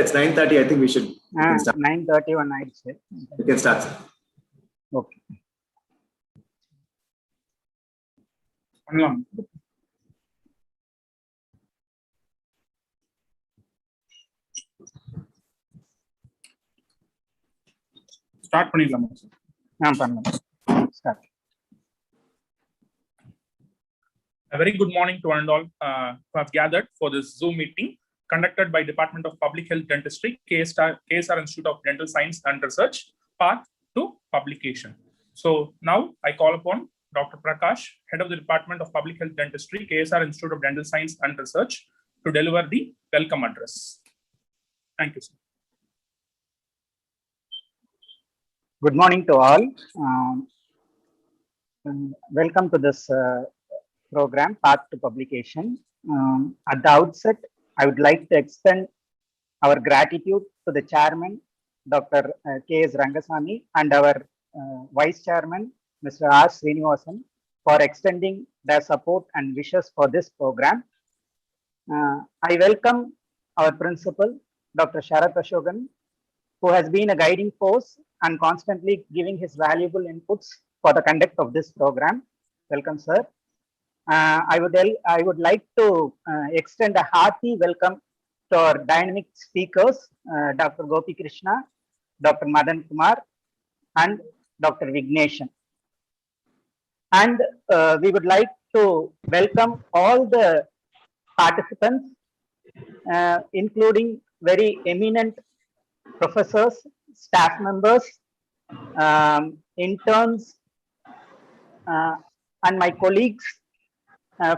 It's 9:30. I think we should. 9:31, I'd say. We can start, sir. Okay. Start பண்ணிடலாமா sir? Start. A very good morning to one and all who have gathered for this Zoom meeting conducted by Department of Public Health Dentistry, KSR Institute of Dental Science and Research, path to publication. So now I call upon Dr. Prakash, Head of the Department of Public Health Dentistry, KSR Institute of Dental Science and Research, to deliver the welcome address. Thank you, sir. Good morning to all. Welcome to this program, Path to Publication. At the outset, I would like to extend our gratitude to the Chairman, Dr. K.S. Rangasamy, and our Vice Chairman, Mr. R. Srinivasan, for extending their support and wishes for this program. I welcome our Principal, Dr. Sharath Ashokan, who has been a guiding force and constantly giving his valuable inputs for the conduct of this program. Welcome, sir. I would like to extend a hearty welcome to our dynamic speakers, Dr. Gopi Krishna, Dr. Madan Kumar, and Dr. Vigneshan. And we would like to welcome all the participants, including very eminent professors, staff members, interns, and my colleagues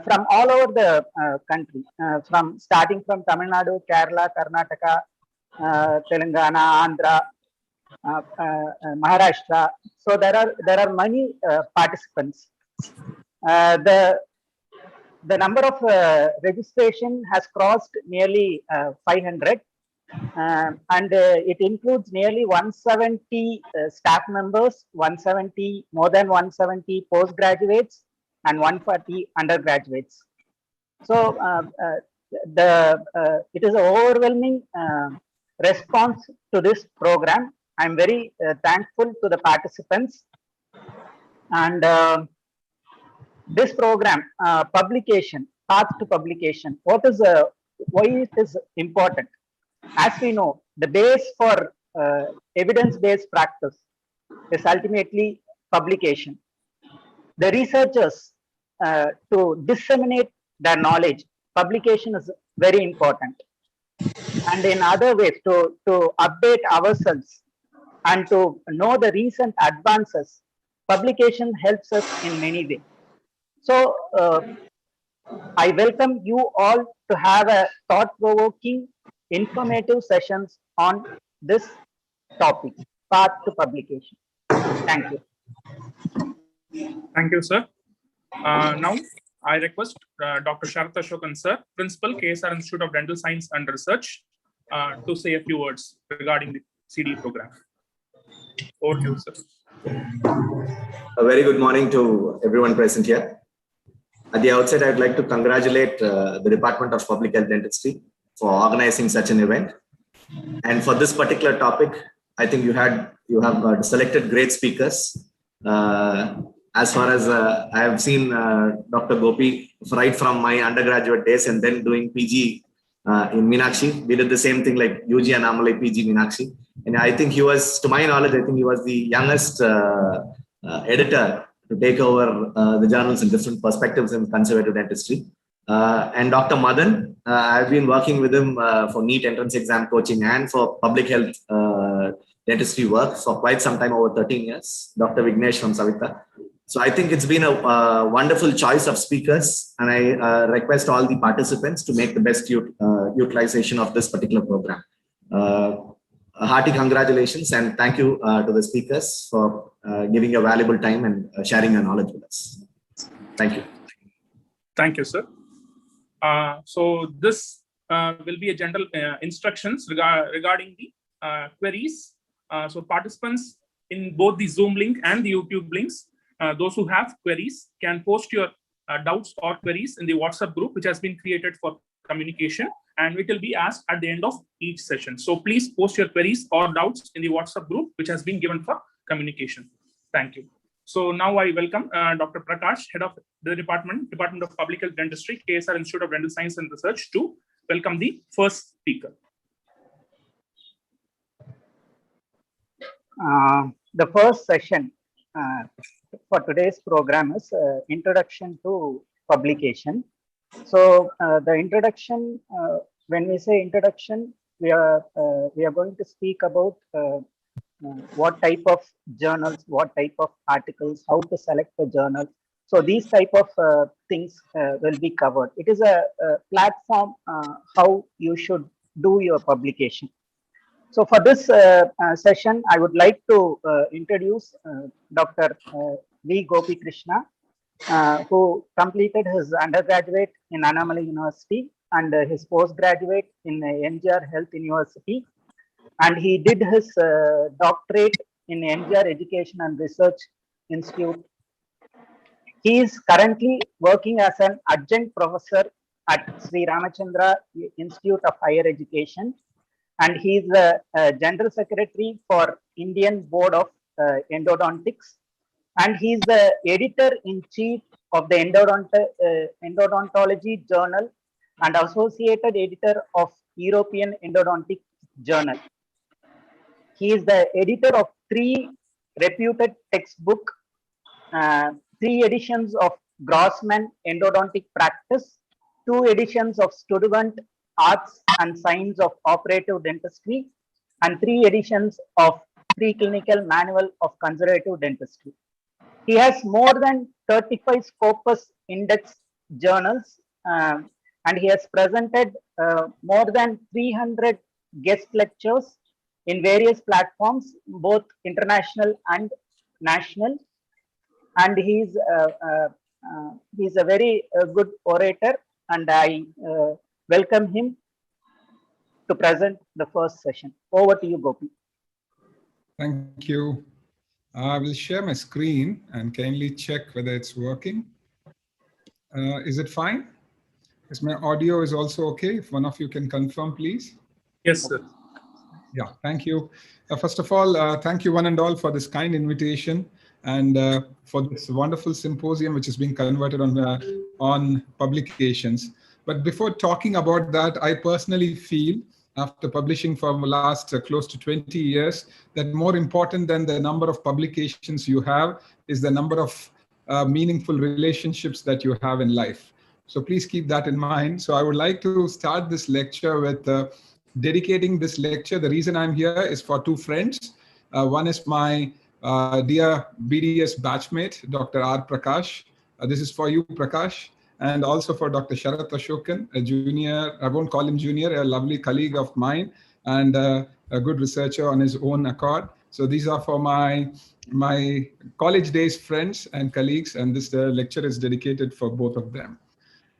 from all over the country, starting from Tamil Nadu, Kerala, Karnataka, Telangana, Andhra, Maharashtra. So there are many participants. The number of registration has crossed nearly 500. And it includes nearly 170 staff members, 170, more than 170 postgraduates, and 140 undergraduates. So it is an overwhelming response to this program. I'm very thankful to the participants. And this program, publication, path to publication, why it is important? As we know, the base for evidence-based practice is ultimately publication. The researchers, to disseminate their knowledge, publication is very important. And in other ways, to update ourselves and to know the recent advances, publication helps us in many ways. So I welcome you all to have a thought-provoking, informative sessions on this topic, path to publication. Thank you. Thank you, sir. Now I request Dr. Sharath Ashokan, sir, Principal, KSR Institute of Dental Science and Research, to say a few words regarding the CD program. Over to you, sir. A very good morning to everyone present here. At the outset, I'd like to congratulate the Department of Public Health Dentistry for organizing such an event. And for this particular topic, I think you have selected great speakers. As far as I have seen Dr. Gopi right from my undergraduate days and then doing PG in Meenakshi. We did the same thing like UG and Amalai PG Meenakshi. And I think he was, to my knowledge, I think he was the youngest editor to take over the journals in different perspectives in conservative dentistry. And Dr. Madan, I've been working with him for NEET entrance exam coaching and for public health dentistry work for quite some time, over 13 years. Dr. Vignesh from Savita. So I think it's been a wonderful choice of speakers, and I request all the participants to make the best utilization of this particular program. A hearty congratulations and thank you to the speakers for giving your valuable time and sharing your knowledge with us. Thank you. Thank you, sir. So this will be a general instructions regarding the queries. So participants in both the Zoom link and the YouTube links, those who have queries can post your doubts or queries in the WhatsApp group, which has been created for communication, and it will be asked at the end of each session. So please post your queries or doubts in the WhatsApp group, which has been given for communication. Thank you. So now I welcome Dr. Prakash, Head of the Department of Public Health Dentistry, KSR Institute of Dental Science and Research, to welcome the first speaker. The first session for today's program is Introduction to Publication. So the introduction, when we say introduction, we are going to speak about what type of journals, what type of articles, how to select a journal. So these type of things will be covered. It is a platform how you should do your publication. So for this session, I would like to introduce Dr. V. Gopi Krishna, who completed his undergraduate in Annamalai University and his postgraduate in SJR Health University. And he did his doctorate in SJR Education and Research Institute. He is currently working as an adjunct professor at Sri Ramachandra Institute of Higher Education. And he is the General Secretary for Indian Board of Endodontics. And he is the Editor-in-Chief of the Endodontology Journal and Associated Editor of European Endodontic Journal. He is the editor of 3 reputed textbooks, 3 editions of Grossman Endodontic Practice, 2 editions of Student Arts and Science of Operative Dentistry, and 3 editions of Preclinical Manual of Conservative Dentistry. He has more than 35 Scopus Index journals, and he has presented more than 300 guest lectures in various platforms, both international and national. And he's a very good orator, and I welcome him to present the first session. Over to you, Gopi. Thank you. I will share my screen and kindly check whether it's working. Is it fine? Is my audio is also okay? If one of you can confirm, please. Yes, sir. Yeah, thank you. First of all, thank you one and all for this kind invitation and for this wonderful symposium which is being converted on publications. But before talking about that, I personally feel, after publishing for the last close to 20 years, that more important than the number of publications you have is the number of meaningful relationships that you have in life. So please keep that in mind. So I would like to start this lecture with dedicating this lecture. The reason I'm here is for 2 friends. One is my dear BDS batchmate, Dr. R. Prakash. This is for you, Prakash. And also for Dr. Sharat Ashokan, a junior, I won't call him junior, a lovely colleague of mine and a good researcher on his own accord. So these are for my college days friends and colleagues, and this lecture is dedicated for both of them.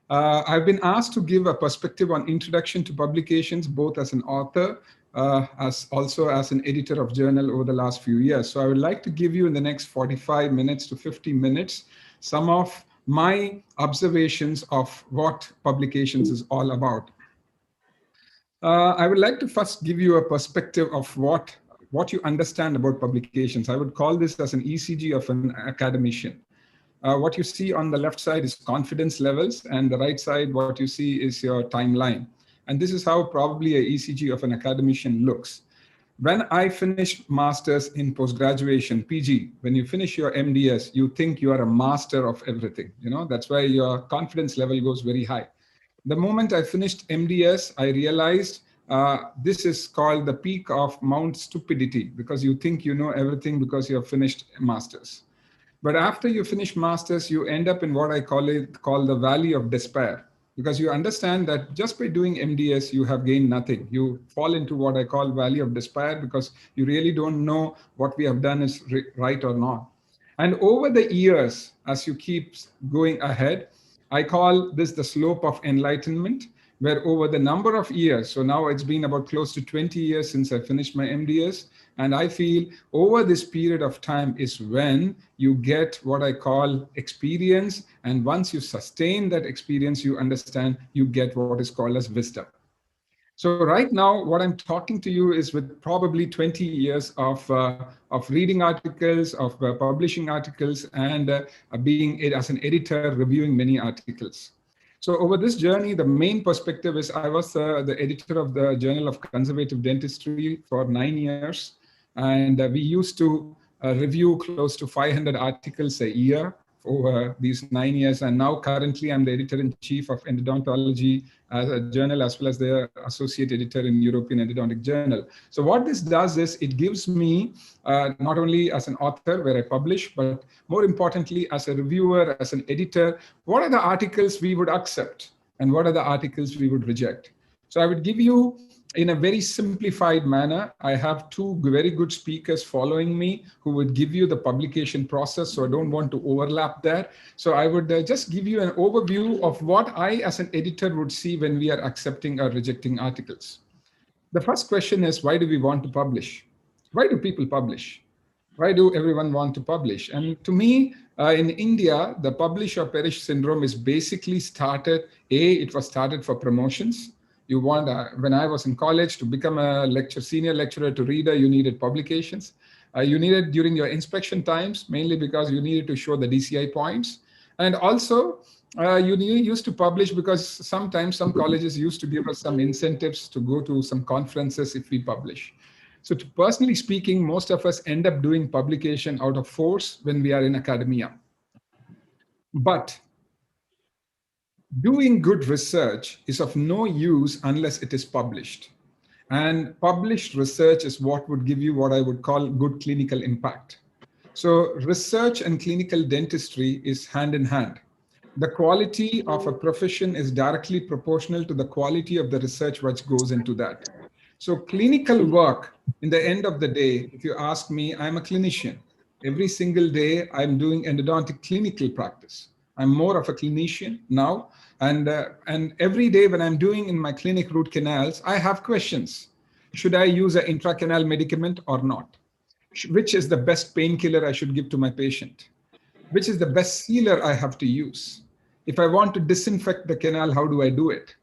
I've been asked to give a perspective on introduction to publications, both as an author, as also as an editor of journal over the last few years. So I would like to give you in the next 45 minutes to 50 minutes some of my observations of what publications is all about. I would like to first give you a perspective of what you understand about publications. I would call this as an ECG of an academician. What you see on the left side is confidence levels, and the right side, what you see is your timeline. And this is how probably a ECG of an academician looks. When I finished masters in post-graduation, PG, when you finish your MDS, you think you are a master of everything. You know, that's why your confidence level goes very high. The moment I finished MDS, I realized this is called the peak of Mount Stupidity, because you think you know everything because you have finished masters. But after you finish masters, you end up in what I call the valley of despair, because you understand that just by doing MDS, you have gained nothing. You fall into what I call valley of despair because you really don't know what we have done is right or not. And over the years, as you keep going ahead, I call this the slope of enlightenment. where over the number of years, so now it's been about close to 20 years since I finished my MDS, and I feel over this period of time is when you get what I call experience, and once you sustain that experience, you understand, you get what is called as wisdom. So right now, what I'm talking to you is with probably 20 years of reading articles, of publishing articles, and being as an editor, reviewing many articles. So over this journey, the main perspective is I was the editor of the Journal of Conservative Dentistry for 9 years. And we used to review close to 500 articles a year over these 9 years. And now currently I'm the editor-in-chief of Endodontology as a journal, as well as the associate editor in European Endodontic Journal. So what this does is it gives me not only as an author where I publish, but more importantly, as a reviewer, as an editor, what are the articles we would accept and what are the articles we would reject. So I would give you in a very simplified manner. I have two very good speakers following me who would give you the publication process. So I don't want to overlap that. So I would just give you an overview of what I as an editor would see when we are accepting or rejecting articles. The first question is, why do we want to publish? Why do people publish? Why do everyone want to publish? And to me, in India, the publish or perish syndrome is basically started, it was started for promotions. You want, when I was in college, to become a senior lecturer to reader, you needed publications. You needed during your inspection times, mainly because you needed to show the DCI points. And also, you used to publish because sometimes some colleges used to give us some incentives to go to some conferences if we publish. So personally speaking, most of us end up doing publication out of force when we are in academia. But doing good research is of no use unless it is published. And published research is what would give you what I would call good clinical impact. So research and clinical dentistry is hand in hand. The quality of a profession is directly proportional to the quality of the research which goes into that. So clinical work, in the end of the day, if you ask me, I'm a clinician. Every single day, I'm doing endodontic clinical practice. I'm more of a clinician now. And every day when I'm doing in my clinic root canals, I have questions. Should I use an intracanal medicament or not? Which is the best painkiller I should give to my patient? Which is the best sealer I have to use? If I want to disinfect the canal, how do I do it?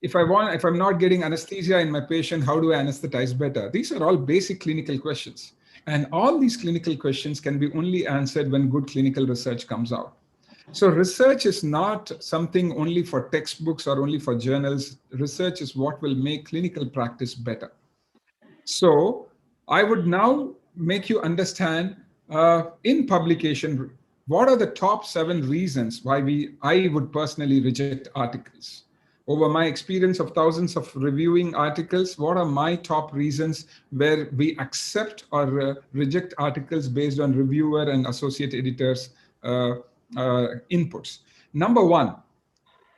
If I'm not getting anesthesia in my patient, how do I anesthetize better? These are all basic clinical questions. And all these clinical questions can be only answered when good clinical research comes out. So research is not something only for textbooks or only for journals. Research is what will make clinical practice better. So I would now make you understand in publication, what are the top 7 reasons why I would personally reject articles. Over my experience of thousands of reviewing articles, what are my top reasons where we accept or reject articles based on reviewer and associate editors' inputs? Number 1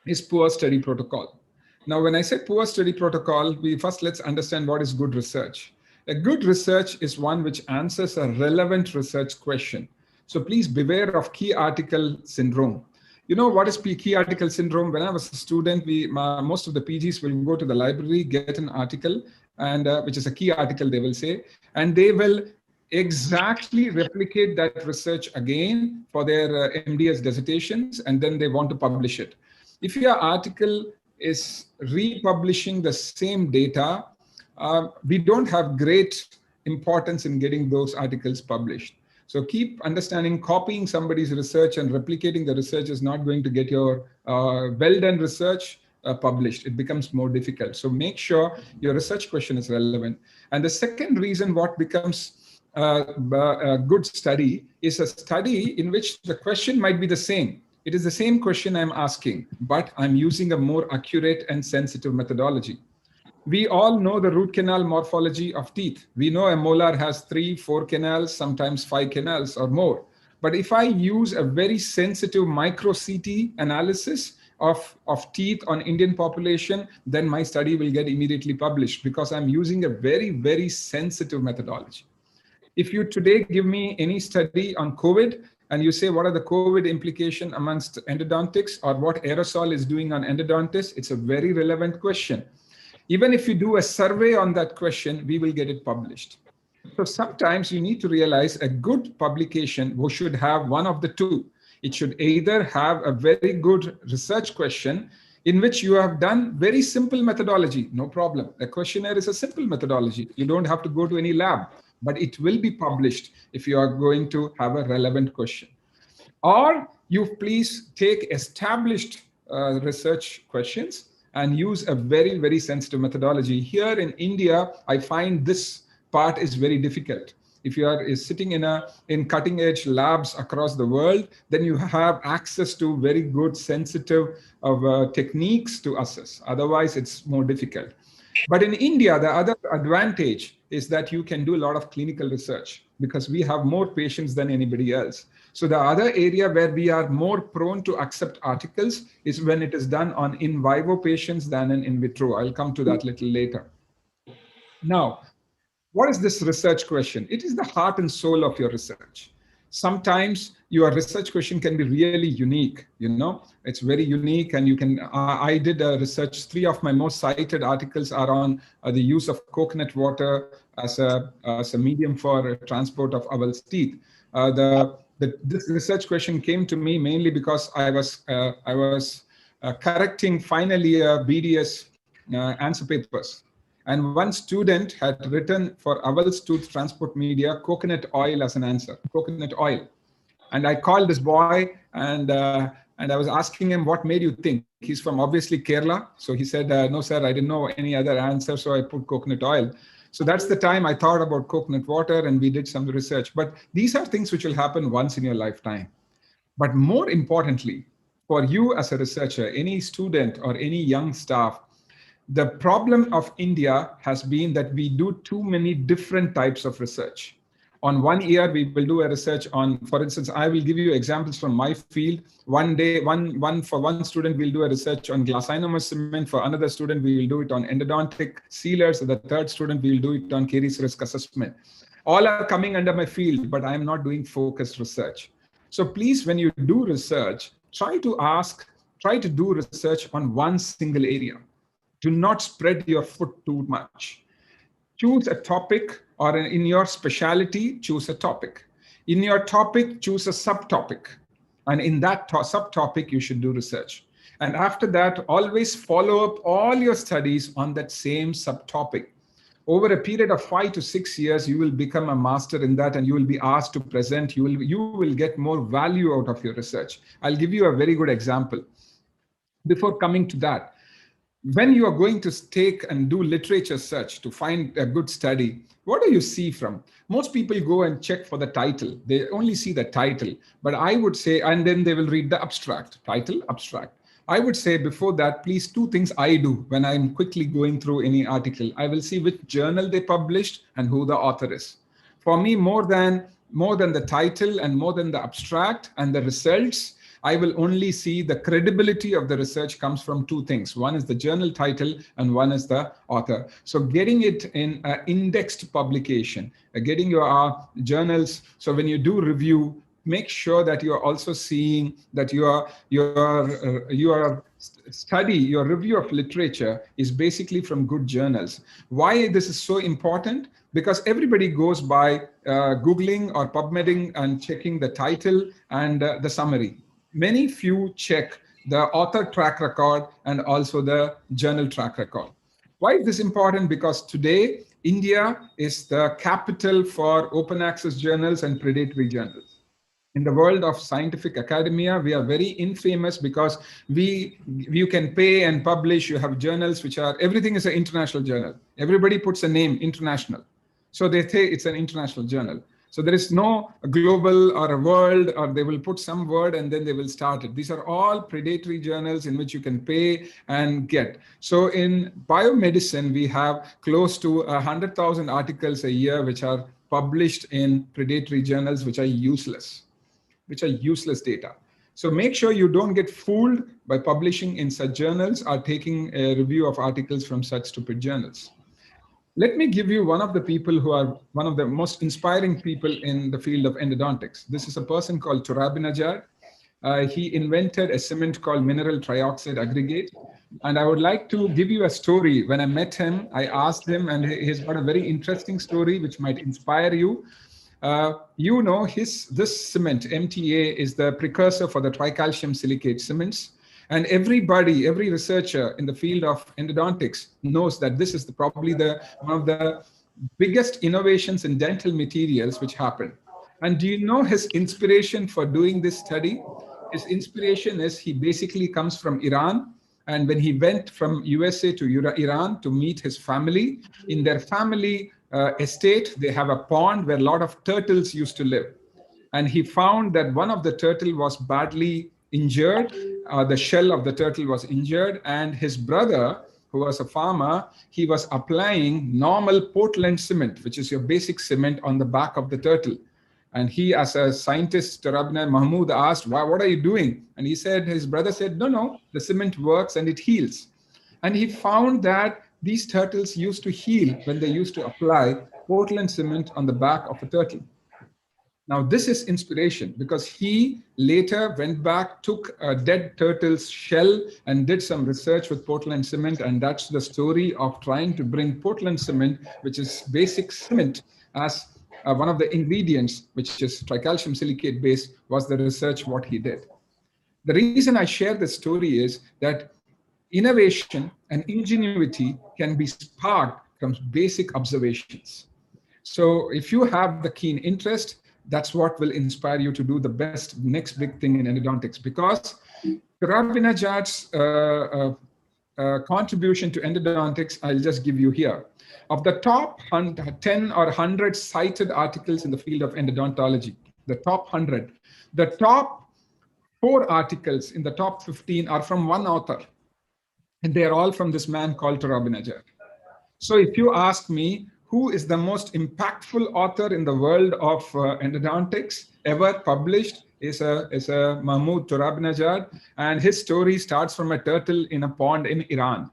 is poor study protocol. Now, when I say poor study protocol, let's understand what is good research. A good research is one which answers a relevant research question. So please beware of key article syndrome. You know what is key article syndrome? When I was a student, most of the PGs will go to the library, get an article, and which is a key article, they will say, and they will exactly replicate that research again for their MDS dissertations, and then they want to publish it. If your article is republishing the same data, we don't have great importance in getting those articles published. So keep understanding, copying somebody's research and replicating the research is not going to get your well-done research published. It becomes more difficult. So make sure your research question is relevant. And the second reason what becomes a good study is a study in which the question might be the same. It is the same question I'm asking, but I'm using a more accurate and sensitive methodology. We all know the root canal morphology of teeth. We know a molar has 3, 4 canals, sometimes 5 canals or more. But if I use a very sensitive micro CT analysis of teeth on Indian population, then my study will get immediately published because I'm using a very, very sensitive methodology. If you today give me any study on COVID, and you say, what are the COVID implication amongst endodontics, or what aerosol is doing on endodontists? It's a very relevant question. Even if you do a survey on that question, we will get it published. So sometimes you need to realize a good publication should have one of the two. It should either have a very good research question in which you have done very simple methodology, no problem. A questionnaire is a simple methodology. You don't have to go to any lab, but it will be published if you are going to have a relevant question. Or you please take established research questions and use a very, very sensitive methodology. Here in India, I find this part is very difficult. If you are sitting in cutting edge labs across the world, then you have access to very good sensitive techniques to assess. Otherwise, it's more difficult. But in India, the other advantage is that you can do a lot of clinical research because we have more patients than anybody else. So the other area where we are more prone to accept articles is when it is done on in vivo patients than in vitro. I'll come to that a little later. Now, what is this research question? It is the heart and soul of your research. Sometimes your research question can be really unique, it's very unique, and you can, I did a research, 3 of my most cited articles are on the use of coconut water as a medium for transport of owl's teeth. This research question came to me mainly because I was correcting final year BDS answer papers. And one student had written for owl's tooth transport media, coconut oil as an answer, coconut oil. And I called this boy and I was asking him, what made you think? He's from obviously Kerala. So he said, no, sir, I didn't know any other answer. So I put coconut oil. So that's the time I thought about coconut water and we did some research. But these are things which will happen once in your lifetime. But more importantly, for you as a researcher, any student or any young staff, the problem of India has been that we do too many different types of research. On one year, we will do a research on, for instance, I will give you examples from my field. One day, for one student, we'll do a research on glass ionomer cement. For another student, we will do it on endodontic sealers. The third student, we will do it on caries risk assessment. All are coming under my field, but I'm not doing focused research. So please, when you do research, try to do research on one single area. Do not spread your foot too much. Choose a topic, or in your specialty, choose a topic. In your topic, choose a subtopic. And in that subtopic, you should do research. And after that, always follow up all your studies on that same subtopic. Over a period of 5 to 6 years, you will become a master in that and you will be asked to present. You will get more value out of your research. I'll give you a very good example. Before coming to that, when you are going to take and do literature search to find a good study, what do you see from? Most people go and check for the title. They only see the title. But I would say, and then they will read the abstract, title, abstract. I would say before that, please, 2 things I do when I'm quickly going through any article. I will see which journal they published and who the author is. For me, more than the title and more than the abstract and the results, I will only see the credibility of the research comes from 2 things. One is the journal title and one is the author. So getting it in an indexed publication, getting your journals. So when you do review, make sure that you are also seeing that your study, your review of literature is basically from good journals. Why this is so important? Because everybody goes by Googling or PubMeding and checking the title and the summary. Many few check the author track record and also the journal track record. Why is this important? Because today, India is the capital for open access journals and predatory journals. In the world of scientific academia, we are very infamous because you can pay and publish. You have journals which are, everything is an international journal. Everybody puts a name, international. So they say it's an international journal. So there is no global or a world, or they will put some word and then they will start it. These are all predatory journals in which you can pay and get. So in biomedicine, we have close to 100,000 articles a year which are published in predatory journals, which are useless data. So make sure you don't get fooled by publishing in such journals or taking a review of articles from such stupid journals. Let me give you one of the people who are one of the most inspiring people in the field of endodontics. This is a person called Turabinajad. He invented a cement called mineral trioxide aggregate. And I would like to give you a story. When I met him, I asked him, and he's got a very interesting story which might inspire you. You know, this cement, MTA, is the precursor for the tricalcium silicate cements. And everybody, every researcher in the field of endodontics knows that this is probably one of the biggest innovations in dental materials which happened. And do you know his inspiration for doing this study? His inspiration is he basically comes from Iran. And when he went from USA to Iran to meet his family, in their family estate, they have a pond where a lot of turtles used to live. And he found that one of the turtle was badly injured. The shell of the turtle was injured. And his brother, who was a farmer, he was applying normal Portland cement, which is your basic cement, on the back of the turtle. And he, as a scientist, Tarabna Mahmood, asked, what are you doing? And he said, his brother said, no, the cement works and it heals. And he found that these turtles used to heal when they used to apply Portland cement on the back of a turtle. Now, this is inspiration because he later went back, took a dead turtle's shell and did some research with Portland cement. And that's the story of trying to bring Portland cement, which is basic cement, as one of the ingredients, which is tricalcium silicate base, was the research what he did. The reason I share this story is that innovation and ingenuity can be sparked from basic observations. So if you have the keen interest, that's what will inspire you to do the best next big thing in endodontics. Because Turabinajad's contribution to endodontics, I'll just give you here. Of the top 10 or 100 cited articles in the field of endodontology, the top 100, the top 4 articles in the top 15 are from one author. And they are all from this man called Turabinajad. So if you ask me, who is the most impactful author in the world of endodontics ever published, is a Mahmoud Turabinajad, and his story starts from a turtle in a pond in Iran.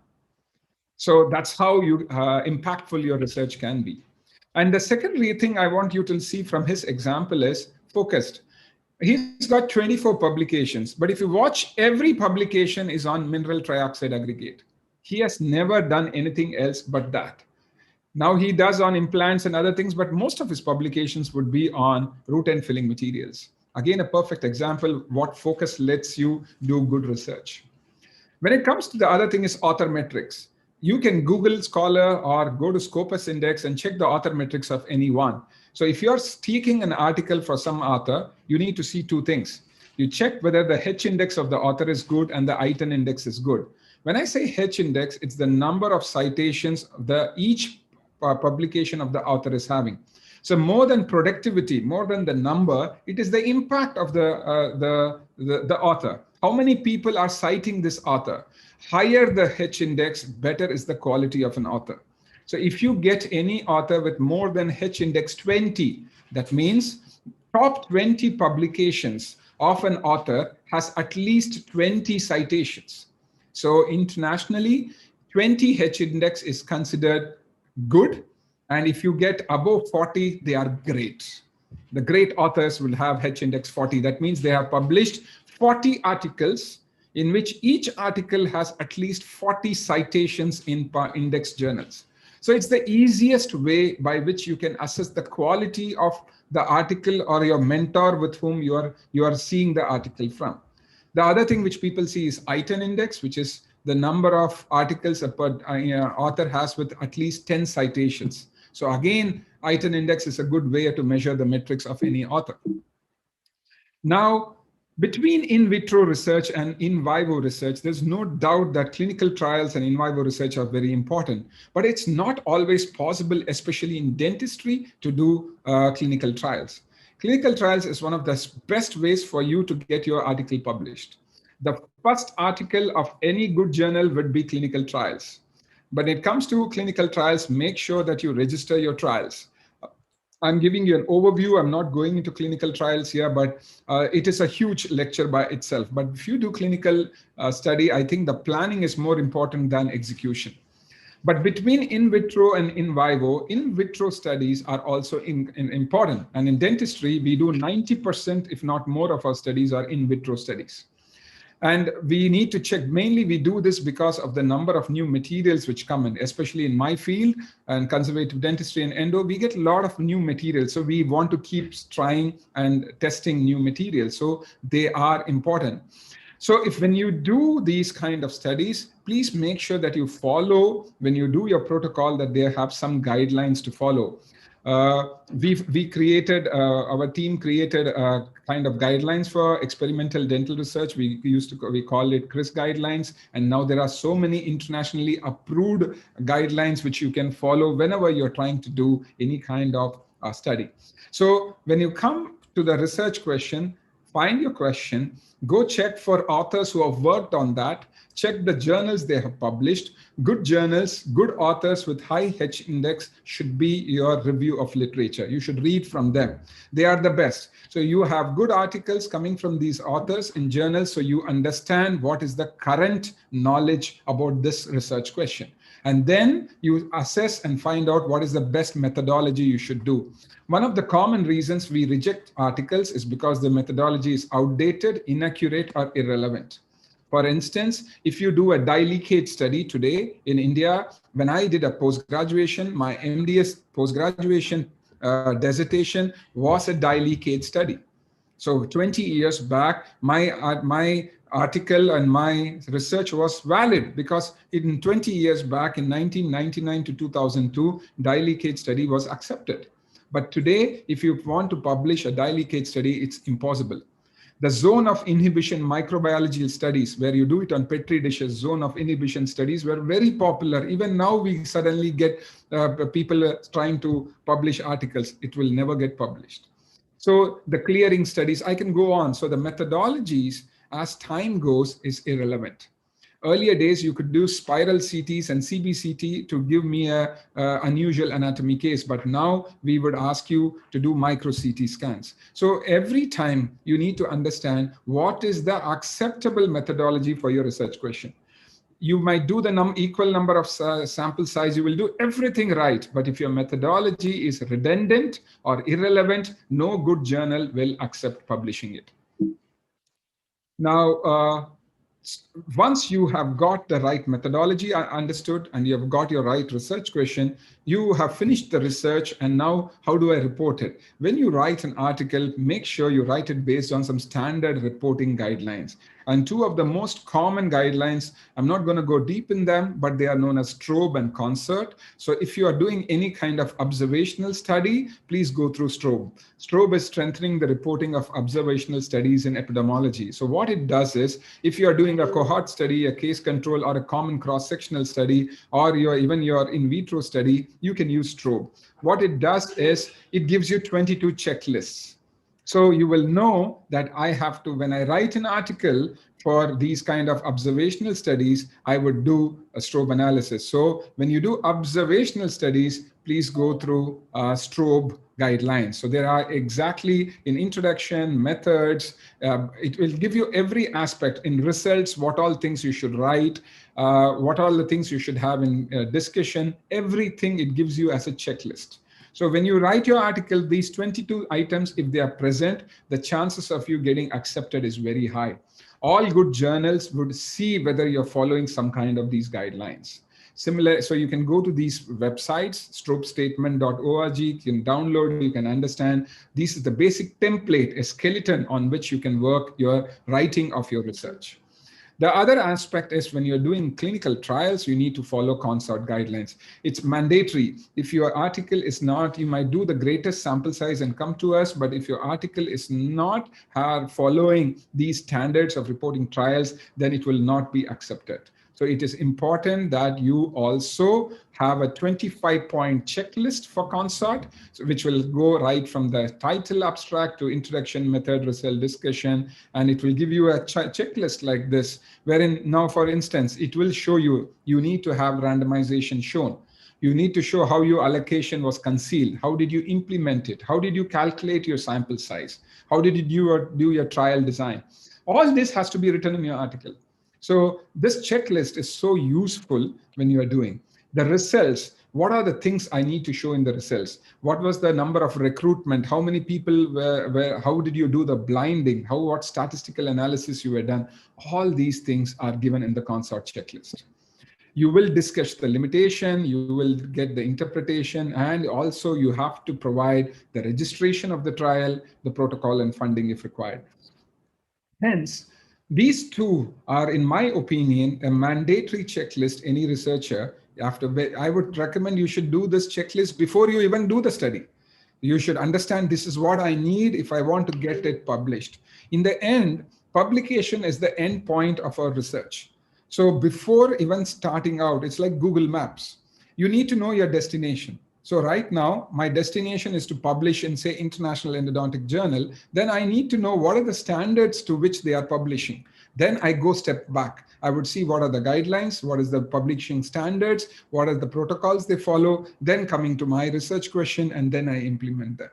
So that's how impactful your research can be. And the secondary thing I want you to see from his example is focused. He's got 24 publications, but if you watch, every publication is on mineral trioxide aggregate. He has never done anything else but that. Now he does on implants and other things, but most of his publications would be on root and filling materials. Again, a perfect example what focus lets you do good research. When it comes to the other thing is author metrics. You can Google Scholar or go to Scopus Index and check the author metrics of anyone. So if you're seeking an article for some author, you need to see 2 things. You check whether the H index of the author is good and the item index is good. When I say H index, it's the number of citations each publication of the author is having. So more than productivity, more than the number, it is the impact of the author. How many people are citing this author? Higher the H index, better is the quality of an author. So if you get any author with more than H index 20, that means top 20 publications of an author has at least 20 citations. So internationally, 20 H index is considered good. And if you get above 40, they are great. The great authors will have H index 40. That means they have published 40 articles in which each article has at least 40 citations in index journals. So it's the easiest way by which you can assess the quality of the article or your mentor with whom you are seeing the article from. The other thing which people see is item index, which is the number of articles a author has with at least 10 citations. So again, item index is a good way to measure the metrics of any author. Now, between in vitro research and in vivo research, there's no doubt that clinical trials and in vivo research are very important, but it's not always possible, especially in dentistry, to do clinical trials. Clinical trials is one of the best ways for you to get your article published. The first article of any good journal would be clinical trials. But when it comes to clinical trials, make sure that you register your trials. I'm giving you an overview. I'm not going into clinical trials here, but it is a huge lecture by itself. But if you do clinical study, I think the planning is more important than execution. But between in vitro and in vivo, in vitro studies are also important. And in dentistry, we do 90%, if not more, of our studies are in vitro studies. And we need to check, mainly we do this because of the number of new materials which come in, especially in my field and conservative dentistry and endo, we get a lot of new materials. So we want to keep trying and testing new materials. So they are important. So when you do these kind of studies, please make sure that you follow, when you do your protocol, that they have some guidelines to follow. We created, our team created a kind of guidelines for experimental dental research. We call it CRIS guidelines. And now there are so many internationally approved guidelines which you can follow whenever you're trying to do any kind of study. So when you come to the research question, find your question, go check for authors who have worked on that, check the journals they have published. Good journals, good authors with high H index should be your review of literature. You should read from them. They are the best. So you have good articles coming from these authors in journals, so you understand what is the current knowledge about this research question. And then you assess and find out what is the best methodology you should do. One of the common reasons we reject articles is because the methodology is outdated, inaccurate, or irrelevant. For instance, if you do a dye leakage study today in India, when I did a post-graduation, my MDS post-graduation dissertation was a dye leakage study. So 20 years back, my article and my research was valid because in 20 years back, in 1999 to 2002, dye leakage study was accepted. But today, if you want to publish a dye leakage study, it's impossible. The zone of inhibition microbiology studies, where you do it on Petri dishes, zone of inhibition studies were very popular. Even now, we suddenly get people trying to publish articles. It will never get published. So the clearing studies, I can go on. So the methodologies, as time goes, is irrelevant. Earlier days, you could do spiral CTs and CBCT to give me a unusual anatomy case. But now we would ask you to do micro CT scans. So every time you need to understand what is the acceptable methodology for your research question. You might do the equal number of sample size, you will do everything right. But if your methodology is redundant or irrelevant, no good journal will accept publishing it. Now, once you have got the right methodology understood and you have got your right research question, you have finished the research, and now how do I report it? When you write an article, make sure you write it based on some standard reporting guidelines. And two of the most common guidelines, I'm not going to go deep in them, but they are known as STROBE and CONCERT. So if you are doing any kind of observational study, please go through STROBE. STROBE is strengthening the reporting of observational studies in epidemiology. So what it does is, if you are doing a cohort study, a case control, or a common cross-sectional study, or even your in vitro study, you can use STROBE. What it does is, it gives you 22 checklists. So you will know that I have to, when I write an article for these kind of observational studies, I would do a STROBE analysis. So when you do observational studies, please go through STROBE guidelines. So there are exactly in introduction, methods, it will give you every aspect in results, what all things you should write, what all the things you should have in discussion, everything it gives you as a checklist. So when you write your article, these 22 items, if they are present, the chances of you getting accepted is very high. All good journals would see whether you're following some kind of these guidelines. Similar, so you can go to these websites, strobestatement.org, you can download, you can understand. This is the basic template, a skeleton on which you can work your writing of your research. The other aspect is when you're doing clinical trials, you need to follow CONCERT guidelines. It's mandatory. If your article is not, you might do the greatest sample size and come to us, but if your article is not following these standards of reporting trials, then it will not be accepted. So it is important that you also have a 25-point checklist for CONCERT, which will go right from the title abstract to introduction, method, result, discussion, and it will give you a checklist like this, wherein now, for instance, it will show you, you need to have randomization shown. You need to show how your allocation was concealed. How did you implement it? How did you calculate your sample size? How did you do your trial design? All this has to be written in your article. So this checklist is so useful when you are doing. The results, what are the things I need to show in the results? What was the number of recruitment? How many people were how did you do the blinding? What statistical analysis you were done? All these things are given in the consort checklist. You will discuss the limitation, you will get the interpretation, and also you have to provide the registration of the trial, the protocol, and funding if required. Hence, these two are, in my opinion, a mandatory checklist any researcher I would recommend you should do this checklist before you even do the study. You should understand this is what I need if I want to get it published. In the end, publication is the end point of our research. So before even starting out, it's like Google Maps. You need to know your destination. So right now, my destination is to publish in, say, International Endodontic Journal. Then I need to know what are the standards to which they are publishing. Then I go step back. I would see what are the guidelines, what is the publishing standards, what are the protocols they follow, then coming to my research question, and then I implement them.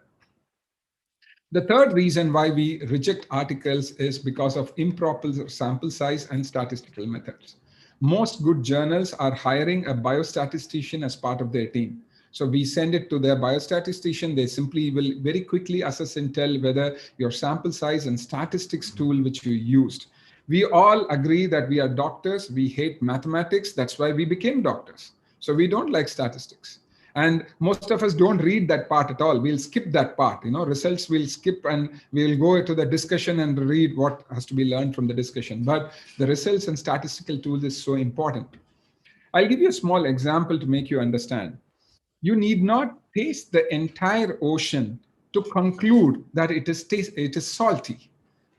The third reason why we reject articles is because of improper sample size and statistical methods. Most good journals are hiring a biostatistician as part of their team. So we send it to their biostatistician. They simply will very quickly assess and tell whether your sample size and statistics tool which you used. We all agree that we are doctors. We hate mathematics. That's why we became doctors. So we don't like statistics. And most of us don't read that part at all. We'll skip that part, results we'll skip, and we'll go to the discussion and read what has to be learned from the discussion. But the results and statistical tools is so important. I'll give you a small example to make you understand. You need not taste the entire ocean to conclude that it is salty.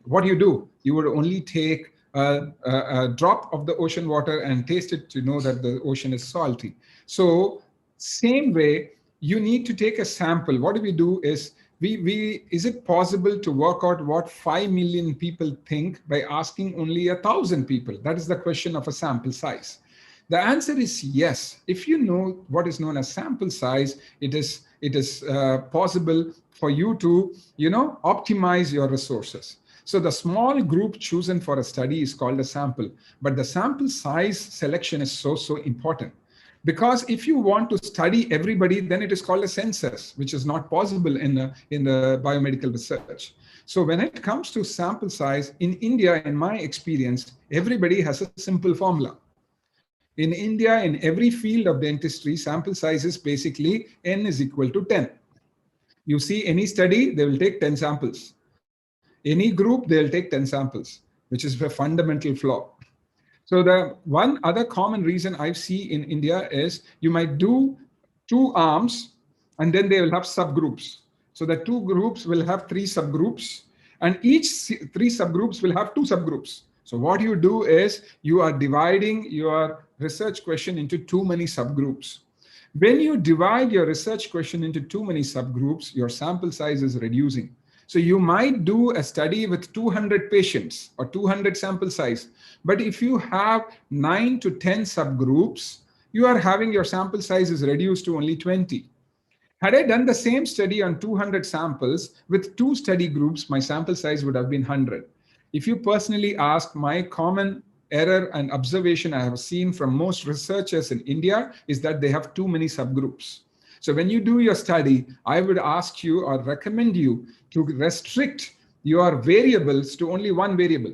What do? You would only take a drop of the ocean water and taste it to know that the ocean is salty. So same way, you need to take a sample. What we do is, is it possible to work out what 5 million people think by asking only 1,000 people? That is the question of a sample size. The answer is yes. If you know what is known as sample size, it is possible for you to, optimize your resources. So the small group chosen for a study is called a sample, but the sample size selection is so important. Because if you want to study everybody, then it is called a census, which is not possible in the biomedical research. So when it comes to sample size, in India, in my experience, everybody has a simple formula. In India, in every field of dentistry, sample size is basically n is equal to 10. You see any study, they will take 10 samples. Any group, they'll take 10 samples, which is a fundamental flaw. So the one other common reason I see in India is you might do 2 arms and then they will have subgroups. So the 2 groups will have 3 subgroups, and each 3 subgroups will have 2 subgroups. So what you do is you are dividing your research question into too many subgroups. When you divide your research question into too many subgroups, your sample size is reducing. So you might do a study with 200 patients or 200 sample size. But if you have 9 to 10 subgroups, you are having your sample size is reduced to only 20. Had I done the same study on 200 samples with 2 study groups, my sample size would have been 100. If you personally ask, my common error and observation I have seen from most researchers in India is that they have too many subgroups. So when you do your study, I would ask you or recommend you to restrict your variables to only one variable.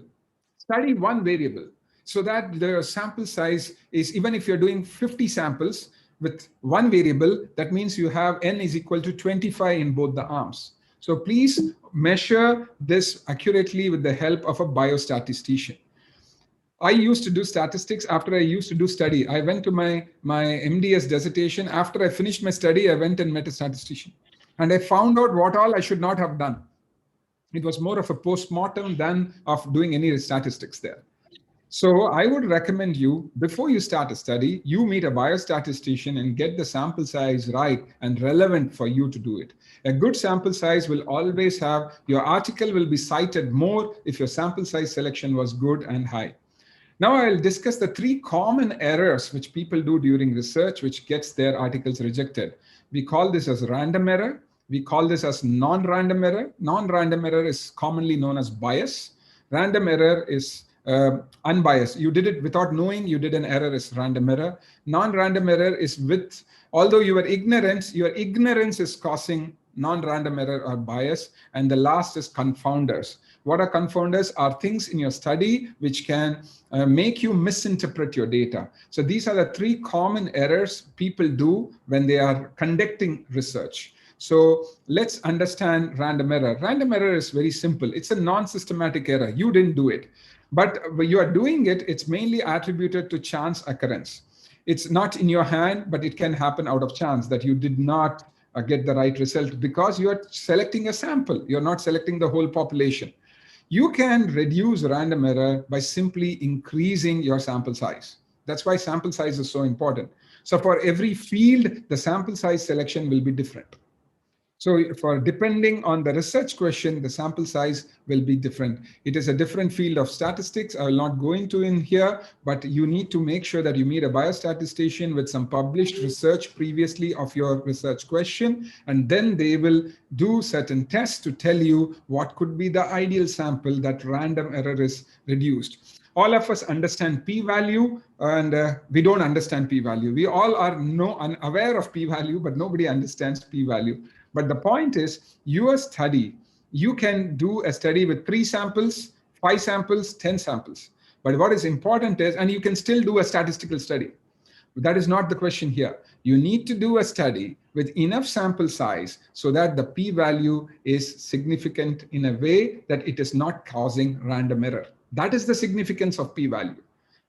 Study one variable so that the sample size is, even if you're doing 50 samples with one variable, that means you have n is equal to 25 in both the arms. So please measure this accurately with the help of a biostatistician. I used to do statistics after I used to do study. I went to my MDS dissertation. After I finished my study, I went and met a statistician. And I found out what all I should not have done. It was more of a post-mortem than of doing any statistics there. So I would recommend you, before you start a study, you meet a biostatistician and get the sample size right and relevant for you to do it. A good sample size will always have, your article will be cited more if your sample size selection was good and high. Now I'll discuss the 3 common errors which people do during research, which gets their articles rejected. We call this as random error. We call this as non-random error. Non-random error is commonly known as bias. Random error is unbiased. You did it without knowing, you did an error, is random error. Non-random error is with, although your ignorance is causing non-random error or bias. And the last is confounders. What are confounders? Are things in your study which can make you misinterpret your data. So these are the three common errors people do when they are conducting research. So let's understand random error. Random error is very simple. It's a non-systematic error. You didn't do it. But when you are doing it, it's mainly attributed to chance occurrence. It's not in your hand, but it can happen out of chance that you did not get the right result because you are selecting a sample. You're not selecting the whole population. You can reduce random error by simply increasing your sample size. That's why sample size is so important. So for every field, the sample size selection will be different. So for depending on the research question, the sample size will be different. It is a different field of statistics. I will not go into in here, but you need to make sure that you meet a biostatistician with some published research previously of your research question, and then they will do certain tests to tell you what could be the ideal sample that random error is reduced. All of us understand p-value, and we don't understand p-value. We all are unaware of p-value, but nobody understands p-value. But the point is, your study, you can do a study with 3 samples, 5 samples, 10 samples. But what is important is, and you can still do a statistical study. That is not the question here. You need to do a study with enough sample size so that the p-value is significant in a way that it is not causing random error. That is the significance of p-value.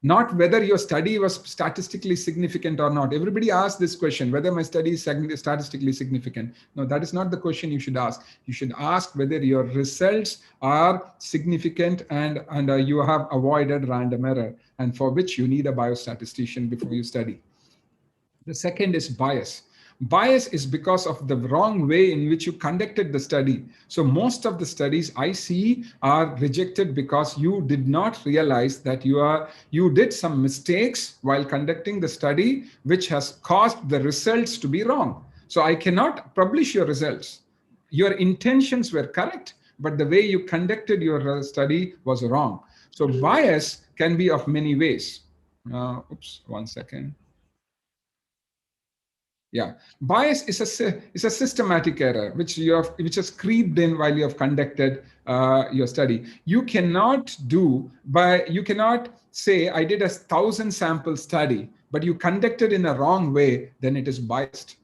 Not whether your study was statistically significant or not. Everybody asks this question, whether my study is statistically significant. No, that is not the question you should ask. You should ask whether your results are significant and you have avoided random error, and for which you need a biostatistician before you study. The second is bias. Bias is because of the wrong way in which you conducted the study. So most of the studies I see are rejected because you did not realize that you did some mistakes while conducting the study, which has caused the results to be wrong. So I cannot publish your results. Your intentions were correct, but the way you conducted your study was wrong. So bias can be of many ways. Oops, 1 second. Yeah, bias is a systematic error which has creeped in while you have conducted your study. You cannot say I did 1,000 sample study, but you conducted in a wrong way, then it is biased.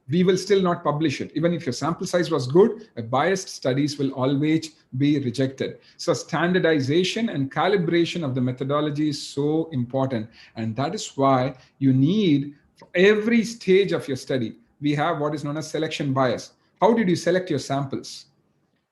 We will still not publish it. Even if your sample size was good, biased studies will always be rejected. So standardization and calibration of the methodology is so important. And that is why you need, for every stage of your study, we have what is known as selection bias. How did you select your samples?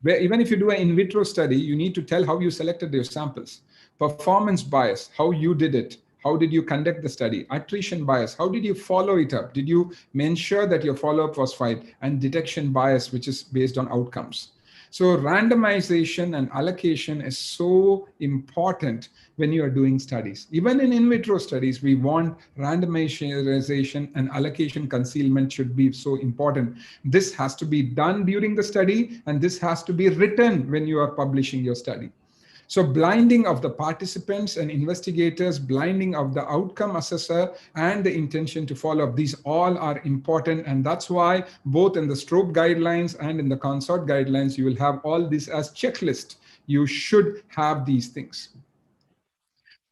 Where even if you do an in vitro study, you need to tell how you selected your samples. Performance bias, how you did it. How did you conduct the study? Attrition bias, how did you follow it up? Did you ensure that your follow-up was fine? And detection bias, which is based on outcomes. So randomization and allocation is so important when you are doing studies. Even in vitro studies, we want randomization and allocation concealment should be so important. This has to be done during the study, and this has to be written when you are publishing your study. So blinding of the participants and investigators, blinding of the outcome assessor, and the intention to follow up, these all are important. And that's why both in the STROBE guidelines and in the CONSORT guidelines, you will have all this as checklist. You should have these things.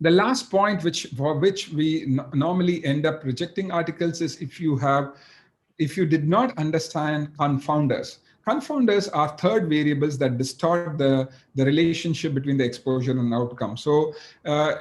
The last point for which we normally end up rejecting articles is if you did not understand confounders. Confounders are third variables that distort the relationship between the exposure and outcome. So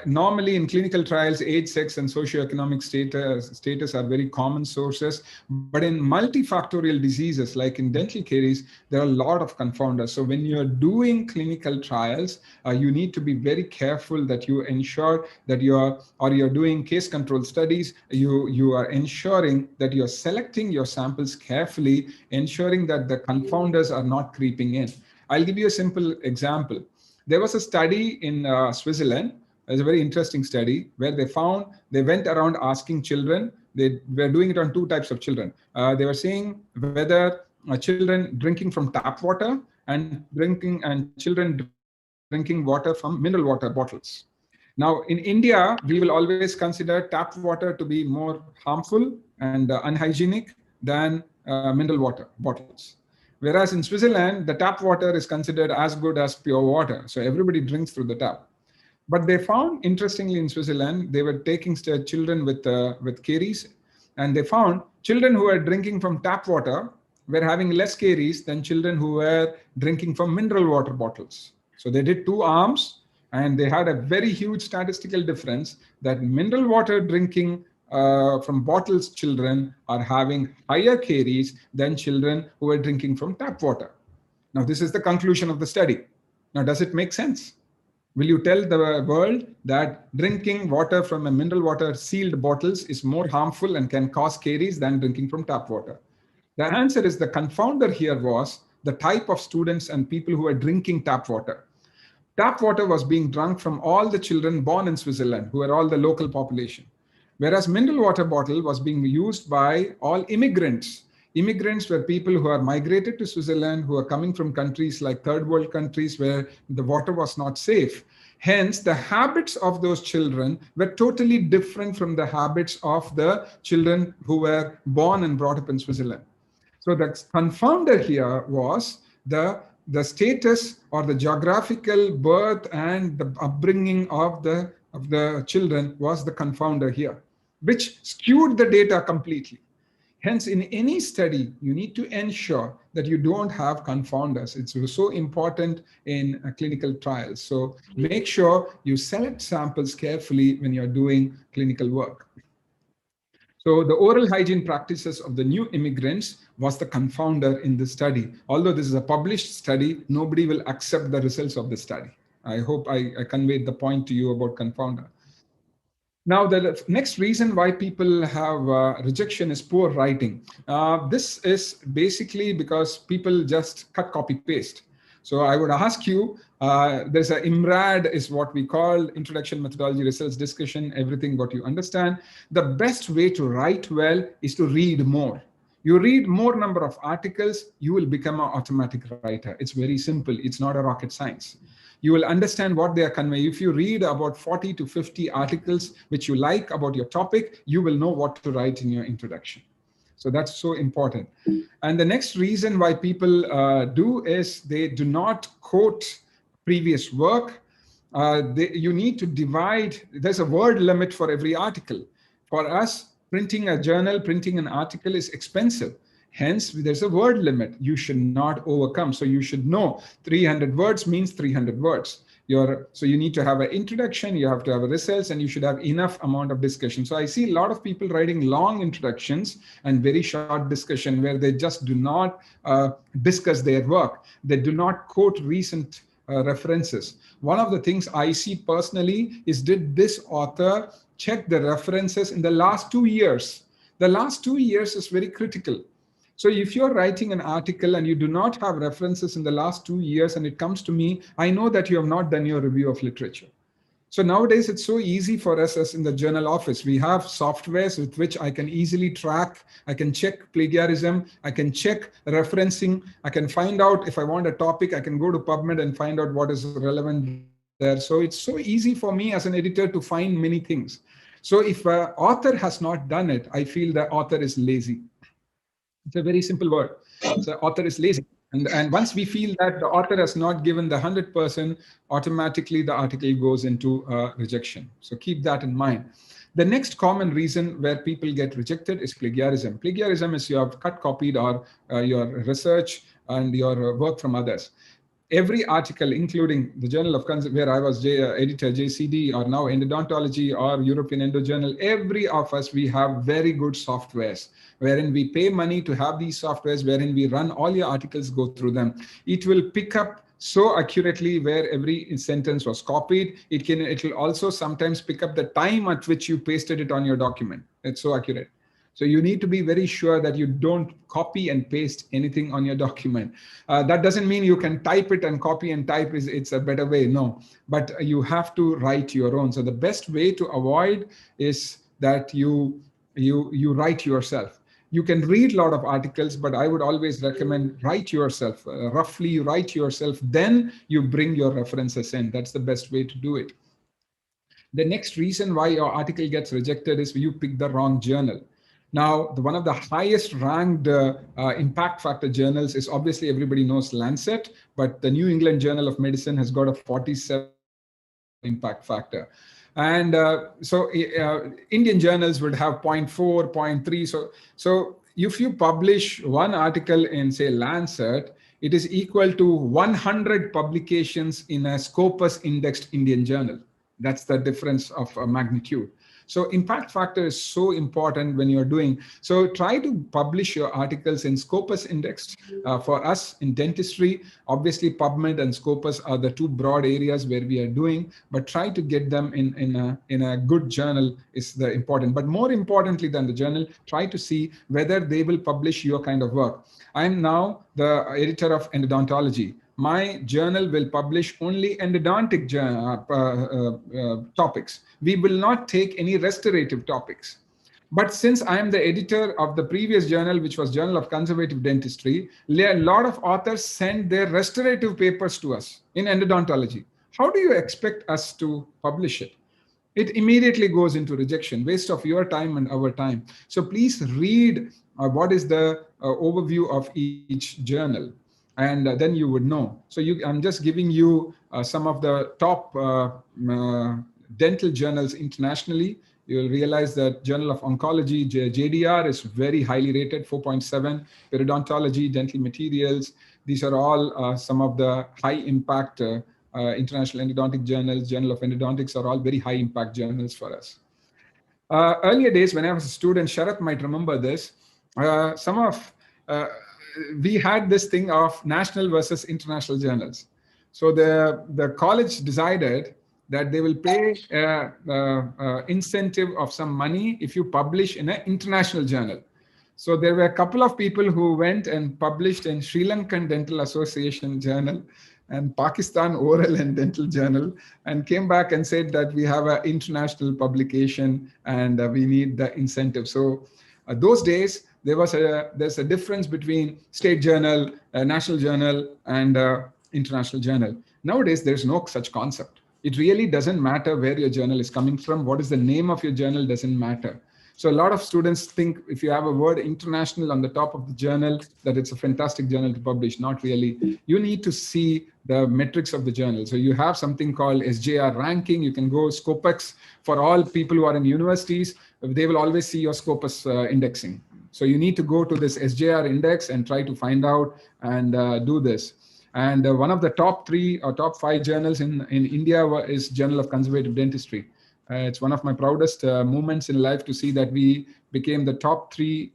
normally in clinical trials, age, sex, and socioeconomic status are very common sources. But in multifactorial diseases, like in dental caries, there are a lot of confounders. So when you're doing clinical trials, you need to be very careful that you ensure that you're doing case control studies, you are ensuring that you're selecting your samples carefully, ensuring that the confounders are not creeping in. I'll give you a simple example. There was a study in Switzerland. It's a very interesting study where they went around asking children. They were doing it on 2 types of children. They were saying whether children drinking from tap water and children drinking water from mineral water bottles. Now, in India, we will always consider tap water to be more harmful and unhygienic than mineral water bottles. Whereas in Switzerland, the tap water is considered as good as pure water. So everybody drinks through the tap. But they found, interestingly, in Switzerland, they were taking children with caries, and they found children who were drinking from tap water were having less caries than children who were drinking from mineral water bottles. So they did 2 arms, and they had a very huge statistical difference that mineral water drinking from bottles children are having higher caries than children who are drinking from tap water. Now, this is the conclusion of the study. Now, does it make sense? Will you tell the world that drinking water from a mineral water sealed bottles is more harmful and can cause caries than drinking from tap water? The answer is the confounder here was the type of students and people who are drinking tap water. Tap water was being drunk from all the children born in Switzerland, who are all the local population. Whereas mineral water bottle was being used by all immigrants. Immigrants were people who are migrated to Switzerland, who are coming from countries like third world countries where the water was not safe. Hence, the habits of those children were totally different from the habits of the children who were born and brought up in Switzerland. So the confounder here was the status or the geographical birth and the upbringing of the children was the confounder here, which skewed the data completely. Hence, in any study, you need to ensure that you don't have confounders. It's so important in clinical trials. So make sure you select samples carefully when you're doing clinical work. So the oral hygiene practices of the new immigrants was the confounder in this study. Although this is a published study, nobody will accept the results of the study. I hope I conveyed the point to you about confounder. Now, the next reason why people have rejection is poor writing. This is basically because people just cut, copy, paste. So I would ask you, there's a IMRAD is what we call Introduction, Methodology, Results, Discussion, everything what you understand. The best way to write well is to read more. You read more number of articles, you will become an automatic writer. It's very simple. It's not a rocket science. You will understand what they are conveying. If you read about 40 to 50 articles which you like about your topic, you will know what to write in your introduction. So that's so important. And the next reason why people do is they do not quote previous work. You need to divide. There's a word limit for every article. For us, printing a journal, printing an article is expensive. Hence, there's a word limit you should not overcome. So you should know 300 words means 300 words. So you need to have an introduction, you have to have a results, and you should have enough amount of discussion. So I see a lot of people writing long introductions and very short discussion where they just do not discuss their work. They do not quote recent references. One of the things I see personally is, did this author check the references in the last 2 years? The last 2 years is very critical. So if you're writing an article and you do not have references in the last 2 years and it comes to me, I know that you have not done your review of literature. So nowadays it's so easy for us as in the journal office. We have softwares with which I can easily track. I can check plagiarism. I can check referencing. I can find out if I want a topic, I can go to PubMed and find out what is relevant there. So it's so easy for me as an editor to find many things. So if an author has not done it, I feel the author is lazy. It's a very simple word. So author is lazy. And once we feel that the author has not given the 100%, automatically the article goes into rejection. So keep that in mind. The next common reason where people get rejected is plagiarism. Plagiarism is you have cut, copied, or your research and your work from others. Every article, including the Journal of where I was editor, JCD, or now Endodontology or European Endo Journal, every of us, we have very good softwares wherein we pay money to have these softwares, wherein we run all your articles, go through them. It will pick up so accurately where every sentence was copied. It will also sometimes pick up the time at which you pasted it on your document. It's so accurate. So you need to be very sure that you don't copy and paste anything on your document. That doesn't mean you can type it and copy and type it's a better way. No, but you have to write your own. So the best way to avoid is that you write yourself. You can read a lot of articles, but I would always recommend write yourself, roughly write yourself, then you bring your references in. That's the best way to do it. The next reason why your article gets rejected is you pick the wrong journal. Now, one of the highest ranked impact factor journals is obviously everybody knows Lancet, but the New England Journal of Medicine has got a 47 impact factor. And Indian journals would have 0.4, 0.3. So if you publish one article in, say, Lancet, it is equal to 100 publications in a Scopus indexed Indian journal. That's the difference of magnitude. So impact factor is so important when you're doing. So try to publish your articles in Scopus indexed. For us in dentistry, obviously PubMed and Scopus are the two broad areas where we are doing, but try to get them in a good journal is the important. But more importantly than the journal, try to see whether they will publish your kind of work. I'm now the editor of Endodontology. My journal will publish only endodontic topics. We will not take any restorative topics. But since I am the editor of the previous journal, which was Journal of Conservative Dentistry, a lot of authors send their restorative papers to us in endodontology. How do you expect us to publish it? It immediately goes into rejection, waste of your time and our time. So please read what is the overview of each journal. And then you would know. So I'm just giving you some of the top dental journals internationally. You will realize that Journal of Oncology, JDR, is very highly rated, 4.7. Periodontology, Dental Materials. These are all some of the high impact international endodontic journals. Journal of Endodontics are all very high impact journals for us. Earlier days, when I was a student, Sharath might remember this. We had this thing of national versus international journals. So the college decided that they will pay incentive of some money if you publish in an international journal. So there were a couple of people who went and published in Sri Lankan Dental Association Journal and Pakistan Oral and Dental Journal, and came back and said that we have an international publication and we need the incentive. So those days, there's a difference between state journal, national journal, and international journal. Nowadays, there's no such concept. It really doesn't matter where your journal is coming from. What is the name of your journal doesn't matter. So a lot of students think if you have a word international on the top of the journal, that it's a fantastic journal to publish. Not really. You need to see the metrics of the journal. So you have something called SJR Ranking. You can go Scopus. For all people who are in universities, they will always see your Scopus indexing. So you need to go to this SJR index and try to find out and do this. And one of the top 3 or top 5 journals in India is Journal of Conservative Dentistry. It's one of my proudest moments in life to see that we became the top 3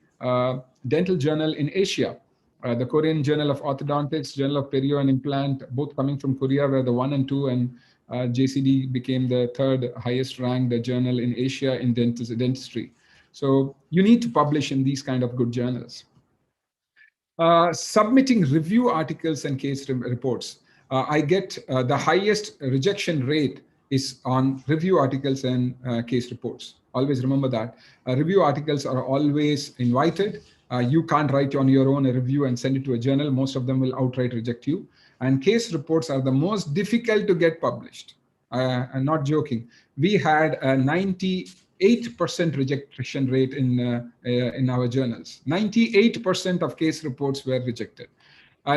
dental journal in Asia. The Korean Journal of Orthodontics, Journal of Perio and Implant, both coming from Korea, were the 1 and 2, and JCD became the 3rd highest ranked journal in Asia in dentistry. So you need to publish in these kind of good journals. Submitting review articles and case reports. I get the highest rejection rate is on review articles and case reports. Always remember that. Review articles are always invited. You can't write on your own a review and send it to a journal. Most of them will outright reject you. And case reports are the most difficult to get published. I'm not joking. We had a 98% rejection rate in our journals. 98% of case reports were rejected.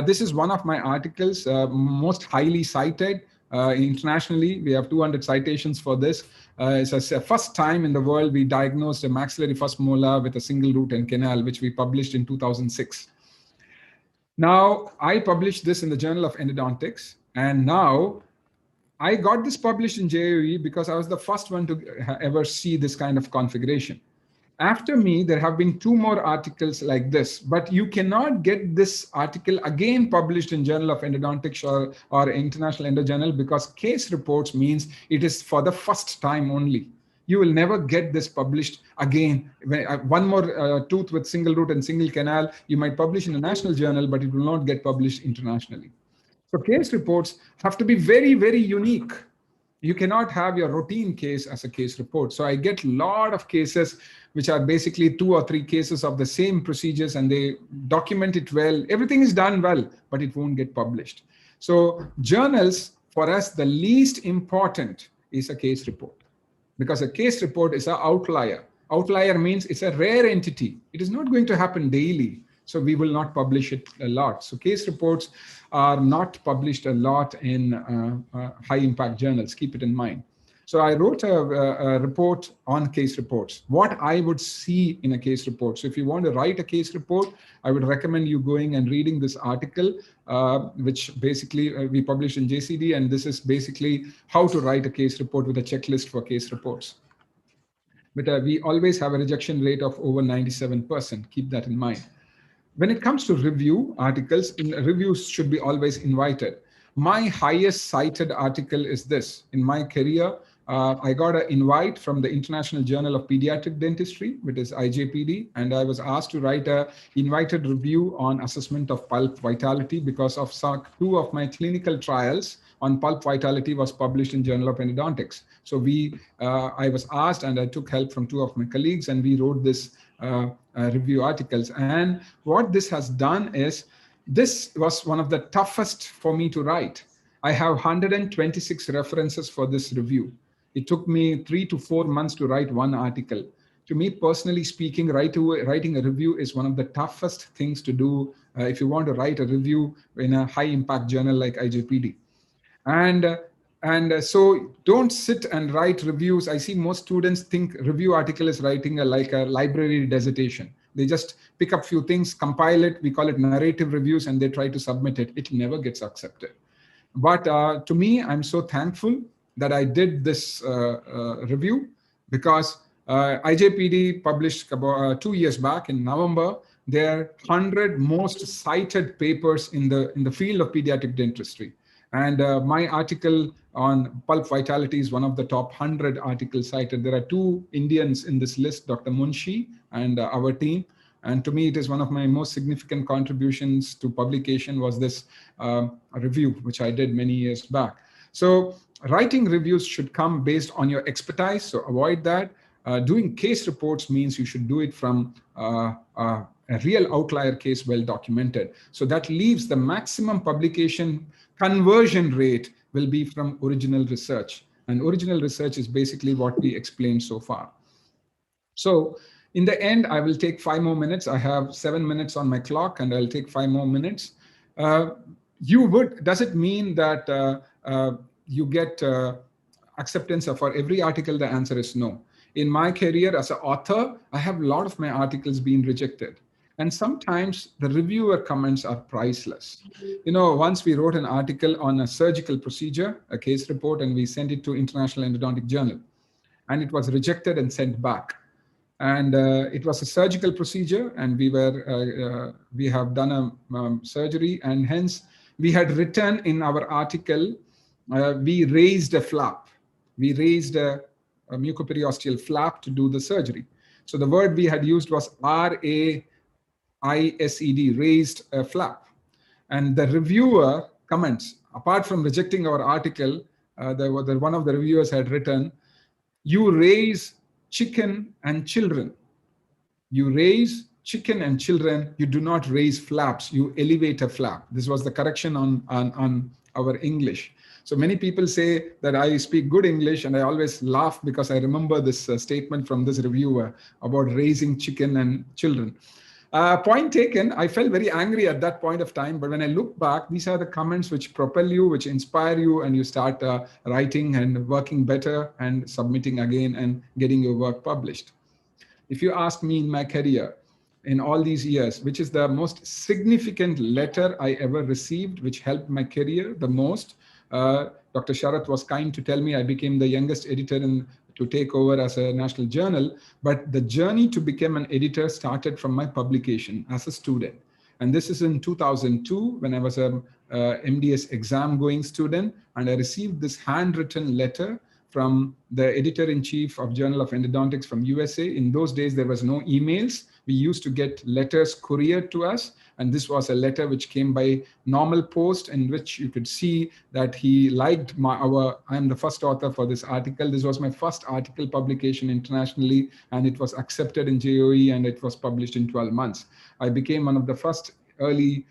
This is one of my articles, most highly cited internationally. We have 200 citations for this. It's the first time in the world we diagnosed a maxillary first molar with a single root and canal, which we published in 2006. Now, I published this in the Journal of Endodontics, and now I got this published in JOE because I was the first one to ever see this kind of configuration. After me, there have been 2 more articles like this, but you cannot get this article again published in Journal of Endodontics or International Endo Journal, because case reports means it is for the first time only. You will never get this published again. One more tooth with single root and single canal, you might publish in a national journal, but it will not get published internationally. So case reports have to be very, very unique. You cannot have your routine case as a case report. So I get a lot of cases which are basically 2 or 3 cases of the same procedures, and they document it well. Everything is done well, but it won't get published. So journals, for us, the least important is a case report. because a case report is an outlier. Outlier means it's a rare entity. It is not going to happen daily. So we will not publish it a lot. So case reports are not published a lot in high impact journals. Keep it in mind. So I wrote a report on case reports, what I would see in a case report. So if you want to write a case report, I would recommend you going and reading this article, which basically we published in JCD. And this is basically how to write a case report with a checklist for case reports. But we always have a rejection rate of over 97%. Keep that in mind. When it comes to review articles, reviews should be always invited. My highest cited article is this. In my career, I got an invite from the International Journal of Pediatric Dentistry, which is IJPD, and I was asked to write an invited review on assessment of pulp vitality because of two of my clinical trials on pulp vitality was published in Journal of Endodontics. So I was asked, and I took help from two of my colleagues, and we wrote this review articles. And what this has done is, this was one of the toughest for me to write. I have 126 references for this review. It took me 3 to 4 months to write one article. To me, personally speaking, writing a review is one of the toughest things to do if you want to write a review in a high impact journal like IJPD. And so don't sit and write reviews. I see most students think review article is writing like a library dissertation. They just pick up few things, compile it, we call it narrative reviews, and they try to submit it. It never gets accepted. But to me, I'm so thankful that I did this review, because IJPD published about 2 years back in November their 100 most cited papers in the field of pediatric dentistry. And my article on pulp vitality is one of the top 100 articles cited. There are 2 Indians in this list, Dr. Munshi and our team. And to me, it is one of my most significant contributions to publication was this review, which I did many years back. So writing reviews should come based on your expertise, so avoid that. Doing case reports means you should do it from a real outlier case well documented. So that leaves the maximum publication conversion rate will be from original research. And original research is basically what we explained so far. So in the end, I will take 5 more minutes. I have 7 minutes on my clock, and I'll take 5 more minutes. Does it mean that you get acceptance for every article? The answer is no. In my career as an author, I have a lot of my articles being rejected. And sometimes the reviewer comments are priceless. You know, once we wrote an article on a surgical procedure, a case report, and we sent it to International Endodontic Journal. And it was rejected and sent back. And it was a surgical procedure, and we have done a surgery, and hence we had written in our article, we raised a flap. We raised a mucoperiosteal flap to do the surgery. So the word we had used was RAISED, raised a flap. And the reviewer comments, apart from rejecting our article, one of the reviewers had written, you raise chicken and children. You raise chicken and children, you do not raise flaps, you elevate a flap. This was the correction on our English. So many people say that I speak good English, and I always laugh because I remember this statement from this reviewer about raising chicken and children. Point taken, I felt very angry at that point of time, but when I look back, these are the comments which propel you, which inspire you, and you start writing and working better and submitting again and getting your work published. If you ask me in my career, in all these years, which is the most significant letter I ever received, which helped my career the most, Dr. Sharath was kind to tell me I became the youngest editor to take over as a national journal, but the journey to become an editor started from my publication as a student. And this is in 2002 when I was a MDS exam going student, and I received this handwritten letter from the editor-in-chief of Journal of Endodontics from USA. In those days, there was no emails. We used to get letters couriered to us. And this was a letter which came by normal post, in which you could see that he liked I'm the first author for this article. This was my first article publication internationally, and it was accepted in JOE, and it was published in 12 months. I became one of the first early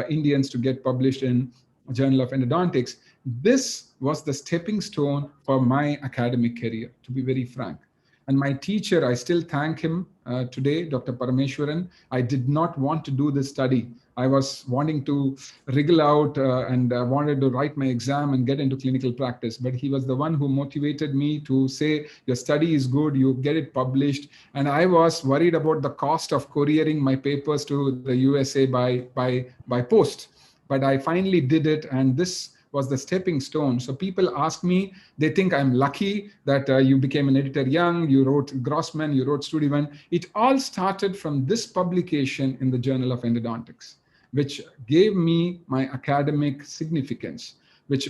Indians to get published in Journal of Endodontics. This was the stepping stone for my academic career, to be very frank. And my teacher, I still thank him today, Dr. Parameshwaran. I did not want to do this study. I was wanting to wriggle out and wanted to write my exam and get into clinical practice. But he was the one who motivated me to say, your study is good, you get it published. And I was worried about the cost of couriering my papers to the USA by post. But I finally did it, and this was the stepping stone. So people ask me, they think I'm lucky that you became an editor young, you wrote Grossman, you wrote StudyOne. It all started from this publication in the Journal of Endodontics, which gave me my academic significance, which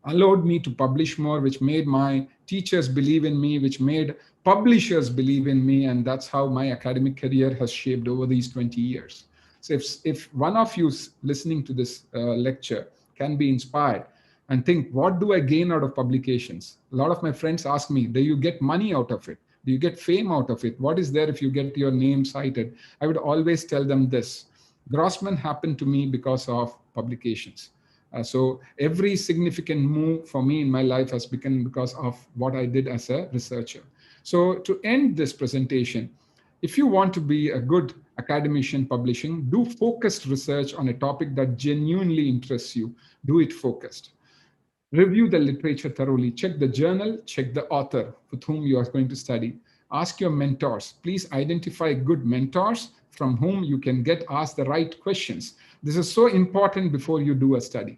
allowed me to publish more, which made my teachers believe in me, which made publishers believe in me. And that's how my academic career has shaped over these 20 years. So if one of you listening to this lecture can be inspired and think, what do I gain out of publications? A lot of my friends ask me, do you get money out of it? Do you get fame out of it? What is there if you get your name cited? I would always tell them this. Grossman happened to me because of publications. So every significant move for me in my life has become because of what I did as a researcher. So to end this presentation, if you want to be a good academician publishing, do focused research on a topic that genuinely interests you. Do it focused. Review the literature thoroughly. Check the journal, check the author with whom you are going to study. Ask your mentors. Please identify good mentors from whom you can get asked the right questions. This is so important before you do a study.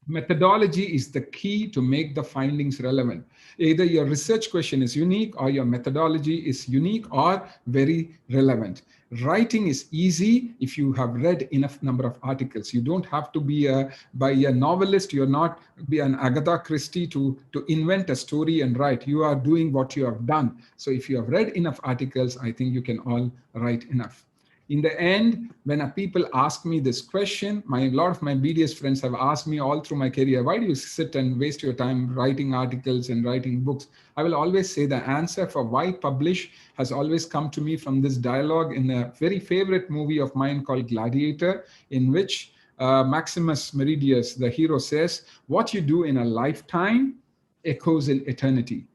Methodology is the key to make the findings relevant. Either your research question is unique or your methodology is unique or very relevant. Writing is easy if you have read enough number of articles. You don't have to be a novelist. You're not be an Agatha Christie to invent a story and write. You are doing what you have done. So if you have read enough articles, I think you can all write enough. In the end, when people ask me this question, a lot of my BDS friends have asked me all through my career, why do you sit and waste your time writing articles and writing books? I will always say the answer for why publish has always come to me from this dialogue in a very favorite movie of mine called Gladiator, in which Maximus Meridius, the hero, says, what you do in a lifetime echoes in eternity.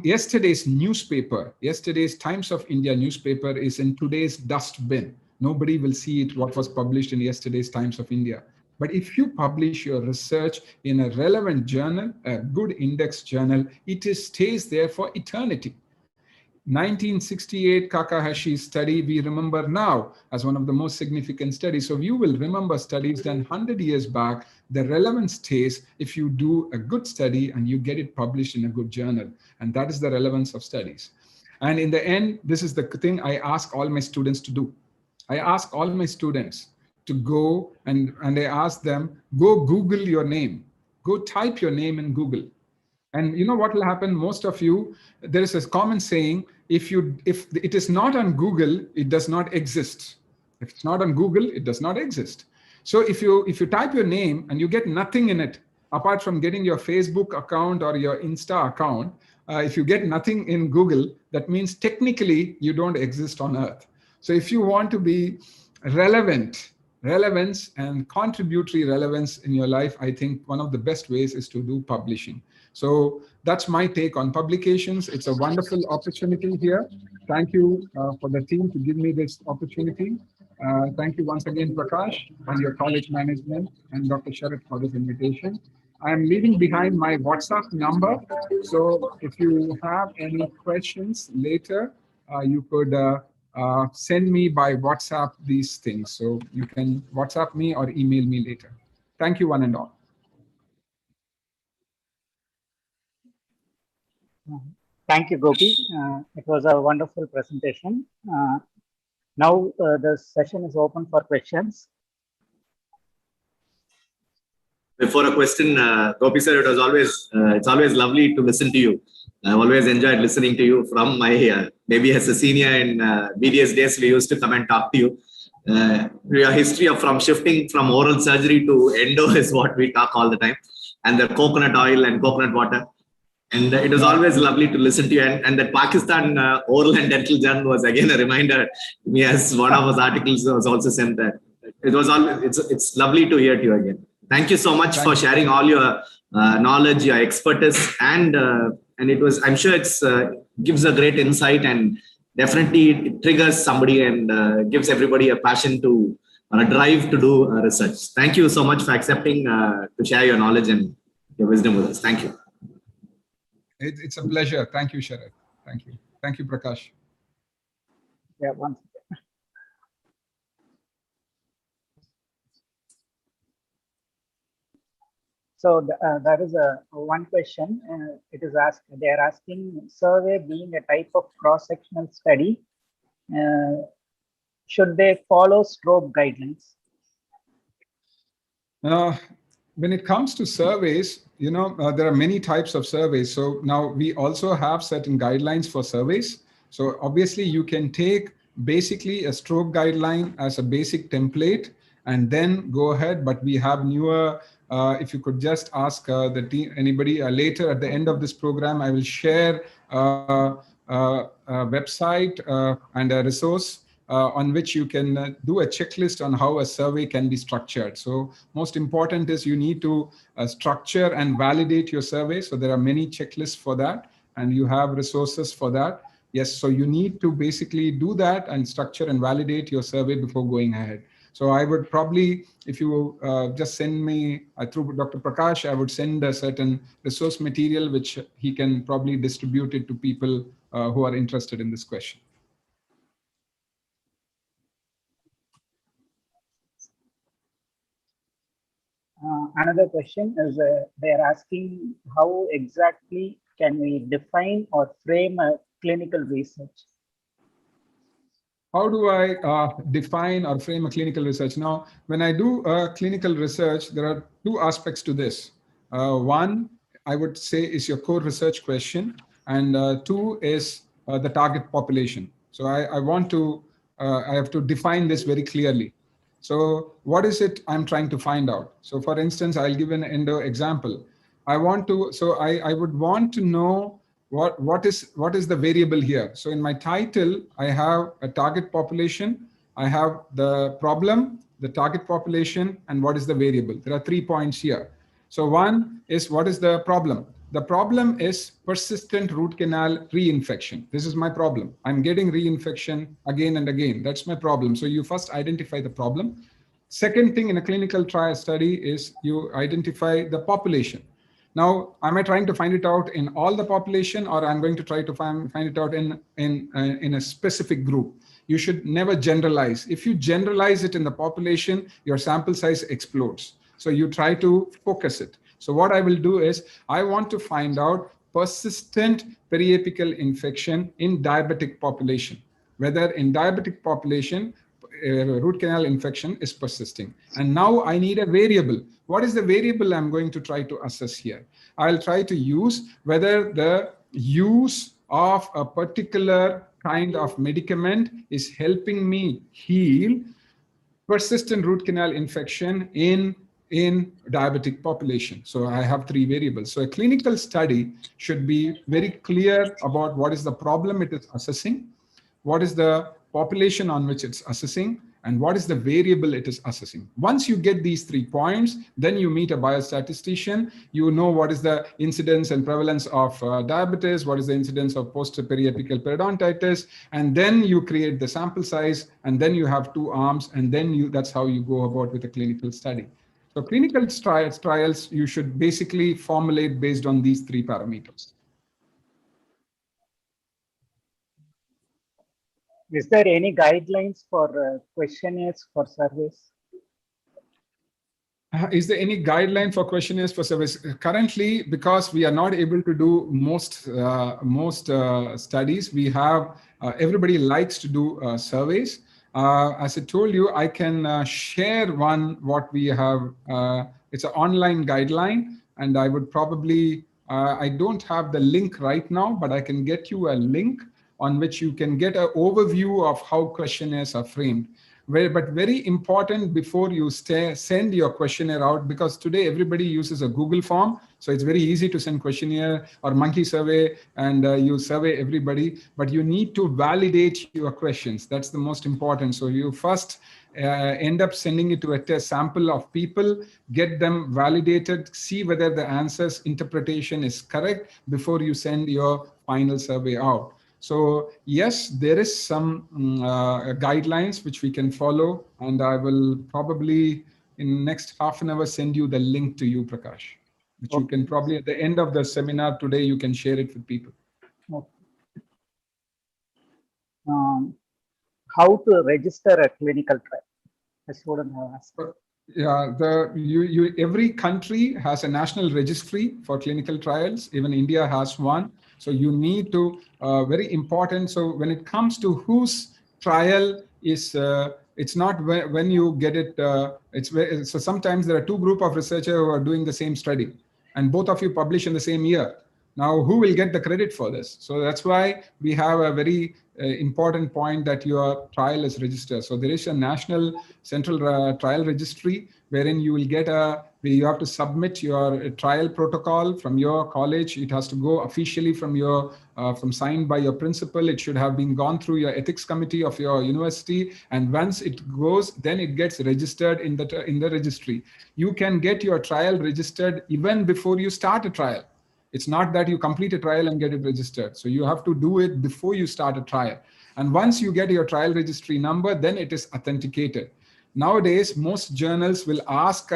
Yesterday's newspaper, yesterday's Times of India newspaper is in today's dustbin. Nobody will see it, what was published in yesterday's Times of India. But if you publish your research in a relevant journal, a good index journal, it stays there for eternity. 1968 Kakahashi's study we remember now as one of the most significant studies. So you will remember studies done 100 years back. The relevance stays if you do a good study and you get it published in a good journal. And that is the relevance of studies. And in the end, this is the thing I ask all my students to do. I ask all my students to go and I ask them, go Google your name. Go type your name in Google. And you know what will happen? Most of you, there is a common saying, if it is not on Google, it does not exist. If it's not on Google, it does not exist. So if you type your name and you get nothing in it, apart from getting your Facebook account or your Insta account, if you get nothing in Google, that means technically you don't exist on Earth. So if you want to be relevance and contributory relevance in your life, I think one of the best ways is to do publishing. So that's my take on publications. It's a wonderful opportunity here. Thank you for the team to give me this opportunity. Thank you once again, Prakash, and your college management, and Dr. Sharat for this invitation. I'm leaving behind my WhatsApp number. So if you have any questions later, you could send me by WhatsApp these things. So you can WhatsApp me or email me later. Thank you, one and all. Thank you, Gopi. It was a wonderful presentation. Now the session is open for questions. Before a question, Gopi sir, it's always lovely to listen to you. I've always enjoyed listening to you from my, maybe as a senior in BDS days, we used to come and talk to you. Your history of from shifting from oral surgery to endo is what we talk all the time. And the coconut oil and coconut water. And it was always lovely to listen to you. And that Pakistan Oral and Dental Journal was again a reminder to me, as one of his articles was also sent that. It was always, it's lovely to hear to you again. Thank you so much for sharing all your knowledge, your expertise, and it was, I'm sure it's gives a great insight, and definitely it triggers somebody and gives everybody a passion to or a drive to do research. Thank you so much for accepting to share your knowledge and your wisdom with us. Thank you. It's a pleasure. Thank you, Sharad. Thank you. Thank you, Prakash. Yeah, one second. So there is one question. It is asked. They are asking, survey being a type of cross-sectional study, should they follow strobe guidelines? When it comes to surveys, there are many types of surveys. So now we also have certain guidelines for surveys. So obviously you can take basically a strobe guideline as a basic template and then go ahead. But we have newer, if you could just ask the team, anybody later at the end of this program, I will share a website and a resource on which you can do a checklist on how a survey can be structured. So most important is you need to structure and validate your survey. So there are many checklists for that, and you have resources for that. Yes, so you need to basically do that and structure and validate your survey before going ahead. So I would probably, if you just send me through Dr. Prakash, I would send a certain resource material which he can probably distribute it to people who are interested in this question. Another question is they are asking, how exactly can we define or frame a clinical research? How do I define or frame a clinical research? Now, when I do clinical research, there are two aspects to this. One, I would say, is your core research question, and two is the target population. So I have to define this very clearly. So what is it I'm trying to find out? So for instance, I'll give an endo example. I would want to know what is the variable here. So in my title, I have a target population, I have the problem, the target population, and what is the variable. There are 3 points here. So one is, what is the problem? The problem is persistent root canal reinfection. This is my problem. I'm getting reinfection again and again. That's my problem. So you first identify the problem. Second thing in a clinical trial study is you identify the population. Now, am I trying to find it out in all the population, or I'm going to try to find it out in a specific group? You should never generalize. If you generalize it in the population, your sample size explodes. So you try to focus it. So what I will do is I want to find out persistent periapical infection in diabetic population, whether in diabetic population, root canal infection is persisting. And now I need a variable. What is the variable I'm going to try to assess here? I'll try to use whether the use of a particular kind of medicament is helping me heal persistent root canal infection in diabetic population. So I have 3 variables. So a clinical study should be very clear about what is the problem it is assessing, what is the population on which it's assessing, and what is the variable it is assessing. Once you get these 3 points, then you meet a biostatistician. You know what is the incidence and prevalence of diabetes, what is the incidence of post-periapical periodontitis, and then you create the sample size, and then you have 2 arms, and then that's how you go about with a clinical study. So clinical trials, you should basically formulate based on these 3 parameters. Is there any guidelines for questionnaires for surveys? Is there any guideline for questionnaires for surveys? Currently, because we are not able to do most studies, we have everybody likes to do surveys. As I told you, I can share one what we have. It's an online guideline, and I would probably I don't have the link right now, but I can get you a link on which you can get an overview of how questionnaires are framed. But very important before you send your questionnaire out, because today everybody uses a Google form. So it's very easy to send questionnaire or monkey survey, and you survey everybody, but you need to validate your questions. That's the most important. So you first end up sending it to a test sample of people, get them validated, see whether the answers interpretation is correct before you send your final survey out. So yes, there is some guidelines which we can follow, and I will probably in next half an hour send you the link to you, Prakash, which you can probably at the end of the seminar today, you can share it with people. Okay. How to register a clinical trial? A student has asked. Yeah, every country has a national registry for clinical trials. Even India has one. So you need to very important. So when it comes to whose trial is, it's not when you get it. So sometimes there are two groups of researchers who are doing the same study, and both of you publish in the same year. Now, who will get the credit for this? So that's why we have a very important point that your trial is registered. So there is a national central trial registry wherein you will get you have to submit your trial protocol from your college. It has to go officially from your from signed by your principal. It should have been gone through your ethics committee of your university, and once it goes, then it gets registered in the registry. You can get your trial registered even before you start a trial. It's not that you complete a trial and get it registered. So you have to do it before you start a trial. And once you get your trial registry number, then it is authenticated. Nowadays, most journals will ask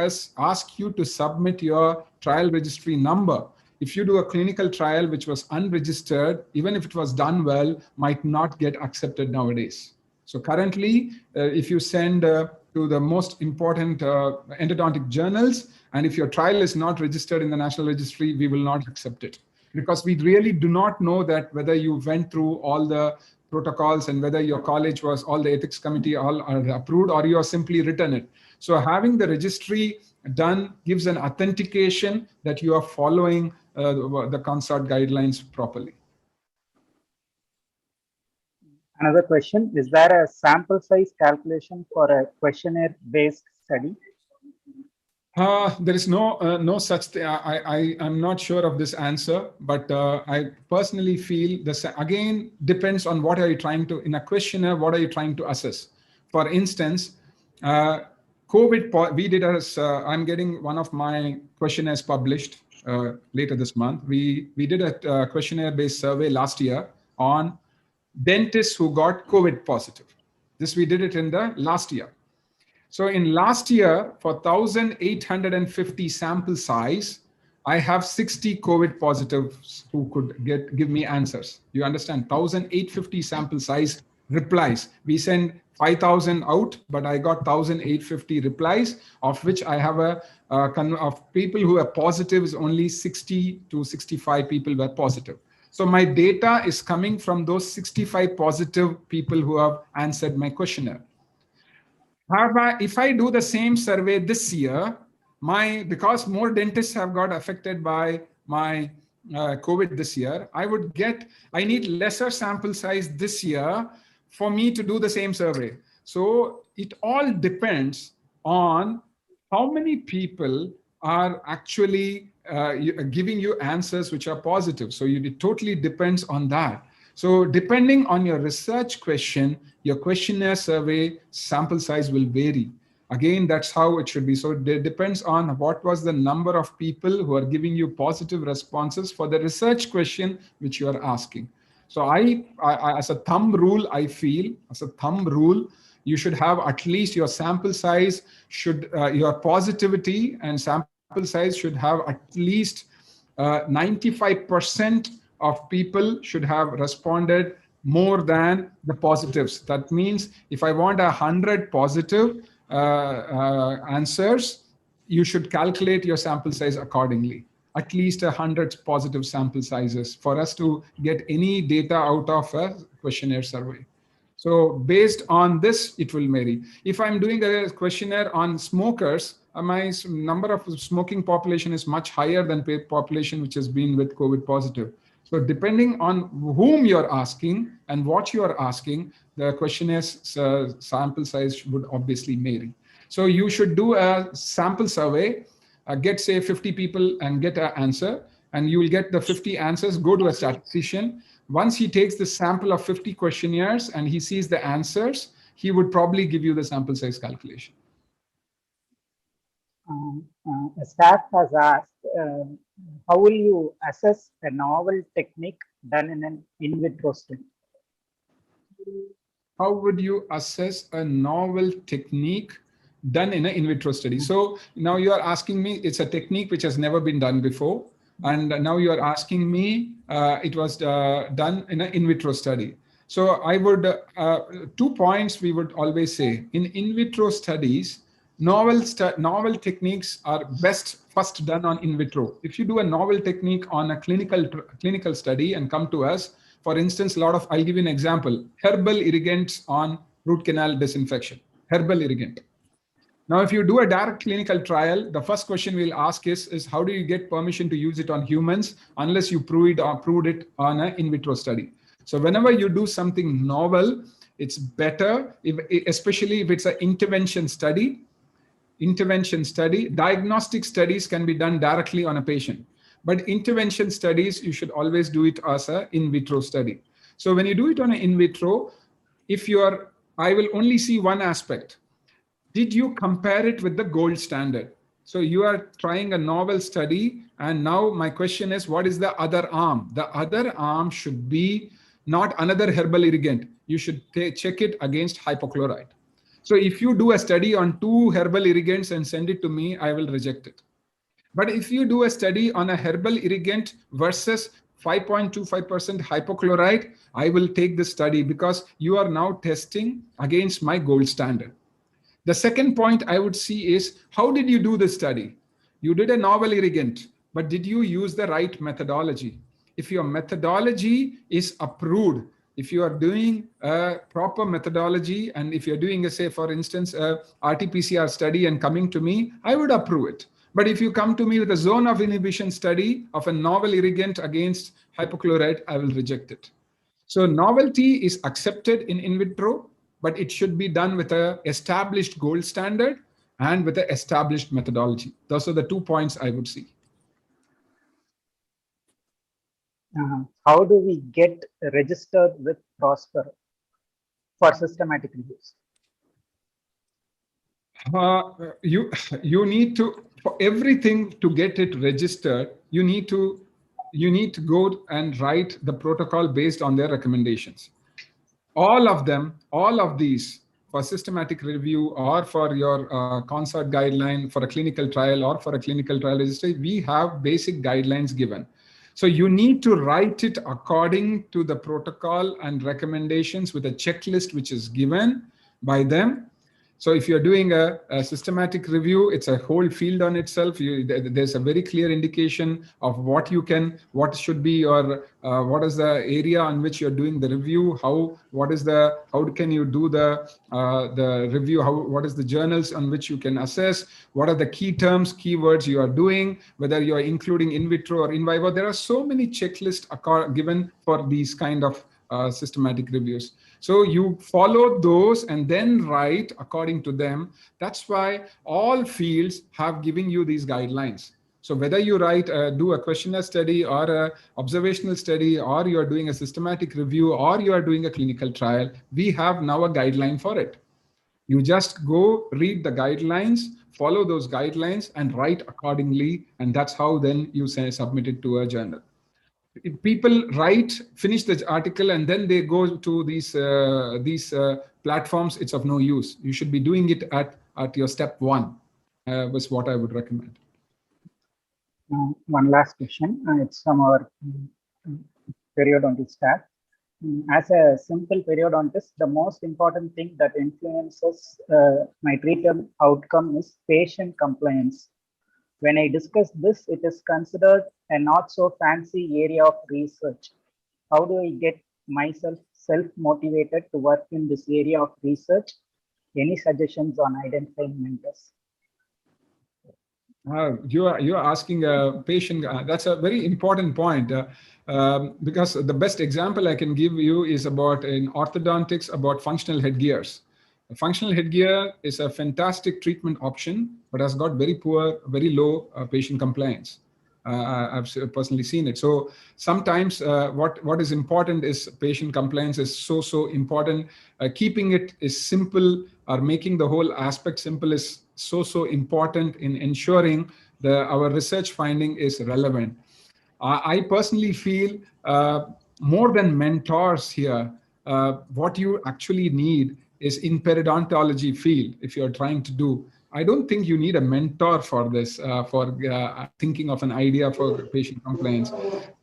you to submit your trial registry number. If you do a clinical trial which was unregistered, even if it was done well, might not get accepted nowadays. So currently, if you send to the most important endodontic journals, and if your trial is not registered in the national registry, we will not accept it, because we really do not know that whether you went through all the protocols and whether your college was all the ethics committee all are approved, or you are simply written it. So having the registry done gives an authentication that you are following the CONSORT guidelines properly. Another question, is there a sample size calculation for a questionnaire-based study? There is no such thing. I'm not sure of this answer, but I personally feel this again depends on what are you trying to, in a questionnaire, what are you trying to assess? For instance, COVID, we did I'm getting one of my questionnaires published later this month. We did a questionnaire-based survey last year on dentists who got COVID positive. This we did it in the last year. So in last year, for 1,850 sample size, I have 60 COVID positives who could give me answers. You understand? 1,850 sample size replies. We send 5,000 out, but I got 1,850 replies, of which I have of people who are positive is only 60 to 65 people were positive. So my data is coming from those 65 positive people who have answered my questionnaire. However, if I do the same survey this year, because more dentists have got affected by my COVID this year, I need lesser sample size this year for me to do the same survey. So it all depends on how many people are actually giving you answers which are positive. So it totally depends on that. So depending on your research question, your questionnaire survey sample size will vary. Again, that's how it should be. So it depends on what was the number of people who are giving you positive responses for the research question which you are asking. So I as a thumb rule, I feel as a thumb rule, you should have at least your sample size your positivity and sample size should have at least 95% of people should have responded more than the positives. That means if I want 100 positive answers, you should calculate your sample size accordingly. At least 100 positive sample sizes for us to get any data out of a questionnaire survey. So based on this, it will vary. If I'm doing a questionnaire on smokers, my number of smoking population is much higher than population which has been with COVID positive. So depending on whom you're asking and what you're asking, the questionnaire's sample size would obviously vary. So you should do a sample survey, get say 50 people and get an answer, and you will get the 50 answers, go to a statistician. Once he takes the sample of 50 questionnaires and he sees the answers, he would probably give you the sample size calculation. A staff has asked, how will you assess a novel technique done in an in vitro study? How would you assess a novel technique done in an in vitro study? So now you are asking me, it's a technique which has never been done before. And now you are asking me, it was done in an in vitro study. So I would, 2 points we would always say. In vitro studies, novel techniques are best first done on in vitro. If you do a novel technique on a clinical study and come to us, for instance, I'll give you an example, herbal irrigants on root canal disinfection, herbal irrigant. Now, if you do a direct clinical trial, the first question we'll ask is how do you get permission to use it on humans unless you proved it on an in vitro study? So whenever you do something novel, it's better, especially if it's an intervention study. Diagnostic studies can be done directly on a patient. But intervention studies, you should always do it as an in vitro study. So when you do it on an in vitro, I will only see one aspect. Did you compare it with the gold standard? So you are trying a novel study, and now my question is, what is the other arm? The other arm should be not another herbal irrigant. You should check it against hypochlorite. So if you do a study on 2 herbal irrigants and send it to me, I will reject it. But if you do a study on a herbal irrigant versus 5.25% hypochlorite, I will take the study because you are now testing against my gold standard. The second point I would see is, how did you do the study? You did a novel irrigant, but did you use the right methodology? If your methodology is approved, if you are doing a proper methodology, and if you're doing, say, for instance, a RT-PCR study and coming to me, I would approve it. But if you come to me with a zone of inhibition study of a novel irrigant against hypochlorite, I will reject it. So novelty is accepted in vitro, but it should be done with an established gold standard and with an established methodology. Those are the 2 points I would see. How do we get registered with Prosper for systematic reviews? You need to, for everything to get it registered, you need to go and write the protocol based on their recommendations. All of these for systematic review or for your consort guideline for a clinical trial or for a clinical trial registry, we have basic guidelines given. So you need to write it according to the protocol and recommendations with a checklist which is given by them. So if you're doing a systematic review, it's a whole field on itself. There's a very clear indication of what should be your, what is the area on which you're doing the review, how can you do the review, what is the journals on which you can assess, what are the key terms, keywords you are doing, whether you are including in vitro or in vivo. There are so many checklists given for these kind of systematic reviews. So you follow those and then write according to them. That's why all fields have given you these guidelines. So whether you do a questionnaire study or an observational study, or you are doing a systematic review, or you are doing a clinical trial, we have now a guideline for it. You just go read the guidelines, follow those guidelines and write accordingly. And that's how then you submit it to a journal. If people finish the article and then they go to these platforms, it's of no use. You should be doing it at your step 1 was what I would recommend. One last question. It's from our periodontist staff. As a simple periodontist, the most important thing that influences my treatment outcome is patient compliance. When I discuss this, it is considered a not so fancy area of research. How do I get myself self-motivated to work in this area of research? Any suggestions on identifying mentors? You are asking a patient. That's a very important point because the best example I can give you is about in orthodontics about functional headgears. A functional headgear is a fantastic treatment option, but has got very low patient compliance. I've personally seen it. So sometimes what is important is patient compliance is so important. Keeping it is simple, or making the whole aspect simple is so important in ensuring that our research finding is relevant. I personally feel more than mentors here, what you actually need is in periodontology field, if you're trying to do. I don't think you need a mentor for this, for thinking of an idea for patient compliance.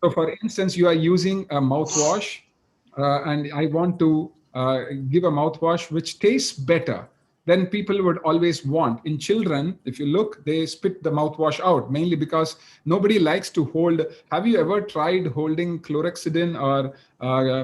So for instance, you are using a mouthwash, and I want to give a mouthwash which tastes better, then people would always want. In children, if you look, they spit the mouthwash out, mainly because nobody likes to hold. Have you ever tried holding chlorhexidine or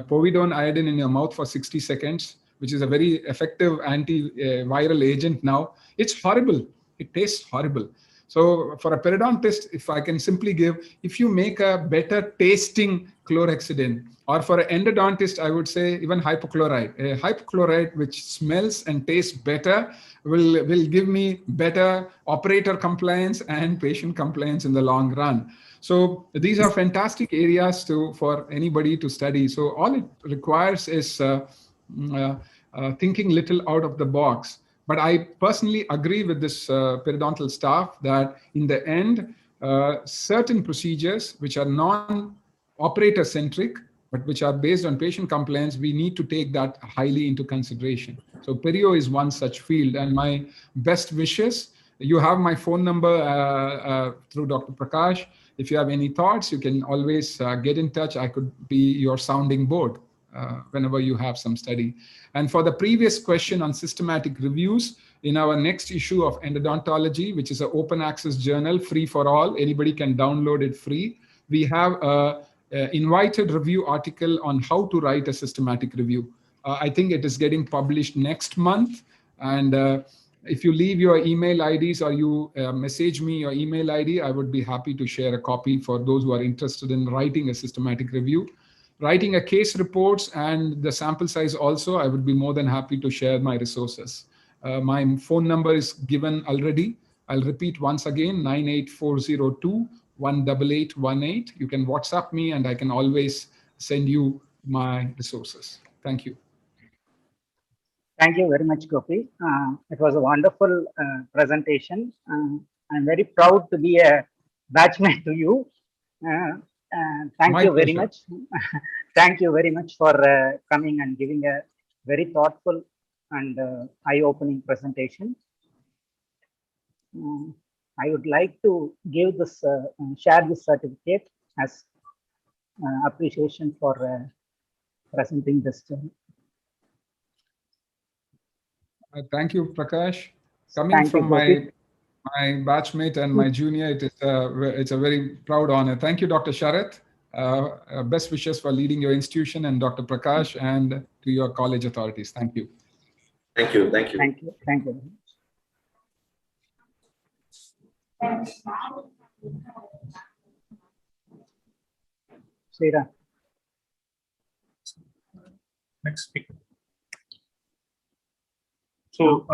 povidone iodine in your mouth for 60 seconds, which is a very effective antiviral agent now? It's horrible. It tastes horrible. So for a periodontist, if I can simply give, if you make a better tasting chlorhexidine, or for an endodontist, I would say even hypochlorite. A hypochlorite which smells and tastes better will give me better operator compliance and patient compliance in the long run. So these are fantastic areas for anybody to study. So all it requires is thinking little out of the box. But I personally agree with this periodontal staff that in the end, certain procedures which are non-operator centric, but which are based on patient compliance, we need to take that highly into consideration. So perio is one such field, and my best wishes. You have my phone number through Dr. Prakash. If you have any thoughts, you can always get in touch. I could be your sounding board whenever you have some study. And for the previous question on systematic reviews, in our next issue of Endodontology, which is an open access journal, free for all, anybody can download it free. We have a invited review article on how to write a systematic review. I think it is getting published next month. And if you leave your email IDs or you message me your email ID, I would be happy to share a copy for those who are interested in writing a systematic review. Writing a case reports and the sample size also, I would be more than happy to share my resources. My phone number is given already. I'll repeat once again, 98402-18818. You can WhatsApp me and I can always send you my resources. Thank you. Thank you very much, Gopi. It was a wonderful presentation. I'm very proud to be a batchmate to you. Thank My you very pleasure. much. Thank you very much for coming and giving a very thoughtful and eye-opening presentation. I would like to give this, share this certificate as appreciation for presenting this. Thank you, Prakash. Coming Thank you, from Gopi. my batchmate and my junior, it's a very proud honor. Thank you, Dr. Sharath. Best wishes for leading your institution, and Dr. Prakash, and to your college authorities. Thank you. Thank you. Thank you. Thank you. Thank you very much. Srira. Next speaker. So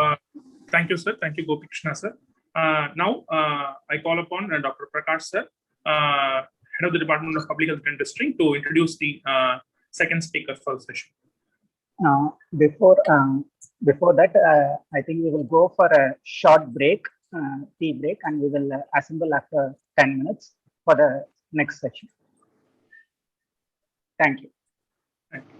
thank you, sir. Thank you, Gopi Krishna, sir. Now I call upon Dr. Prakash, sir, Head of the Department of Public Health Dentistry, to introduce the second speaker for the session. Before that, I think we will go for a short break, tea break, and we will assemble after 10 minutes for the next session. Thank you. Thank you.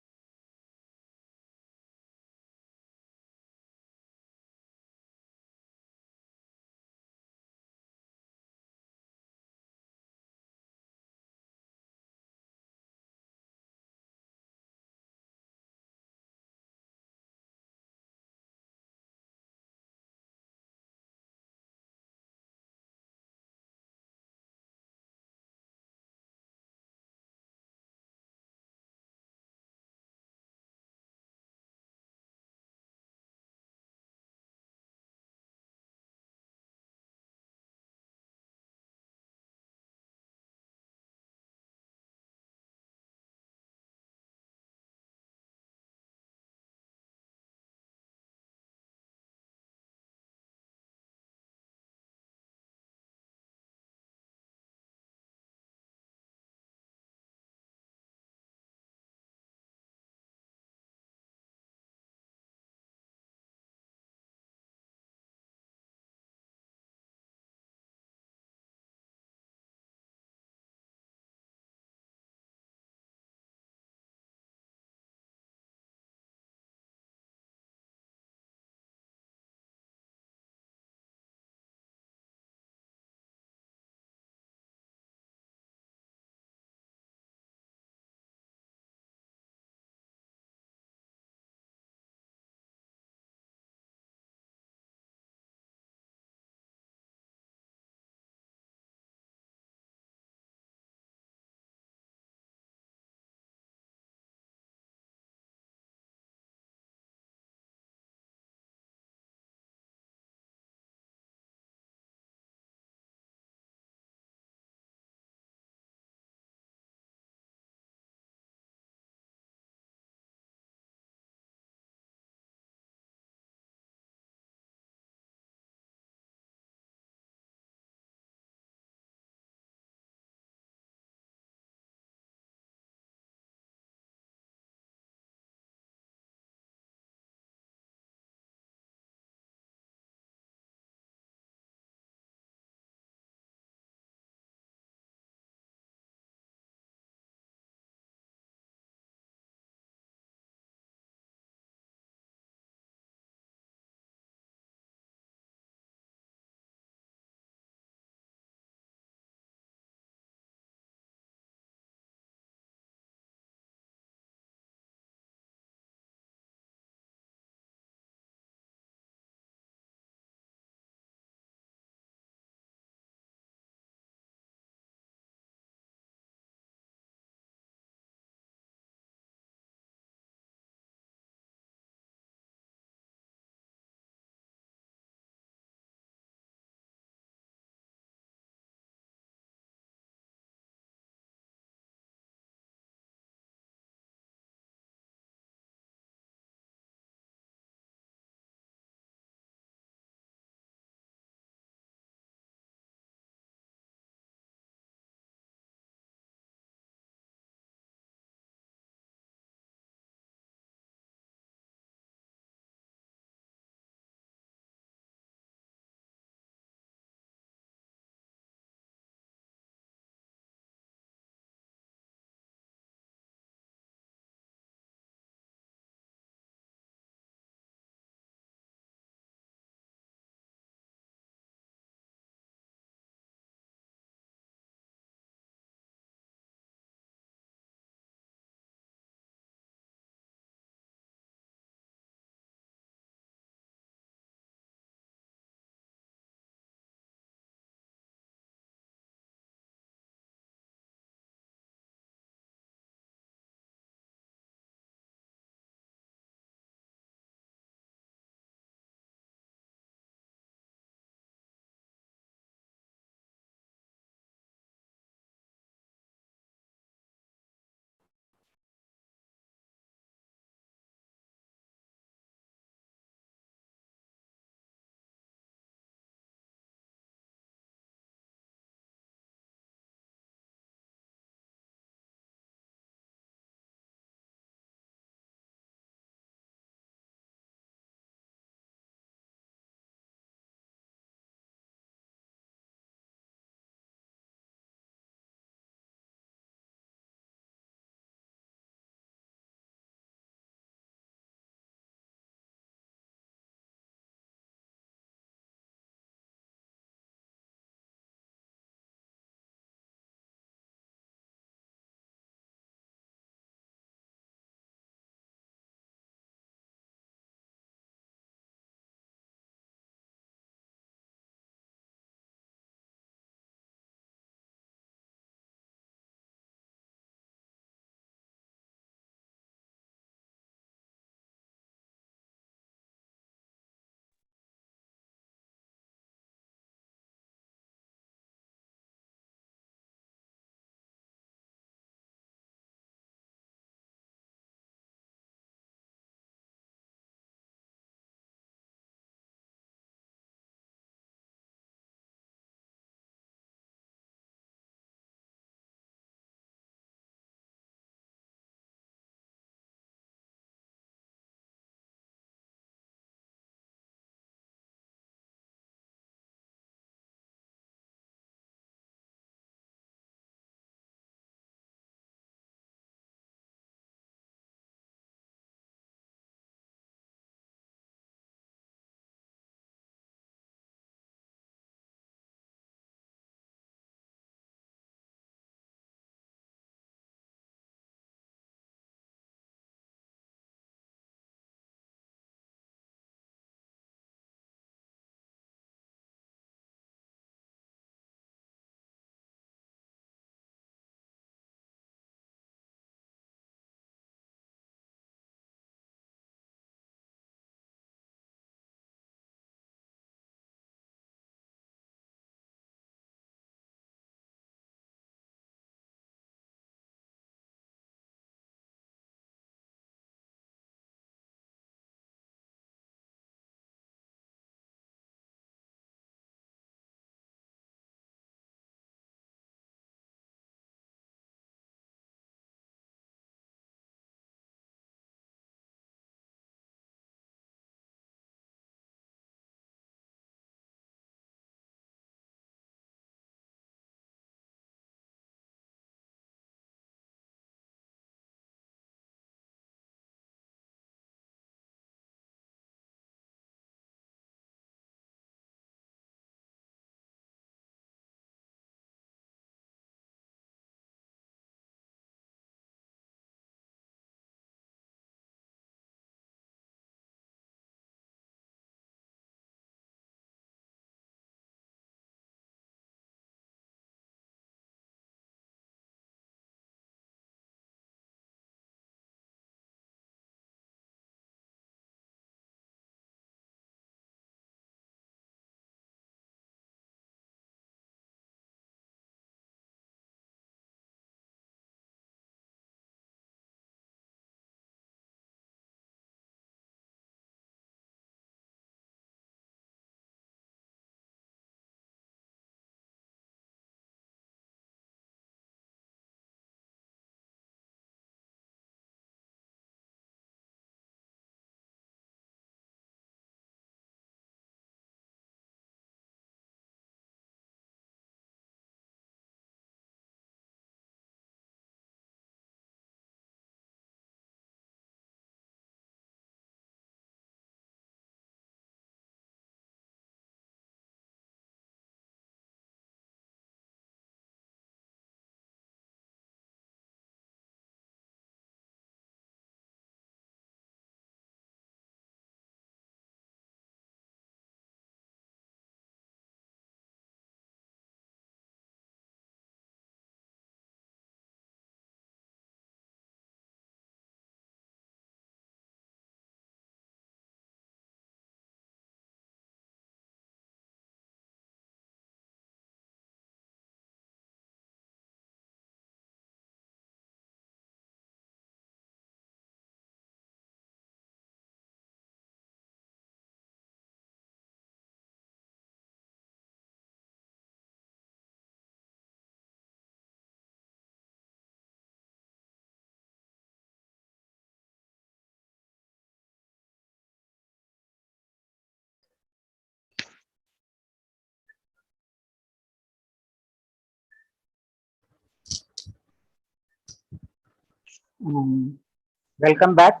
Welcome back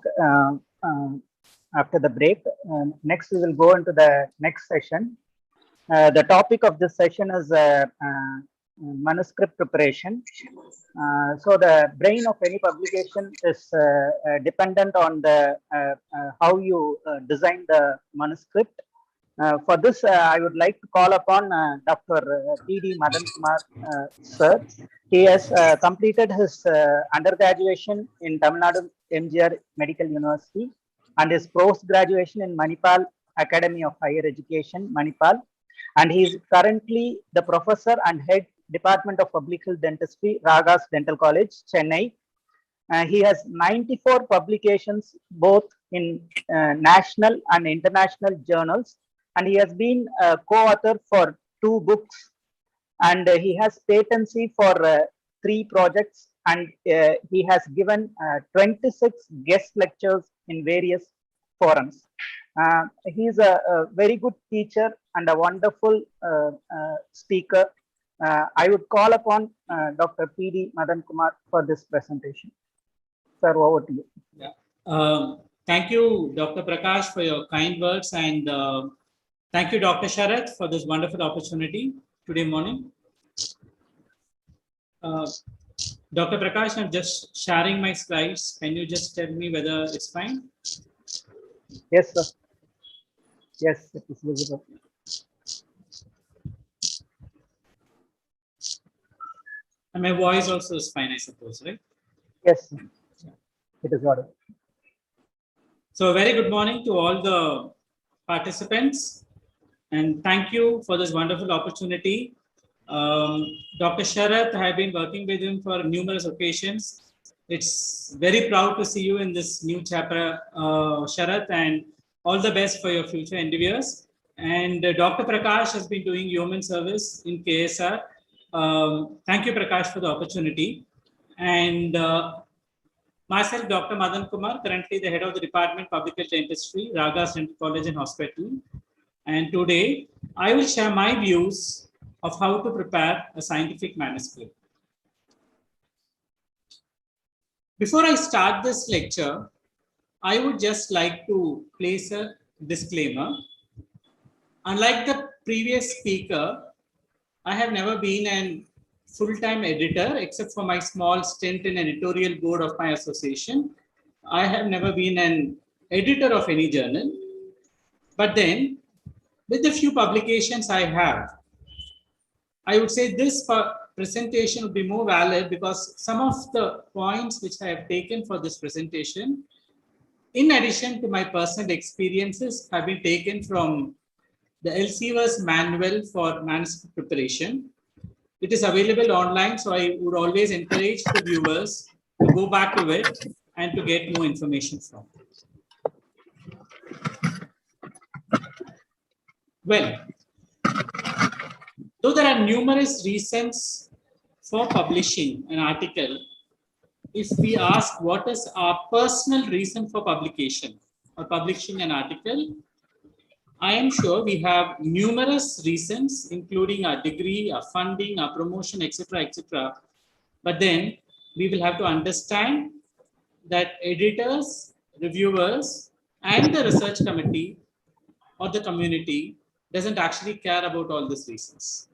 after the break. Next, we will go into the next session. The topic of this session is manuscript preparation. So the brain of any publication is dependent on the how you design the manuscript. For this, I would like to call upon Dr. P.D. Madan Kumar, sir. He has completed his undergraduation in Tamil Nadu MJR Medical University and his post-graduation in Manipal Academy of Higher Education, Manipal. And he is currently the professor and head Department of Public Health Dentistry, Ragas Dental College, Chennai. He has 94 publications, both in national and international journals. And he has been a co-author for 2 books. And he has patency for 3 projects. And he has given 26 guest lectures in various forums. He is a very good teacher and a wonderful speaker. I would call upon Dr. P.D. Madan Kumar for this presentation. Sir, over to you. Yeah. Thank you, Dr. Prakash, for your kind words, and thank you, Dr. Sharath, for this wonderful opportunity today morning. Dr. Prakash, I'm just sharing my slides. Can you just tell me whether it's fine? Yes, sir. Yes, it is visible. And my voice also is fine, I suppose, right? Yes, sir. It is audible. So a very good morning to all the participants, and thank you for this wonderful opportunity. Dr. Sharath, I have been working with him for numerous occasions. It's very proud to see you in this new chapter, Sharath, and all the best for your future endeavors. And Dr. Prakash has been doing human service in KSR. Thank you, Prakash, for the opportunity. And myself, Dr. Madan Kumar, currently the head of the Department Public Health Dentistry, Ragas Dental College and Hospital. And today, I will share my views of how to prepare a scientific manuscript. Before I start this lecture, I would just like to place a disclaimer. Unlike the previous speaker, I have never been a full-time editor except for my small stint in editorial board of my association. I have never been an editor of any journal. But then, with the few publications I have, I would say this presentation would be more valid because some of the points which I have taken for this presentation, in addition to my personal experiences, have been taken from the Elsevier's manual for manuscript preparation. It is available online, so I would always encourage the viewers to go back to it and to get more information from it. Well, though there are numerous reasons for publishing an article, if we ask what is our personal reason for publication or publishing an article, I am sure we have numerous reasons, including our degree, our funding, our promotion, etc., etc. But then we will have to understand that editors, reviewers, and the research committee or the community doesn't actually care about all these reasons.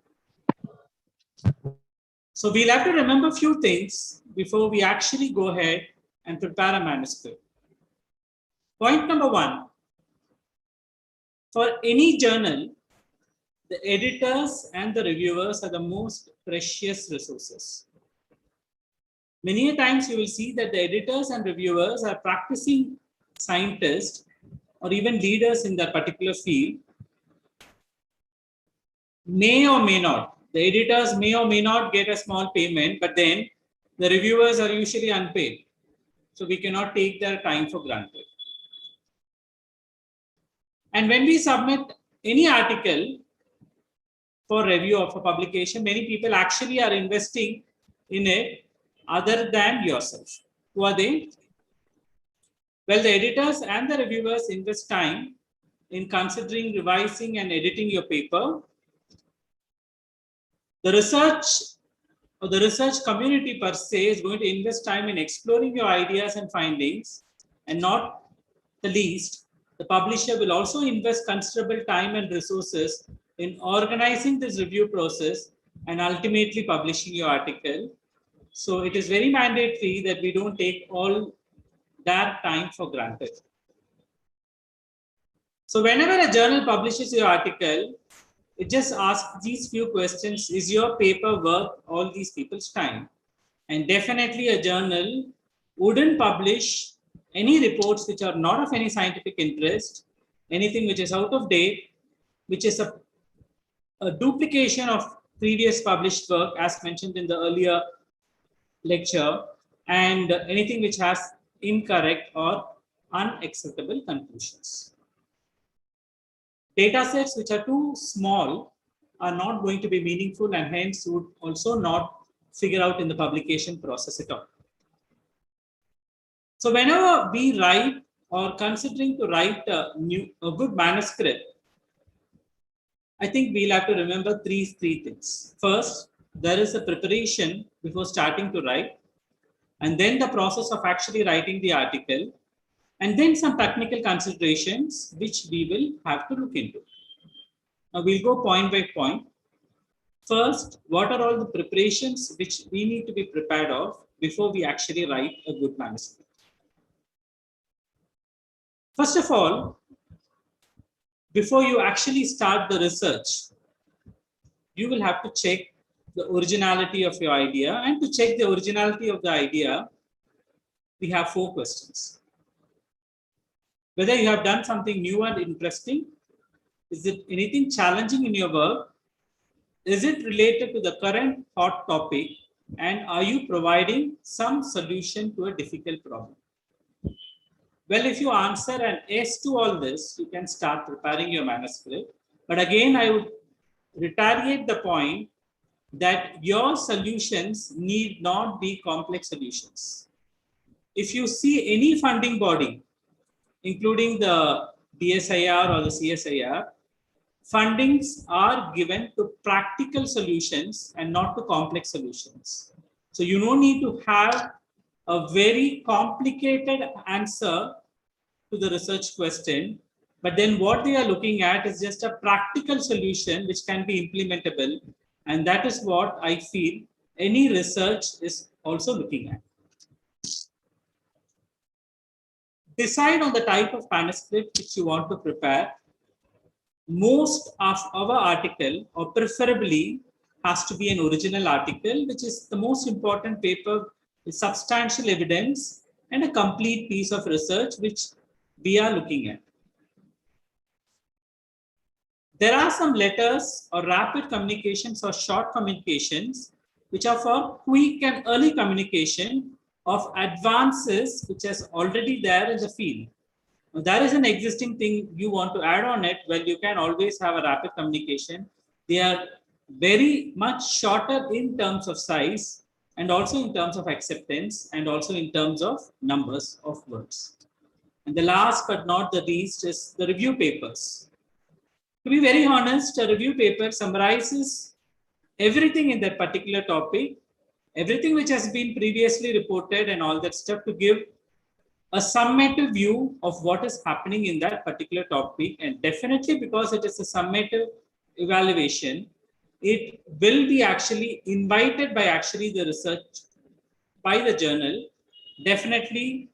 So we'll have to remember a few things before we actually go ahead and prepare a manuscript. Point number 1. For any journal, the editors and the reviewers are the most precious resources. Many times you will see that the editors and reviewers are practicing scientists or even leaders in their particular field. May or may not. The editors may or may not get a small payment, but then the reviewers are usually unpaid. So we cannot take their time for granted. And when we submit any article for review or for publication, many people actually are investing in it other than yourself. Who are they? Well, the editors and the reviewers invest time in considering, revising, and editing your paper. The research or the research community per se is going to invest time in exploring your ideas and findings, and not the least, the publisher will also invest considerable time and resources in organizing this review process and ultimately publishing your article. So it is very mandatory that we don't take all that time for granted. So whenever a journal publishes your article, it just asks these few questions. Is your paper worth all these people's time? And definitely a journal wouldn't publish any reports which are not of any scientific interest, anything which is out of date, which is a duplication of previous published work as mentioned in the earlier lecture, and anything which has incorrect or unacceptable conclusions. Data sets which are too small are not going to be meaningful and hence would also not figure out in the publication process at all. So whenever we write or considering to write a good manuscript, I think we'll have to remember three things. First, there is a preparation before starting to write, and then the process of actually writing the article, and then some technical considerations which we will have to look into. Now we'll go point by point. First, what are all the preparations which we need to be prepared of before we actually write a good manuscript? First of all, before you actually start the research, you will have to check the originality of your idea. And to check the originality of the idea, we have 4 questions. Whether you have done something new and interesting, is it anything challenging in your work? Is it related to the current hot topic? And are you providing some solution to a difficult problem? Well, if you answer an yes to all this, you can start preparing your manuscript. But again, I would reiterate the point that your solutions need not be complex solutions. If you see any funding body, including the DSIR or the CSIR, fundings are given to practical solutions and not to complex solutions. So you don't need to have a very complicated answer to the research question, but then what they are looking at is just a practical solution which can be implementable. And that is what I feel any research is also looking at. Decide on the type of manuscript which you want to prepare. Most of our article, or preferably, has to be an original article, which is the most important paper with substantial evidence and a complete piece of research which we are looking at. There are some letters or rapid communications or short communications which are for quick and early communication of advances which is already there in the field. Now, there is an existing thing you want to add on it. Well, you can always have a rapid communication. They are very much shorter in terms of size and also in terms of acceptance and also in terms of numbers of words. And the last but not the least is the review papers. To be very honest, a review paper summarizes everything in that particular topic, everything which has been previously reported and all that stuff, to give a summative view of what is happening in that particular topic. And definitely, because it is a summative evaluation, it will be actually invited by actually the research by the journal, definitely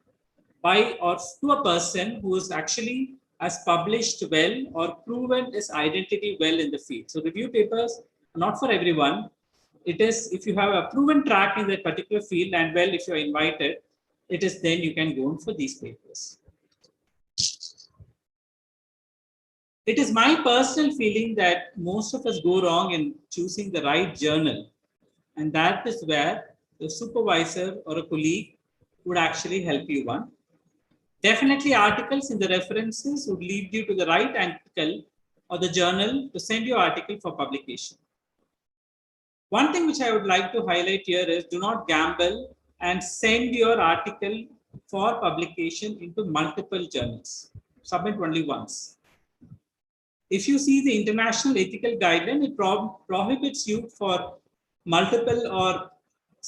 by or to a person who is actually has published well or proven his identity well in the field. So review papers are not for everyone. It is if you have a proven track in that particular field, and well, if you're invited, it is then you can go on for these papers. It is my personal feeling that most of us go wrong in choosing the right journal. And that is where the supervisor or a colleague would actually help you one. Definitely articles in the references would lead you to the right article or the journal to send your article for publication. One thing which I would like to highlight here is do not gamble and send your article for publication into multiple journals. Submit only once. If you see the international ethical guideline, it prohibits you for multiple or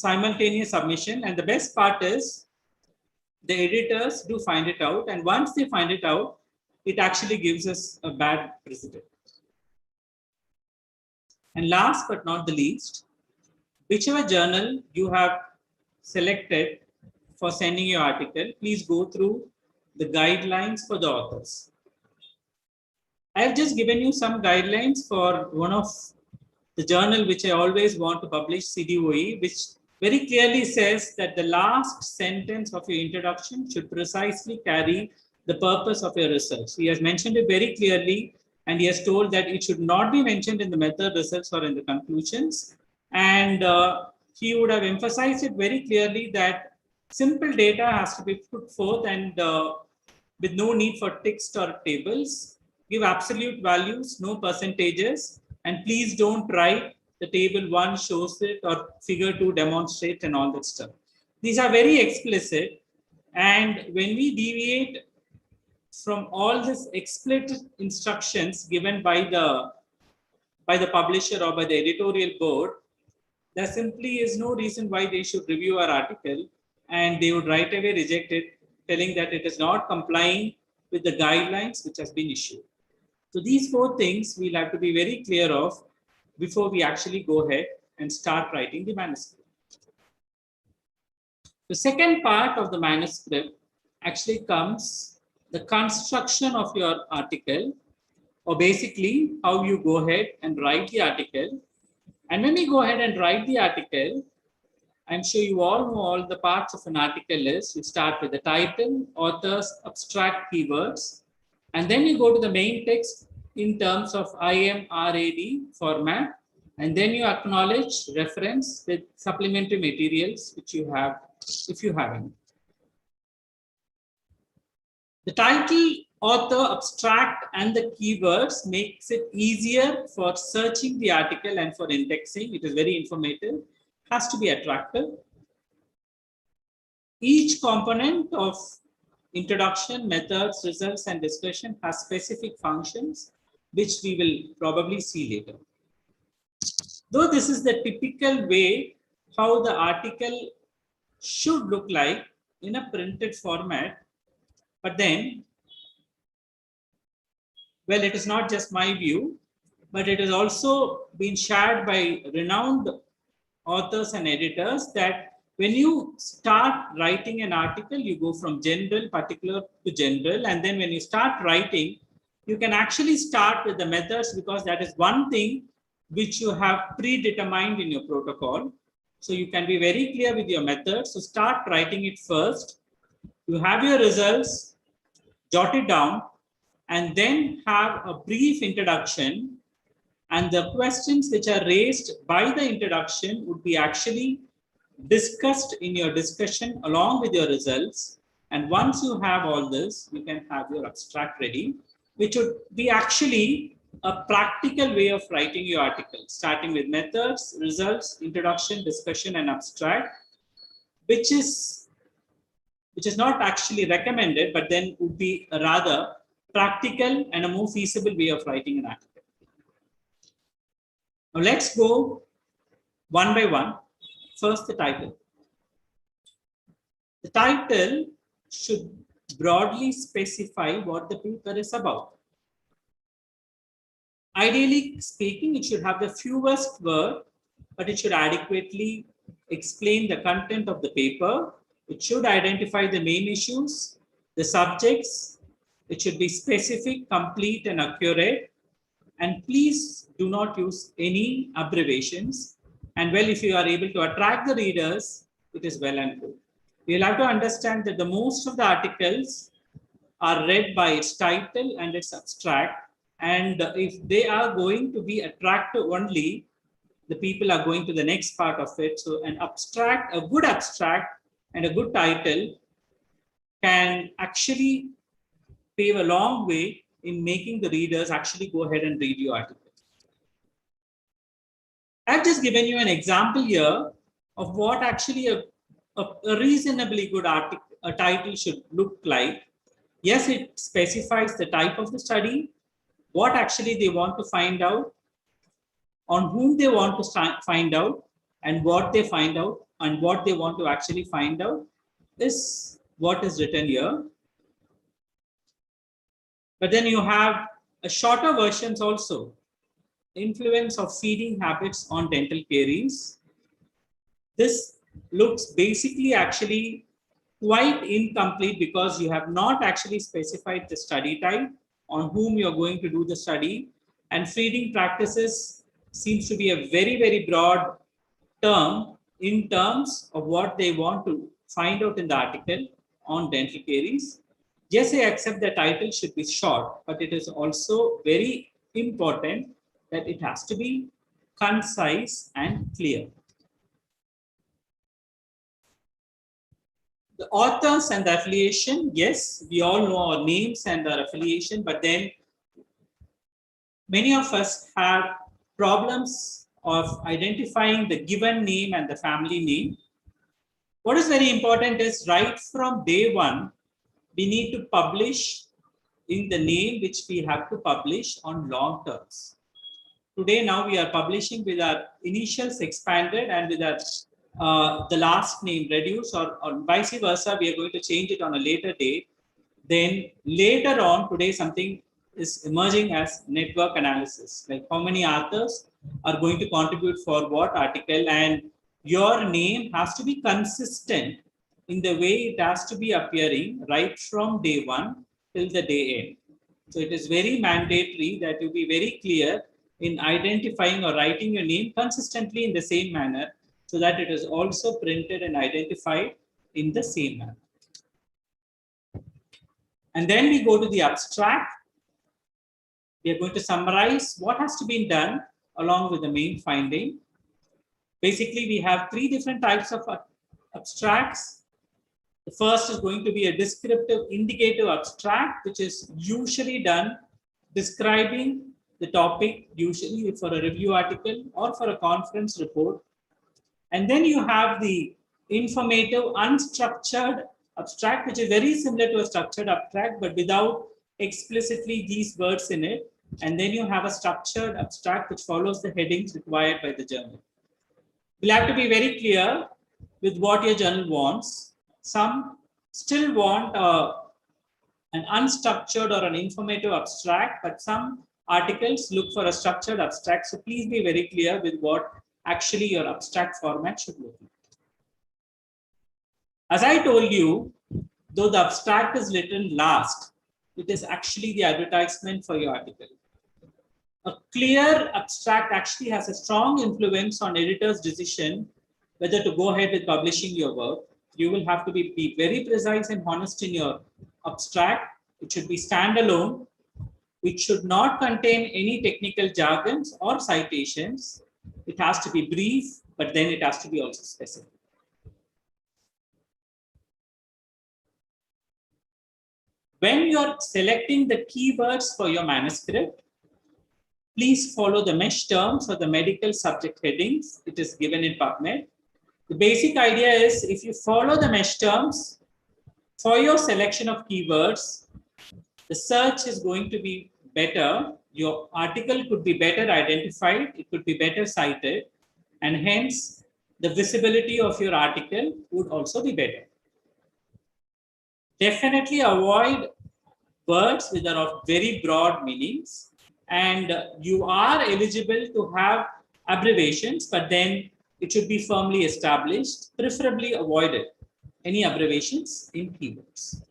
simultaneous submission. And the best part is the editors do find it out. And once they find it out, it actually gives us a bad precedent. And last but not the least, whichever journal you have selected for sending your article, please go through the guidelines for the authors. I have just given you some guidelines for one of the journal which I always want to publish, CDOE, which very clearly says that the last sentence of your introduction should precisely carry the purpose of your research. He has mentioned it very clearly, and he has told that it should not be mentioned in the method results or in the conclusions. And he would have emphasized it very clearly that simple data has to be put forth, and with no need for text or tables. Give absolute values, no percentages, and please don't write the table 1 shows it or figure 2 demonstrates and all that stuff. These are very explicit, and when we deviate from all these explicit instructions given by the publisher or by the editorial board, there simply is no reason why they should review our article, and they would right away reject it, telling that it is not complying with the guidelines which has been issued. So these 4 things we'll have to be very clear of before we actually go ahead and start writing the manuscript. The second part of the manuscript actually comes the construction of your article, or basically how you go ahead and write the article. And when we go ahead and write the article, I'm sure you all know all the parts of an article is. You start with the title, authors, abstract, keywords, and then you go to the main text in terms of IMRAD format, and then you acknowledge reference with supplementary materials which you have, if you have any. The title, author, abstract, and the keywords makes it easier for searching the article and for indexing. It is very informative, has to be attractive. Each component of introduction, methods, results, and discussion has specific functions, which we will probably see later. Though this is the typical way how the article should look like in a printed format, but then, well, it is not just my view, but it has also been shared by renowned authors and editors that when you start writing an article, you go from general, particular to general. And then when you start writing, you can actually start with the methods, because that is one thing which you have predetermined in your protocol. So you can be very clear with your methods. So start writing it first. You have your results, jot it down, and then have a brief introduction. And the questions which are raised by the introduction would be actually discussed in your discussion along with your results. And once you have all this, you can have your abstract ready, which would be actually a practical way of writing your article, starting with methods, results, introduction, discussion, and abstract, which is not actually recommended, but then would be a rather practical and a more feasible way of writing an article. Now let's go one by one. First, the title. The title should broadly specify what the paper is about. Ideally speaking, it should have the fewest words, but it should adequately explain the content of the paper. It should identify the main issues, the subjects. It should be specific, complete, and accurate. And please do not use any abbreviations. And well, if you are able to attract the readers, it is well and good. You'll have to understand that the most of the articles are read by its title and its abstract. And if they are going to be attractive only, the people are going to the next part of it. So an abstract, a good abstract and a good title can actually pave a long way in making the readers actually go ahead and read your article. I've just given you an example here of what actually a reasonably good title should look like. Yes, it specifies the type of the study, what actually they want to find out, on whom they want to find out, and what they find out and what they want to actually find out is what is written here. But then you have a shorter versions also. Influence of feeding habits on dental caries. This looks basically actually quite incomplete because you have not actually specified the study type on whom you're going to do the study, and feeding practices seems to be a very, very broad term in terms of what they want to find out in the article on dental caries. Yes, I accept the title should be short, but it is also very important that it has to be concise and clear. The authors and the affiliation, yes, we all know our names and our affiliation, but then many of us have problems of identifying the given name and the family name. What is very important is right from day one, we need to publish in the name which we have to publish on long terms. Today, now we are publishing with our initials expanded and with our the last name reduced, or vice versa, we are going to change it on a later date. Then later on, today something is emerging as network analysis, like how many authors are going to contribute for what article, and your name has to be consistent in the way it has to be appearing right from day one till the day end. So it is very mandatory that you be very clear in identifying or writing your name consistently in the same manner, so that it is also printed and identified in the same manner. And then we go to the abstract. We are going to summarize what has to be done along with the main finding. Basically, we have three different types of abstracts. The first is going to be a descriptive indicative abstract, which is usually done describing the topic, usually for a review article or for a conference report. And then you have the informative unstructured abstract, which is very similar to a structured abstract, but without explicitly these words in it. And then you have a structured abstract which follows the headings required by the journal. You'll have to be very clear with what your journal wants. Some still want an unstructured or an informative abstract, but some articles look for a structured abstract. So please be very clear with what actually your abstract format should look like. As I told you, though the abstract is written last, it is actually the advertisement for your article. A clear abstract actually has a strong influence on editor's decision whether to go ahead with publishing your work. You will have to be very precise and honest in your abstract. It should be standalone. It should not contain any technical jargons or citations. It has to be brief, but then it has to be also specific. When you're selecting the keywords for your manuscript, please follow the mesh terms or the medical subject headings. It is given in PubMed. The basic idea is if you follow the mesh terms for your selection of keywords, the search is going to be better. Your article could be better identified. It could be better cited. And hence, the visibility of your article would also be better. Definitely avoid words which are of very broad meanings. And you are eligible to have abbreviations, but then it should be firmly established, preferably avoided any abbreviations in keywords.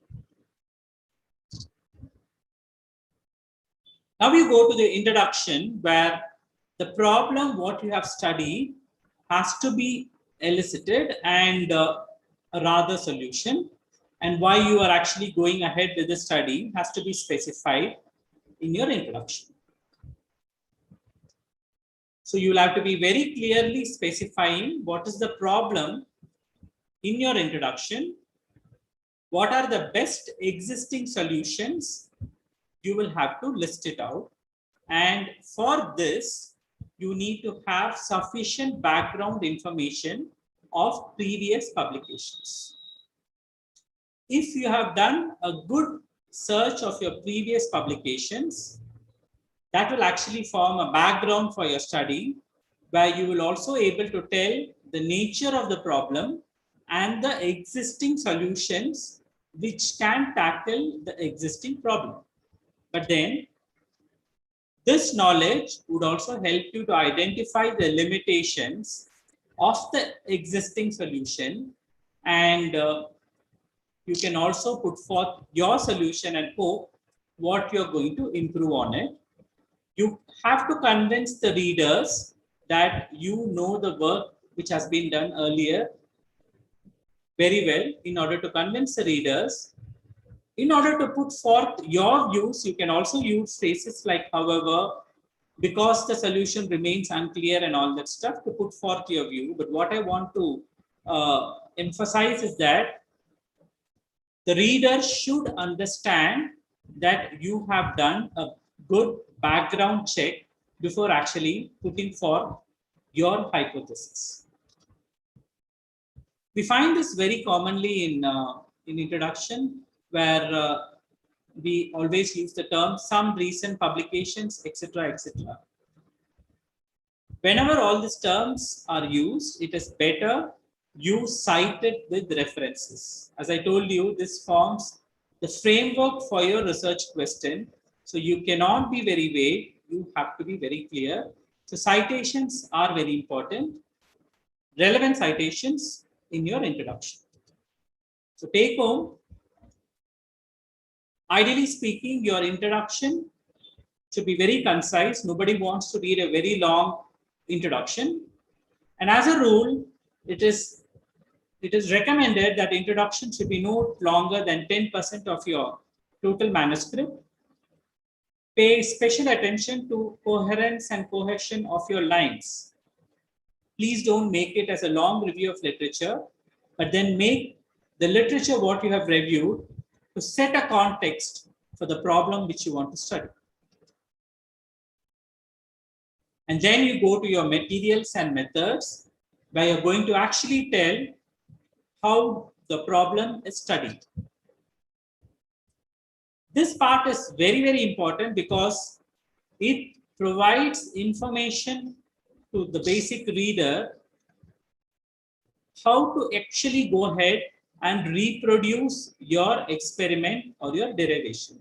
Now we go to the introduction, where the problem what you have studied has to be elicited and a rather solution, and why you are actually going ahead with the study has to be specified in your introduction. So you will have to be very clearly specifying what is the problem in your introduction, what are the best existing solutions. You will have to list it out. And for this, you need to have sufficient background information of previous publications. If you have done a good search of your previous publications, that will actually form a background for your study, where you will also able to tell the nature of the problem and the existing solutions which can tackle the existing problem. But then this knowledge would also help you to identify the limitations of the existing solution, and you can also put forth your solution and hope what you're going to improve on it. You have to convince the readers that you know the work which has been done earlier very well. In order to convince the readers, in order to put forth your views, you can also use phrases like however, because the solution remains unclear and all that stuff to put forth your view. But what I want to emphasize is that the reader should understand that you have done a good background check before actually putting forth your hypothesis. We find this very commonly in introduction, where we always use the term some recent publications, etc., etc. Whenever all these terms are used, it is better you cite it with references. As I told you, this forms the framework for your research question. So you cannot be very vague. You have to be very clear. So citations are very important. Relevant citations in your introduction. So take home, ideally speaking, your introduction should be very concise. Nobody wants to read a very long introduction. And as a rule, it is recommended that introduction should be no longer than 10% of your total manuscript. Pay special attention to coherence and cohesion of your lines. Please don't make it as a long review of literature, but then make the literature what you have reviewed to set a context for the problem which you want to study. And then you go to your materials and methods, where you're going to actually tell how the problem is studied. This part is very, very important because it provides information to the basic reader how to actually go ahead and reproduce your experiment or your derivation.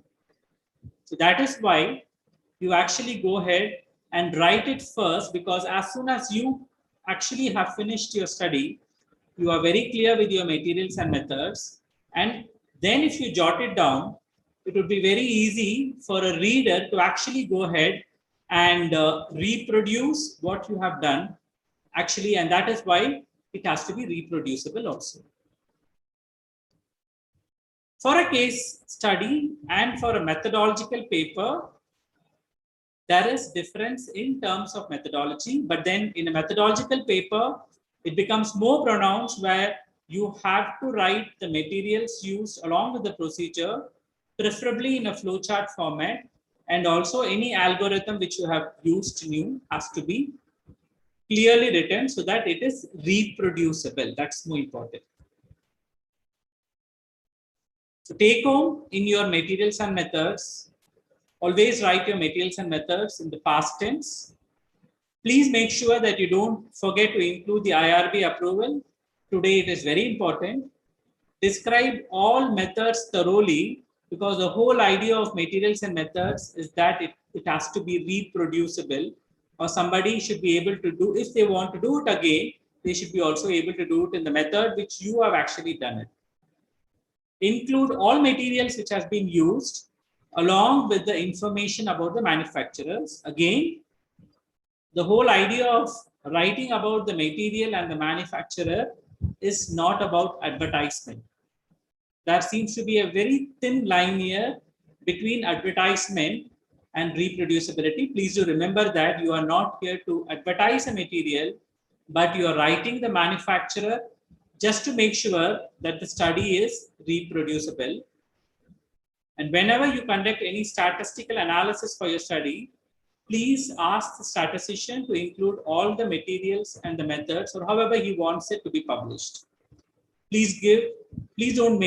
So that is why you actually go ahead and write it first, because as soon as you actually have finished your study, you are very clear with your materials and methods. And then if you jot it down, it would be very easy for a reader to actually go ahead and reproduce what you have done actually. And that is why it has to be reproducible also. For a case study and for a methodological paper, there is difference in terms of methodology, but then in a methodological paper, it becomes more pronounced, where you have to write the materials used along with the procedure, preferably in a flowchart format, and also any algorithm which you have used new has to be clearly written so that it is reproducible. That's more important. So take home in your materials and methods. Always write your materials and methods in the past tense. Please make sure that you don't forget to include the IRB approval. Today it is very important. Describe all methods thoroughly, because the whole idea of materials and methods is that it has to be reproducible, or somebody should be able to do, if they want to do it again, they should be also able to do it in the method which you have actually done it. Include all materials which has been used along with the information about the manufacturers. Again, the whole idea of writing about the material and the manufacturer is not about advertisement. There seems to be a very thin line here between advertisement and reproducibility. Please do remember that you are not here to advertise a material, but you are writing the manufacturer just to make sure that the study is reproducible. And whenever you conduct any statistical analysis for your study, please ask the statistician to include all the materials and the methods, or however he wants it to be published. Please don't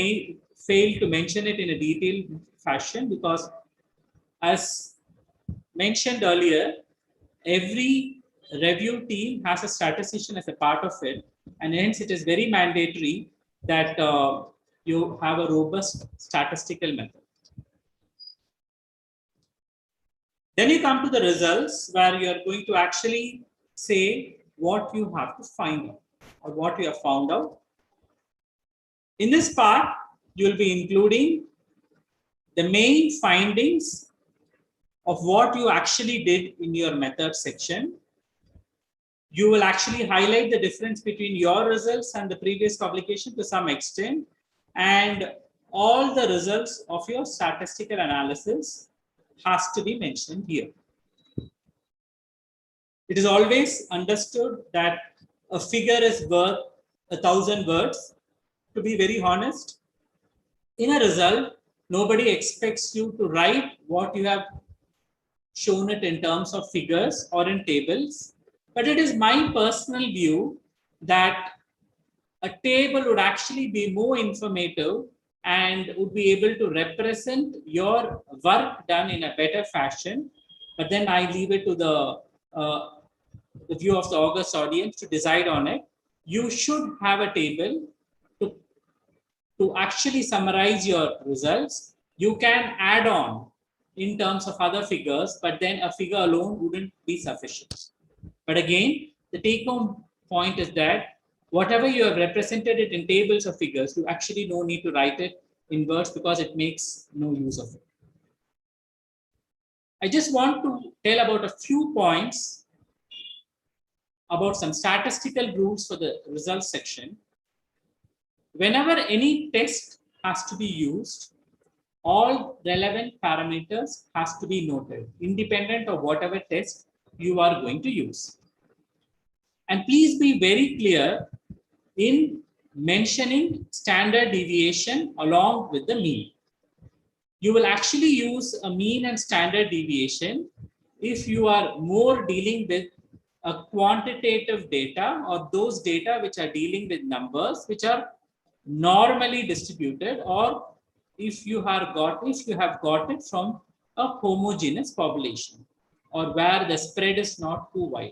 fail to mention it in a detailed fashion, because as mentioned earlier, every review team has a statistician as a part of it. and hence it is very mandatory that you have a robust statistical method. Then you come to the results where you are going to actually say what you have to find out or what you have found out. In this part, you will be including the main findings of what you actually did in your method section. You will actually highlight the difference between your results and the previous publication to some extent, and all the results of your statistical analysis has to be mentioned here. It is always understood that a figure is worth 1,000 words. To be very honest, in a result, nobody expects you to write what you have shown it in terms of figures or in tables. But it is my personal view that a table would actually be more informative and would be able to represent your work done in a better fashion. But then I leave it to the view of the august audience to decide on it. You should have a table to actually summarize your results. You can add on in terms of other figures, but then a figure alone wouldn't be sufficient. But again, the take-home point is that whatever you have represented it in tables or figures, you actually no need to write it in words because it makes no use of it. I just want to tell about a few points about some statistical rules for the results section. Whenever any test has to be used, all relevant parameters has to be noted, independent of whatever test you are going to use. And please be very clear in mentioning standard deviation along with the mean. You will actually use a mean and standard deviation if you are more dealing with a quantitative data or those data which are dealing with numbers which are normally distributed, or if you have got it from a homogeneous population or where the spread is not too wide.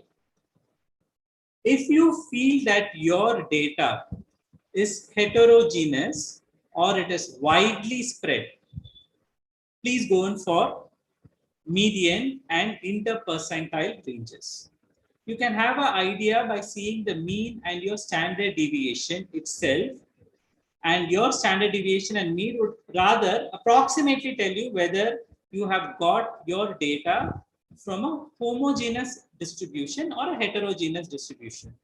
If you feel that your data is heterogeneous or it is widely spread, please go in for median and interpercentile ranges. You can have an idea by seeing the mean and your standard deviation itself, and your standard deviation and mean would rather approximately tell you whether you have got your data from a homogeneous distribution or a heterogeneous distribution.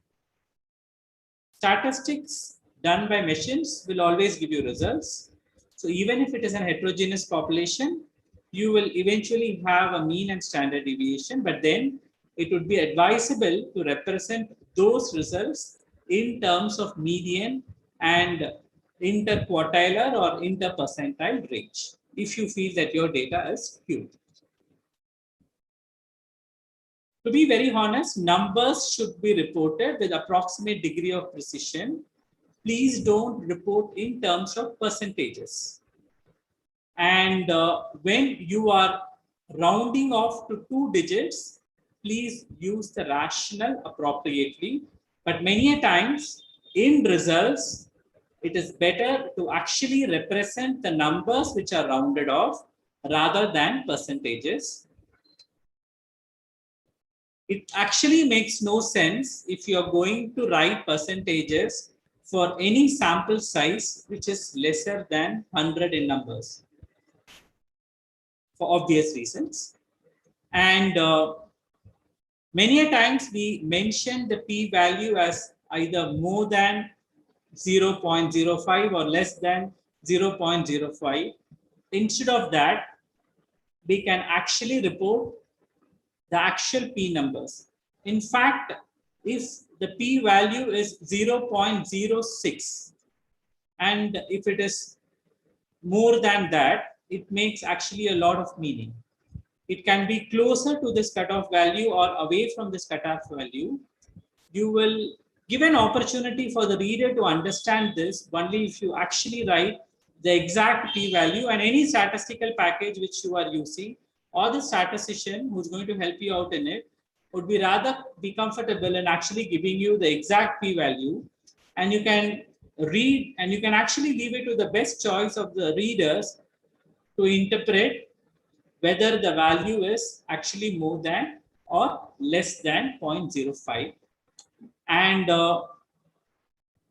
Statistics done by machines will always give you results. So even if it is an heterogeneous population, you will eventually have a mean and standard deviation, but then it would be advisable to represent those results in terms of median and interquartile or interpercentile range if you feel that your data is skewed. To be very honest, numbers should be reported with approximate degree of precision. Please don't report in terms of percentages. And when you are rounding off to 2 digits, please use the rational appropriately. But many a times in results, it is better to actually represent the numbers which are rounded off rather than percentages. It actually makes no sense if you are going to write percentages for any sample size which is lesser than 100 in numbers, for obvious reasons. And many a times we mention the p-value as either more than 0.05 or less than 0.05. Instead of that, we can actually report the actual p numbers. In fact, if the p-value is 0.06 and if it is more than that, it makes actually a lot of meaning. It can be closer to this cutoff value or away from this cutoff value. You will give an opportunity for the reader to understand this only if you actually write the exact p-value, and any statistical package which you are using or the statistician who's going to help you out in it would be rather be comfortable in actually giving you the exact p-value and you can read, and you can actually leave it to the best choice of the readers to interpret whether the value is actually more than or less than 0.05. And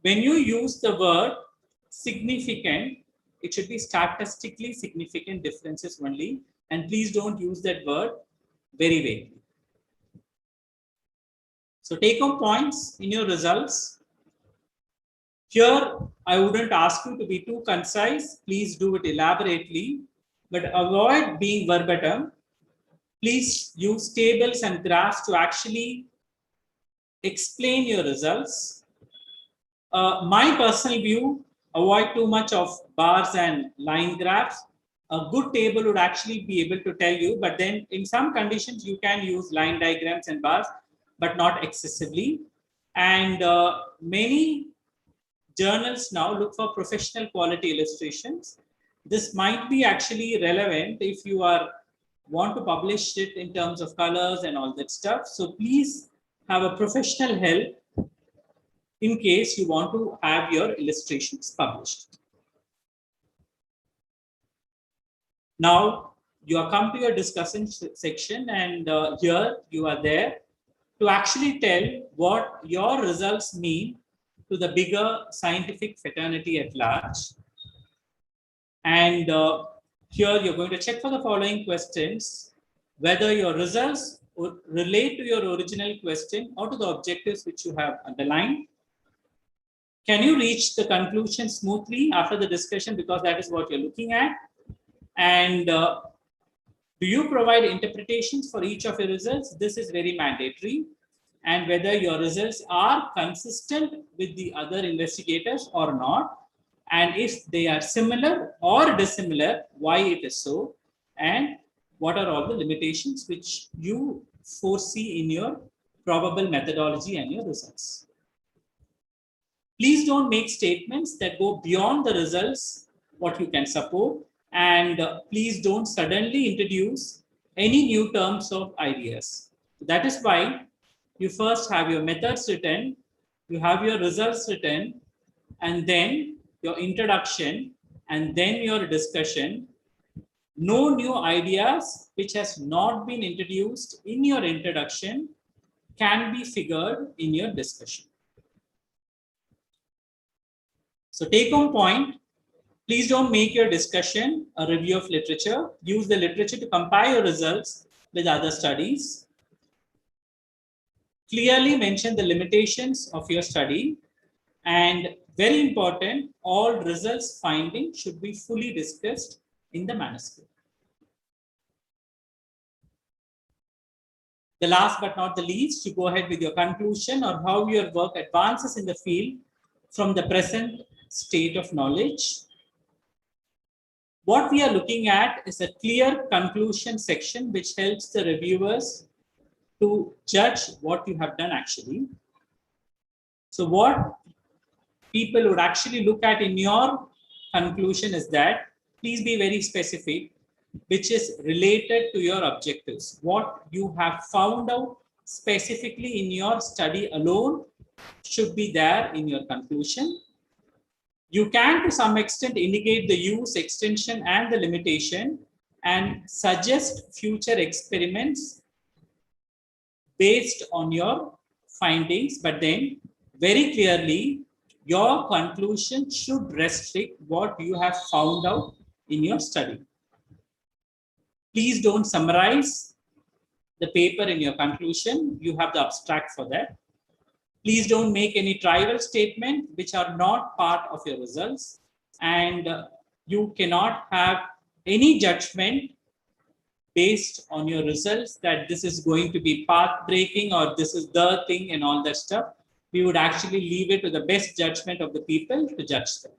when you use the word significant, it should be statistically significant differences only. And please don't use that word very vaguely. So take home points in your results. Here, I wouldn't ask you to be too concise. Please do it elaborately, but avoid being verbatim. Please use tables and graphs to actually explain your results. My personal view, avoid too much of bars and line graphs. A good table would actually be able to tell you, but then in some conditions, you can use line diagrams and bars, but not excessively. And many journals now look for professional quality illustrations. This might be actually relevant if you want to publish it in terms of colors and all that stuff. So please have a professional help in case you want to have your illustrations published. Now you are come to your discussion section, and here you are there to actually tell what your results mean to the bigger scientific fraternity at large. And here you're going to check for the following questions: whether your results relate to your original question or to the objectives which you have underlined. Can you reach the conclusion smoothly after the discussion, because that is what you're looking at? And do you provide interpretations for each of your results? This is very mandatory. And whether your results are consistent with the other investigators or not. And if they are similar or dissimilar, why it is so, and what are all the limitations which you foresee in your probable methodology and your results. Please don't make statements that go beyond the results, what you can support, and please don't suddenly introduce any new terms of ideas. That is why you first have your methods written, you have your results written, and then your introduction, and then your discussion. No new ideas which has not been introduced in your introduction can be figured in your discussion. So take home point, please don't make your discussion a review of literature. Use the literature to compare your results with other studies. Clearly mention the limitations of your study, and very important, all results findings should be fully discussed in the manuscript. The last but not the least, you go ahead with your conclusion or how your work advances in the field from the present state of knowledge. What we are looking at is a clear conclusion section which helps the reviewers to judge what you have done actually. So what people would actually look at in your conclusion is that, please be very specific, which is related to your objectives. What you have found out specifically in your study alone should be there in your conclusion. You can to some extent indicate the use, extension, and the limitation, and suggest future experiments based on your findings, but then very clearly your conclusion should restrict what you have found out in your study. Please don't summarize the paper in your conclusion. You have the abstract for that. Please don't make any trivial statement which are not part of your results, and you cannot have any judgment based on your results that this is going to be path breaking or this is the thing and all that stuff. We would actually leave it to the best judgment of the people to judge them.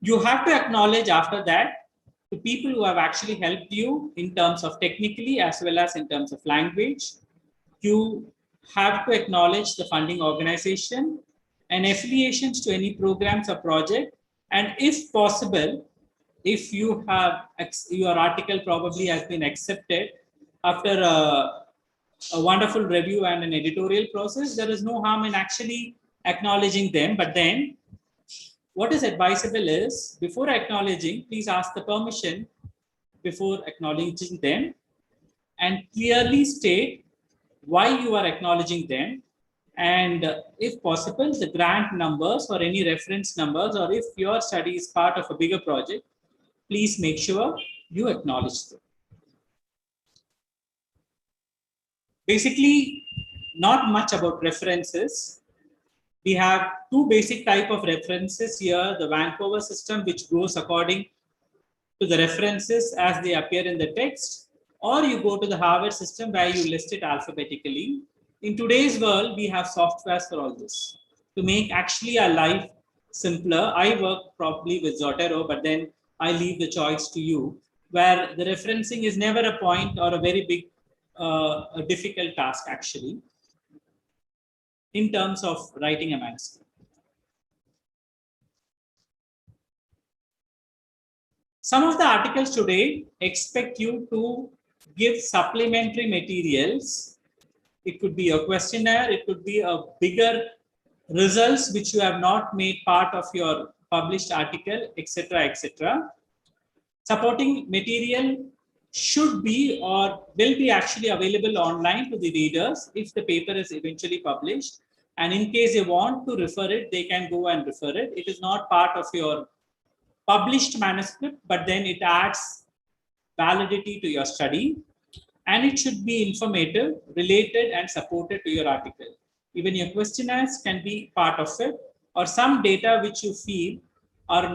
You have to acknowledge after that to people who have actually helped you in terms of technically as well as in terms of language. You have to acknowledge the funding organization and affiliations to any programs or project. And if possible, if you have your article probably has been accepted after a wonderful review and an editorial process, there is no harm in actually acknowledging them. But then what is advisable is, before acknowledging, please ask the permission before acknowledging them, and clearly state why you are acknowledging them, and if possible, the grant numbers or any reference numbers, or if your study is part of a bigger project, please make sure you acknowledge them. Basically, not much about references. We have two basic type of references here, the Vancouver system, which goes according to the references as they appear in the text, or you go to the Harvard system where you list it alphabetically. In today's world, we have softwares for all this to make actually our life simpler. I work probably with Zotero, but then I leave the choice to you, where the referencing is never a point or a very big, a difficult task actually, in terms of writing a manuscript. Some of the articles today expect you to give supplementary materials. It could be a questionnaire, it could be a bigger results which you have not made part of your published article, etc., etc. Supporting material should be or will be actually available online to the readers if the paper is eventually published. And in case they want to refer it, they can go and refer it. It is not part of your published manuscript, but then it adds validity to your study, and it should be informative, related, and supported to your article. Even your questionnaires can be part of it, or some data which you feel have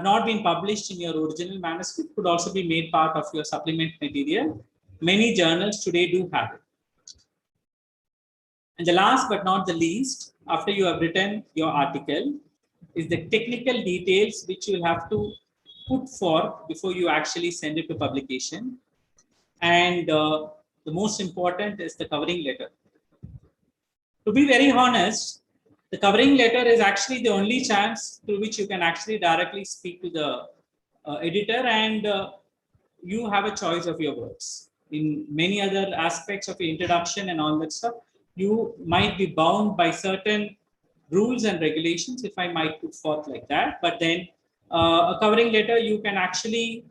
not been published in your original manuscript could also be made part of your supplement material. Many journals today do have it. And the last but not the least, after you have written your article, is the technical details which you will have to put forth before you actually send it to publication. And the most important is the covering letter. To be very honest, the covering letter is actually the only chance through which you can actually directly speak to the editor, and you have a choice of your words. In many other aspects of your introduction and all that stuff, you might be bound by certain rules and regulations, if I might put forth like that. But then a covering letter, you can actually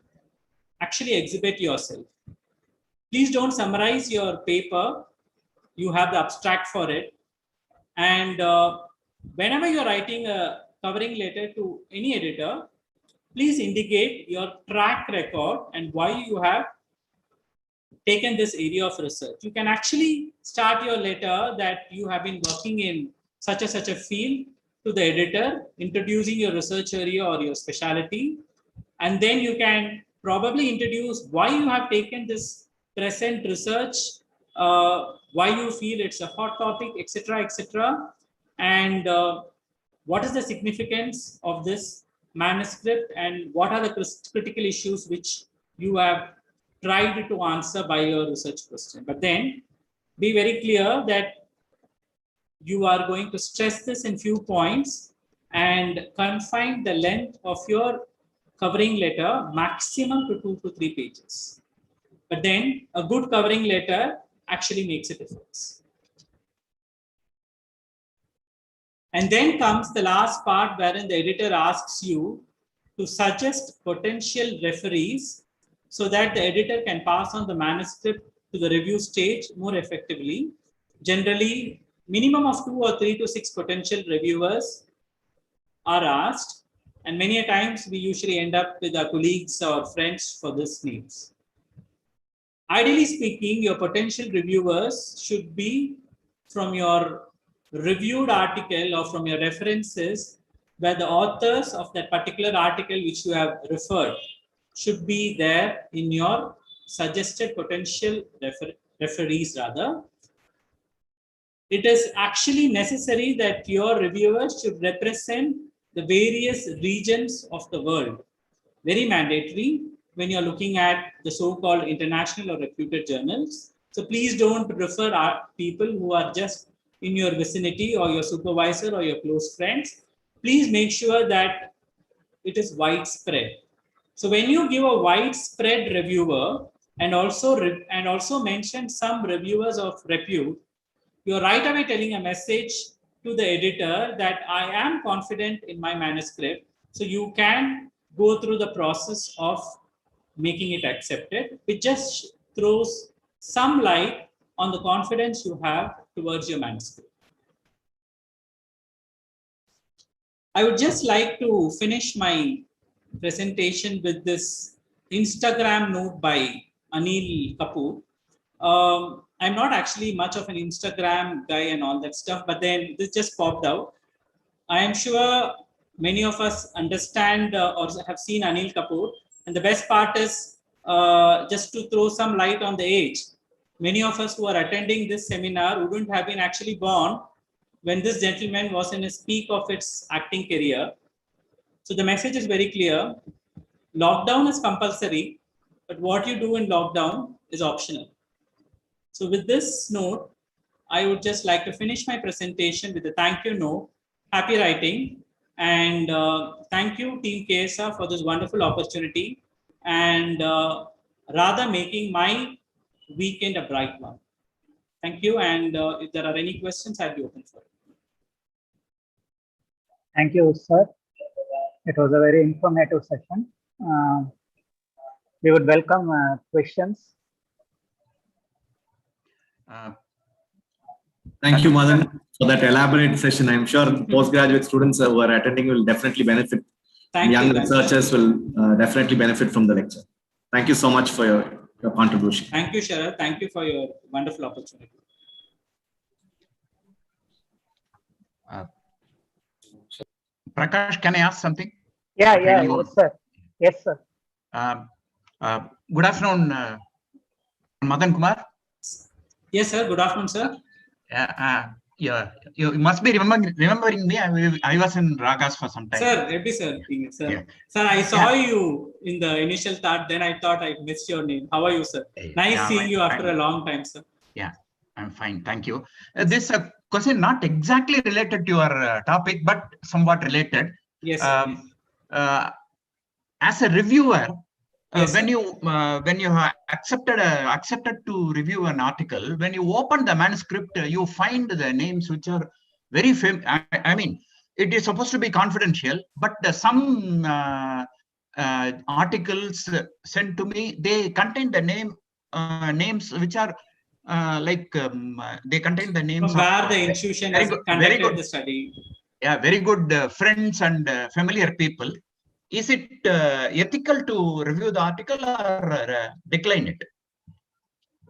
exhibit yourself. Please don't summarize your paper. You have the abstract for it. And whenever you're writing a covering letter to any editor, please indicate your track record and why you have taken this area of research. You can actually start your letter that you have been working in such a field to the editor, introducing your research area or your specialty. And then you can probably introduce why you have taken this present research, why you feel it's a hot topic, etc., etc. And what is the significance of this manuscript, and what are the critical issues which you have tried to answer by your research question. But then be very clear that you are going to stress this in few points and confine the length of your covering letter maximum to 2 to 3 pages. But then a good covering letter actually makes a difference. And then comes the last part wherein the editor asks you to suggest potential referees so that the editor can pass on the manuscript to the review stage more effectively. Generally, minimum of 2 or 3 to 6 potential reviewers are asked, and many a times we usually end up with our colleagues or friends for this needs. Ideally speaking, your potential reviewers should be from your reviewed article or from your references, where the authors of that particular article which you have referred should be there in your suggested potential referees rather. It is actually necessary that your reviewers should represent the various regions of the world. Very mandatory when you're looking at the so-called international or reputed journals. So please don't refer people who are just in your vicinity or your supervisor or your close friends. Please make sure that it is widespread. So when you give a widespread reviewer, and also mention some reviewers of repute, you're right away telling a message to the editor that I am confident in my manuscript. So you can go through the process of making it accepted. It just throws some light on the confidence you have towards your manuscript. I would just like to finish my presentation with this Instagram note by Anil Kapoor. I'm not actually much of an Instagram guy and all that stuff, but then this just popped out. I am sure many of us understand or have seen Anil Kapoor. And the best part is just to throw some light on the age. Many of us who are attending this seminar wouldn't have been actually born when this gentleman was in his peak of its acting career. So the message is very clear. Lockdown is compulsory, but what you do in lockdown is optional. So with this note, I would just like to finish my presentation with a thank you note, happy writing, and thank you Team KSR for this wonderful opportunity and rather making my weekend a bright one. Thank you, and if there are any questions, I'll be open for it. Thank you, sir. It was a very informative session. We would welcome questions. Thank you, Madan, for that elaborate session. I'm sure postgraduate students who are attending will definitely benefit. Young researchers will definitely benefit from the lecture. Thank you so much for your contribution. Thank you, Sharad. Thank you for your wonderful opportunity. Prakash, can I ask something? Yeah, yes, sir. Yes, sir. Good afternoon, Madan Kumar. Yes, sir. Good afternoon, sir. Yeah, you must be remembering me. I was in Ragas for some time. Sir, yeah. Sir, I saw you in the initial thought. Then I thought I missed your name. How are you, sir? Nice seeing you after a long time, sir. Yeah, I'm fine. Thank you. This question not exactly related to your topic, but somewhat related. Yes. As a reviewer, yes, when you have accepted to review an article, when you open the manuscript, you find the names which are very famous. I mean, it is supposed to be confidential, but some articles sent to me, they contain the names which are they contain the names from where the institution has conducted the study. Yeah, very good friends and familiar people. Is it ethical to review the article or decline it?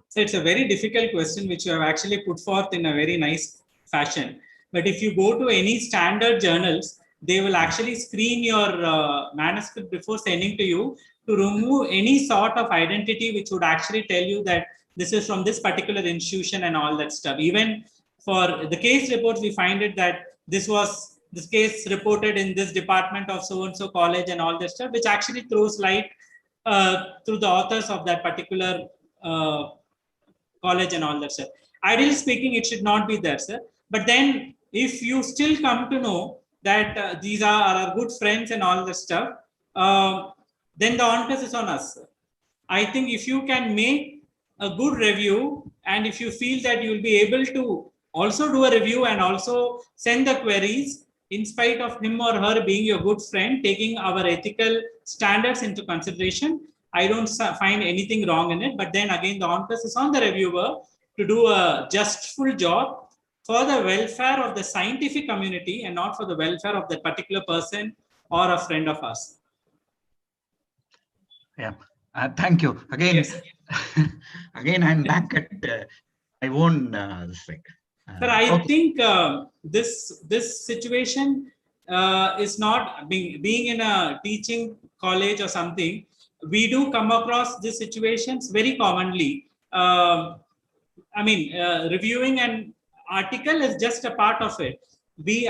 So it's a very difficult question which you have actually put forth in a very nice fashion. But if you go to any standard journals, they will actually screen your manuscript before sending to you to remove any sort of identity which would actually tell you that this is from this particular institution and all that stuff. Even for the case reports, we find it that this case reported in this department of so-and-so college and all that stuff, which actually throws light through the authors of that particular college and all that stuff. Ideally speaking, it should not be there, sir. But then if you still come to know that these are our good friends and all that stuff, then the onus is on us, sir. I think if you can make a good review and if you feel that you will be able to also do a review and also send the queries in spite of him or her being your good friend, taking our ethical standards into consideration, I don't find anything wrong in it. But then again, the onus is on the reviewer to do a justful job for the welfare of the scientific community and not for the welfare of that particular person or a friend of ours. Yeah, thank you. Again, yes. Again, I'm back at my own thing. Sir, I think this situation is not being in a teaching college or something. We do come across these situations very commonly. Reviewing an article is just a part of it.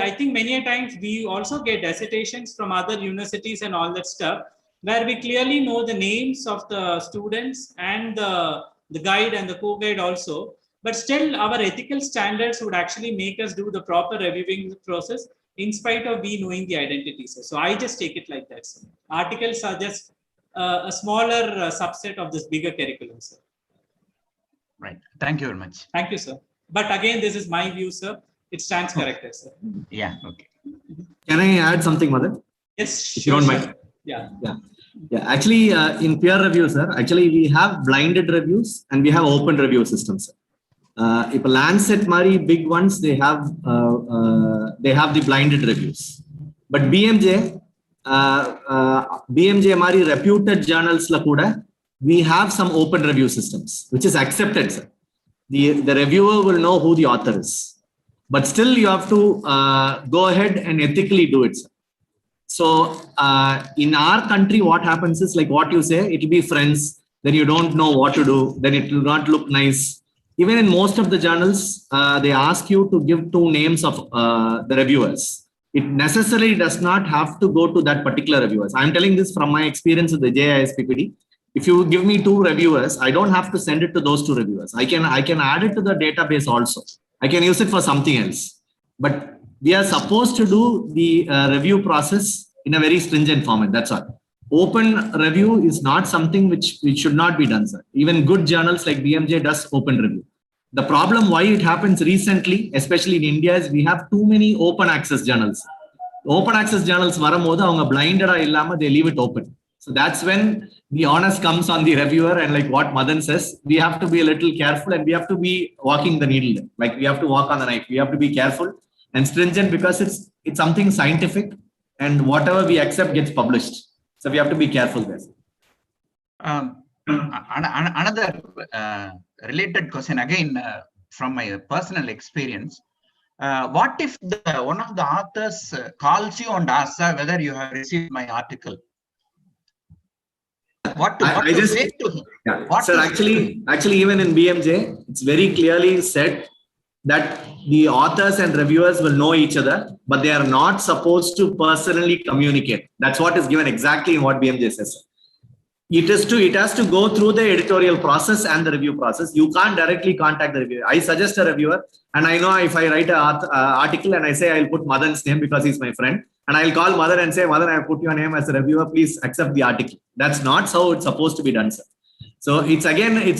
I think many a times we also get dissertations from other universities and all that stuff, where we clearly know the names of the students and the guide and the co-guide also. But still, our ethical standards would actually make us do the proper reviewing process in spite of we knowing the identities. So I just take it like that. So articles are just a smaller subset of this bigger curriculum, sir. Right. Thank you very much. Thank you, sir. But again, this is my view, sir. It stands corrected, sir. Yeah. Okay. Can I add something, Madan? Yes, If sure, you don't sir. mind. Yeah. Yeah. Actually, in peer review, sir, actually we have blinded reviews and we have open review systems. If a Lancet Mari big ones, they have the blinded reviews. But BMJ Mari reputed journals la kuda, we have some open review systems, which is accepted, sir. The reviewer will know who the author is, but still you have to go ahead and ethically do it, sir. So in our country, what happens is like what you say, it will be friends, then you don't know what to do, then it will not look nice. Even in most of the journals, they ask you to give 2 names of the reviewers. It necessarily does not have to go to that particular reviewers. I'm telling this from my experience with the JISPPD. If you give me 2 reviewers, I don't have to send it to those 2 reviewers. I can add it to the database also. I can use it for something else. But we are supposed to do the review process in a very stringent format. That's all. Open review is not something which should not be done, sir. Even good journals like BMJ does open review. The problem why it happens recently, especially in India, is we have too many open access journals. Open access journals varamodu avanga blinded illama they leave it open. So that's when the onus comes on the reviewer, and like what Madan says, we have to be a little careful and we have to be walking the needle. Like we have to walk on the knife. We have to be careful and stringent because it's something scientific, and whatever we accept gets published. So we have to be careful there. Another related question again from my personal experience. What if one of the authors calls you and asks whether you have received my article? What to say to him? Yeah. Sir, actually, even in BMJ, it's very clearly said that the authors and reviewers will know each other, but they are not supposed to personally communicate. That's what is given exactly in what BMJ says. It has to go through the editorial process and the review process. You can't directly contact the reviewer. I suggest a reviewer, and I know if I write an article and I say I'll put Madan's name because he's my friend, and I'll call Madan and say, Madan, I put your name as a reviewer, please accept the article. That's not how it's supposed to be done, sir. So it's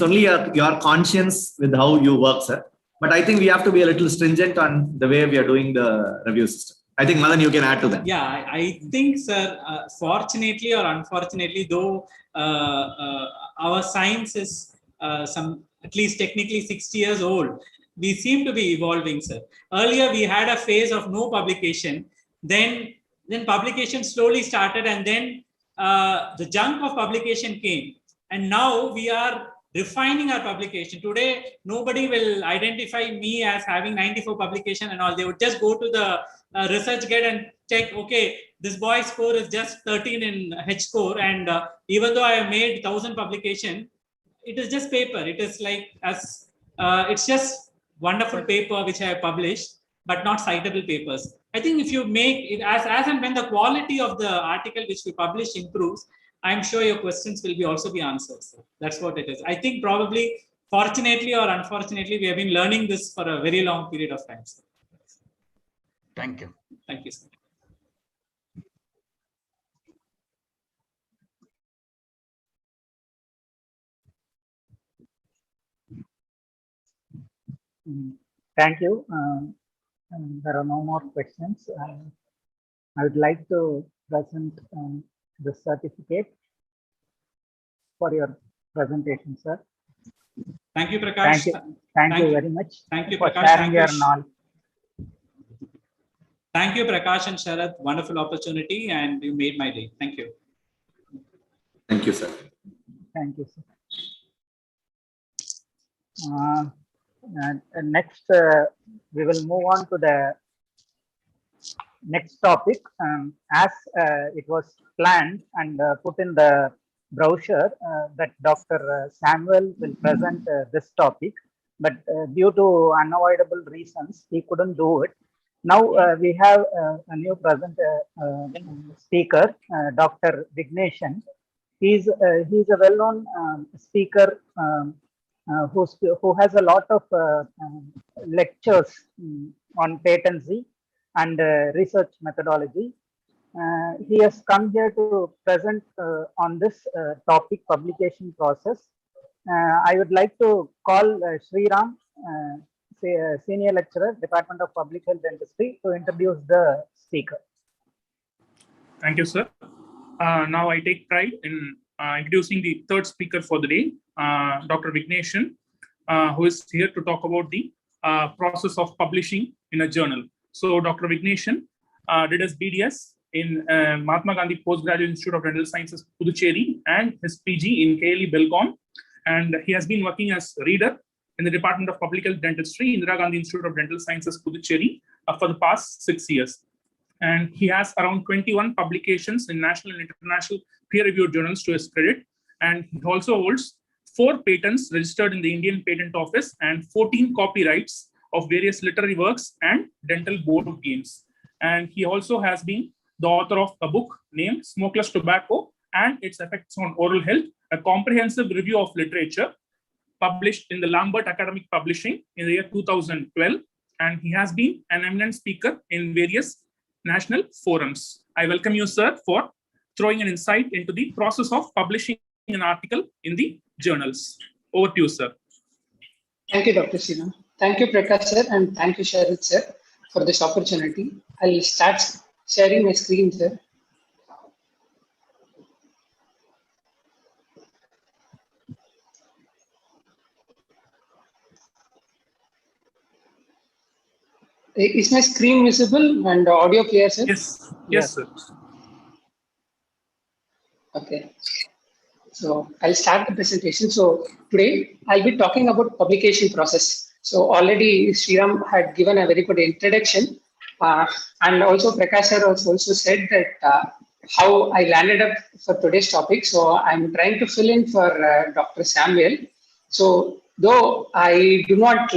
only your conscience with how you work, sir. But I think we have to be a little stringent on the way we are doing the review system. I think, Madan, you can add to that. Yeah, I think, sir, fortunately or unfortunately, though our science is at least technically 60 years old, we seem to be evolving, sir. Earlier, we had a phase of no publication. Then publication slowly started, and then the junk of publication came. And now we are refining our publication. Today, nobody will identify me as having 94 publication and all. They would just go to the research guide and check, okay, this boy's score is just 13 in H score. And even though I have made 1,000 publication, it is just paper. It is like, it's just wonderful paper which I have published, but not citable papers. I think if you make it as and when the quality of the article which we publish improves, I'm sure your questions will also be answered. So that's what it is. I think probably, fortunately or unfortunately, we have been learning this for a very long period of time. So. Thank you. Thank you, sir. Thank you. There are no more questions. I would like to present the certificate for your presentation, sir. Thank you, Prakash. Thank you very much. Thank you, for Prakash. sharing your knowledge. Thank you, Prakash and Sharath. Wonderful opportunity, and you made my day. Thank you. Thank you, sir. Thank you, sir. Next, we will move on to the next topic. As it was planned and put in the brochure that Dr. Samuel will present this topic, but due to unavoidable reasons, he couldn't do it. Now we have a new speaker, Dr. Vigneshan. He's a well-known speaker who has a lot of lectures on patency and research methodology. He has come here to present on this topic, publication process. I would like to call Sriram, Senior Lecturer, Department of Public Health Dentistry, to introduce the speaker. Thank you, sir. Now I take pride in introducing the third speaker for the day, Dr. Vigneshan, who is here to talk about the process of publishing in a journal. So Dr. Vigneshan did his BDS in Mahatma Gandhi Postgraduate Institute of Dental Sciences, Puducherry, and his PG in KLE Belgaum. And he has been working as reader in the Department of Public Health Dentistry, Indira Gandhi Institute of Dental Sciences, Puducherry, for the past 6 years. And he has around 21 publications in national and international peer-reviewed journals to his credit. And he also holds 4 patents registered in the Indian Patent Office and 14 copyrights of various literary works and dental board games. And he also has been the author of a book named Smokeless Tobacco and Its Effects on Oral Health, a comprehensive review of literature, published in the Lambert Academic Publishing in the year 2012. And he has been an eminent speaker in various national forums. I welcome you, sir, for throwing an insight into the process of publishing an article in the journals. Over to you, sir. Thank you, Dr. Sina. Thank you, Prakash, sir, and thank you, Sharit, sir, for this opportunity. I'll start sharing my screen, sir. Is my screen visible and audio clear, sir? Yes, yes, sir. Okay. So I'll start the presentation. So today I'll be talking about publication process. So already Sriram had given a very good introduction. And also Prakash sir also said that how I landed up for today's topic. So I'm trying to fill in for Dr. Samuel. So though I do not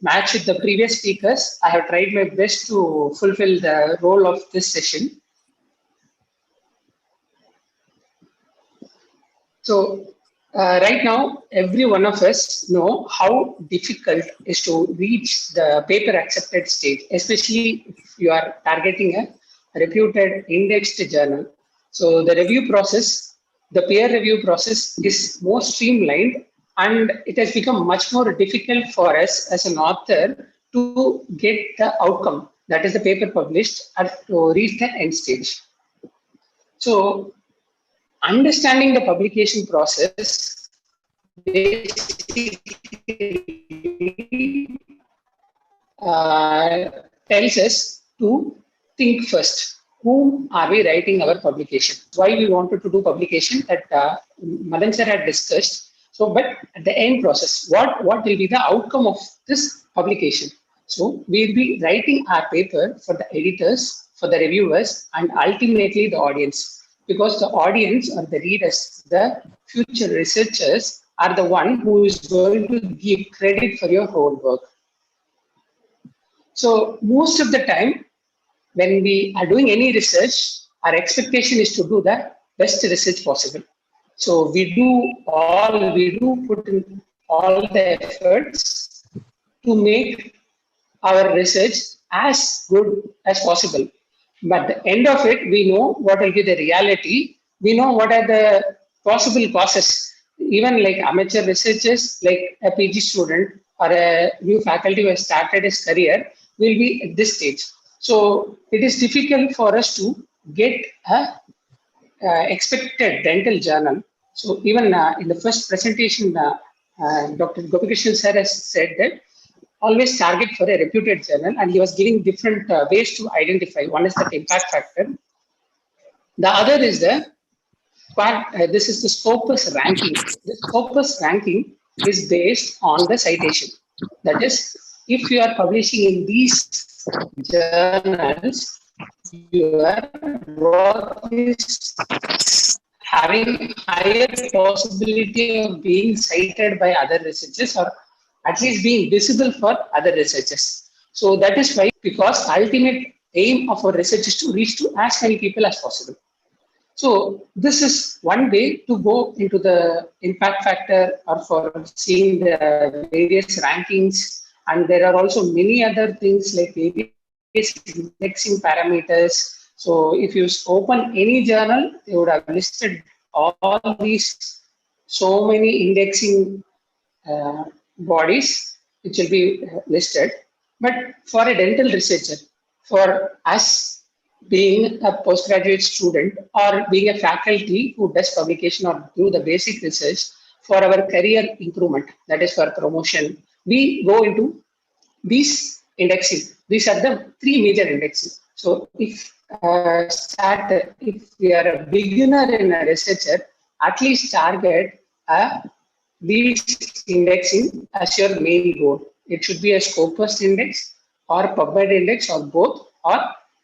match with the previous speakers, I have tried my best to fulfill the role of this session. So right now, every one of us know how difficult it is to reach the paper accepted stage, especially if you are targeting a reputed indexed journal. So the review process, the peer review process is more streamlined, and it has become much more difficult for us as an author to get the outcome, that is the paper published, to reach the end stage. So understanding the publication process basically tells us to think first. Whom are we writing our publication? Why we wanted to do publication that Madan sir had discussed. So, but at the end process, what will be the outcome of this publication? So, we'll be writing our paper for the editors, for the reviewers, and ultimately the audience. Because the audience or the readers, the future researchers, are the one who is going to give credit for your whole work. So most of the time, when we are doing any research, our expectation is to do the best research possible. So we do put in all the efforts to make our research as good as possible. But at the end of it, we know what will be the reality. We know what are the possible causes. Even like amateur researchers, like a PG student or a new faculty who has started his career, will be at this stage. So it is difficult for us to get a expected dental journal. So even in the first presentation, Dr. Gopikrishan sir has said that always target for a reputed journal, and he was giving different ways to identify. One is the impact factor. The other is this is the Scopus ranking. The Scopus ranking is based on the citation. That is, if you are publishing in these journals, your work is having higher possibility of being cited by other researchers, or at least being visible for other researchers. So that is why, because ultimate aim of our research is to reach to as many people as possible. So this is one way to go into the impact factor or for seeing the various rankings. And there are also many other things like various indexing parameters, So if you open any journal, they would have listed all these so many indexing bodies which will be listed. But for a dental researcher, for us being a postgraduate student or being a faculty who does publication or do the basic research for our career improvement, that is for promotion, we go into these indexing. These are the three major indexing. So if we are a beginner in a researcher, at least target these indexing as your main goal. It should be a Scopus index or PubMed index or both,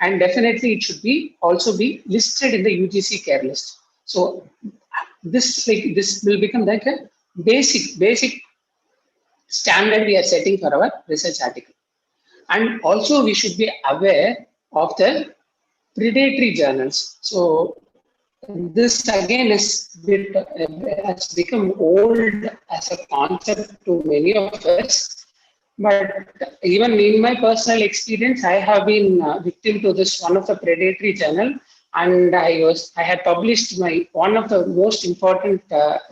and definitely it should be also be listed in the UGC care list. So this will become like a basic standard we are setting for our research article. And also we should be aware of the predatory journals. So this again is has become old as a concept to many of us. But even in my personal experience, I have been victim to this one of the predatory journal, and I had published one of the most important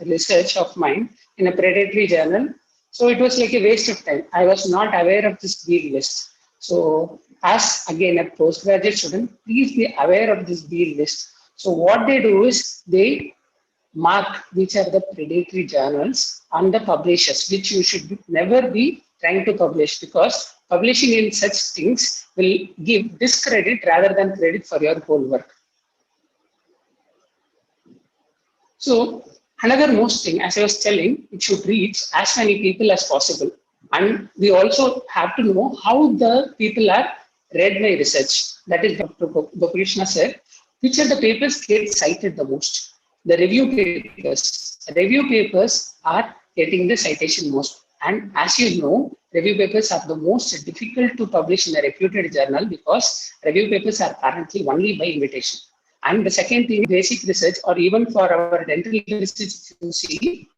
research of mine in a predatory journal. So it was like a waste of time. I was not aware of this deal list. So as again a postgraduate student, please be aware of this deal list. So what they do is they mark which are the predatory journals and the publishers, which you should never be trying to publish, because publishing in such things will give discredit rather than credit for your whole work. So another most thing, as I was telling, it should reach as many people as possible. And we also have to know how the people are read my research. That is Dr. Gokulkrishna said, which are the papers get cited the most? The review papers. Review papers are getting the citation most. And as you know, review papers are the most difficult to publish in a reputed journal, because review papers are currently only by invitation. And the second thing, basic research, or even for our dental research, you see,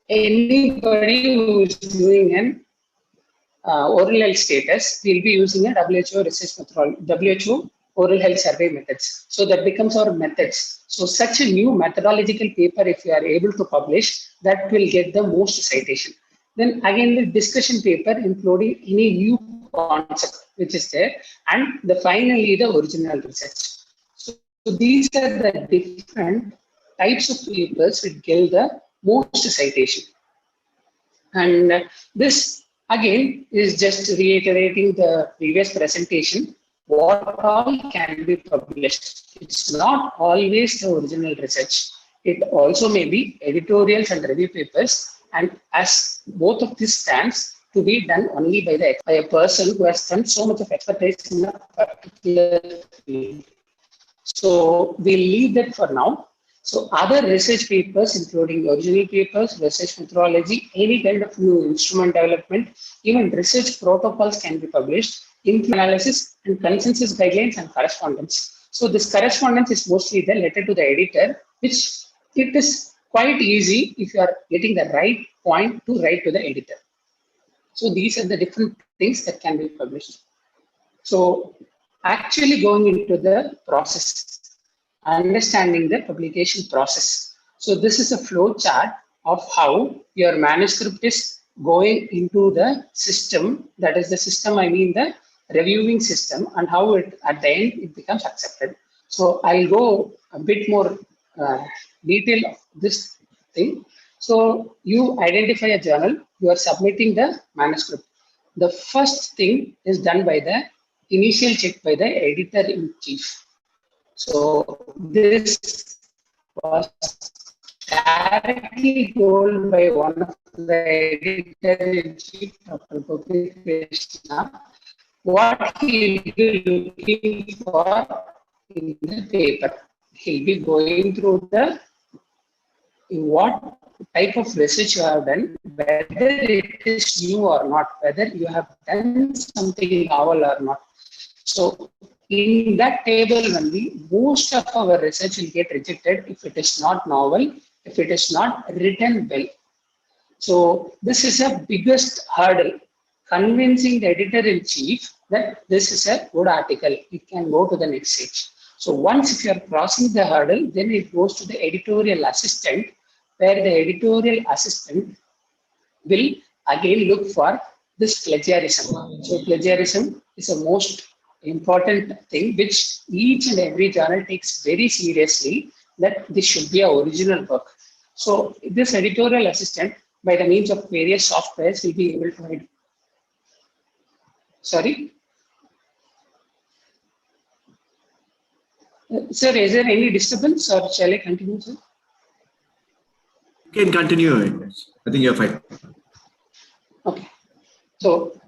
anybody who is doing an oral health status will be using a WHO research methodology, WHO oral health survey methods. So that becomes our methods. So such a new methodological paper, if you are able to publish, that will get the most citation. Then again, the discussion paper, including any new concept which is there, and finally the original research. So these are the different types of papers which get the most citation. And this again is just reiterating the previous presentation. What all can be published? It's not always the original research. It also may be editorials and review papers. And as both of these stands to be done only by a person who has done so much of expertise in a particular field. So we'll leave that for now. So other research papers, including original papers, research methodology, any kind of new instrument development, even research protocols can be published, including analysis and consensus guidelines and correspondence. So this correspondence is mostly the letter to the editor, which it is quite easy if you are getting the right point to write to the editor. So these are the different things that can be published. So actually going into the process, understanding the publication process. So this is a flow chart of how your manuscript is going into the system. That is the system, I mean the reviewing system, and how it at the end it becomes accepted. So I'll go a bit more detail of this thing. So you identify a journal, you are submitting the manuscript. The first thing is done by the initial check by the editor-in-chief. So this was directly told by one of the editor-in-chief, Dr. Gokulkrishna, what he will be looking for in the paper. He'll be going through what type of research you have done, whether it is new or not, whether you have done something novel or not. So in that table only, most of our research will get rejected if it is not novel, if it is not written well. So this is the biggest hurdle, convincing the editor-in-chief that this is a good article, it can go to the next stage. So once if you are crossing the hurdle, then it goes to the editorial assistant, where the editorial assistant will again look for this plagiarism. So plagiarism is a most important thing which each and every journal takes very seriously, that this should be an original work. So this editorial assistant, by the means of various softwares, will be able to sorry. Sir, is there any disturbance or shall I continue, sir? You can continue. I think you're fine. Okay. So,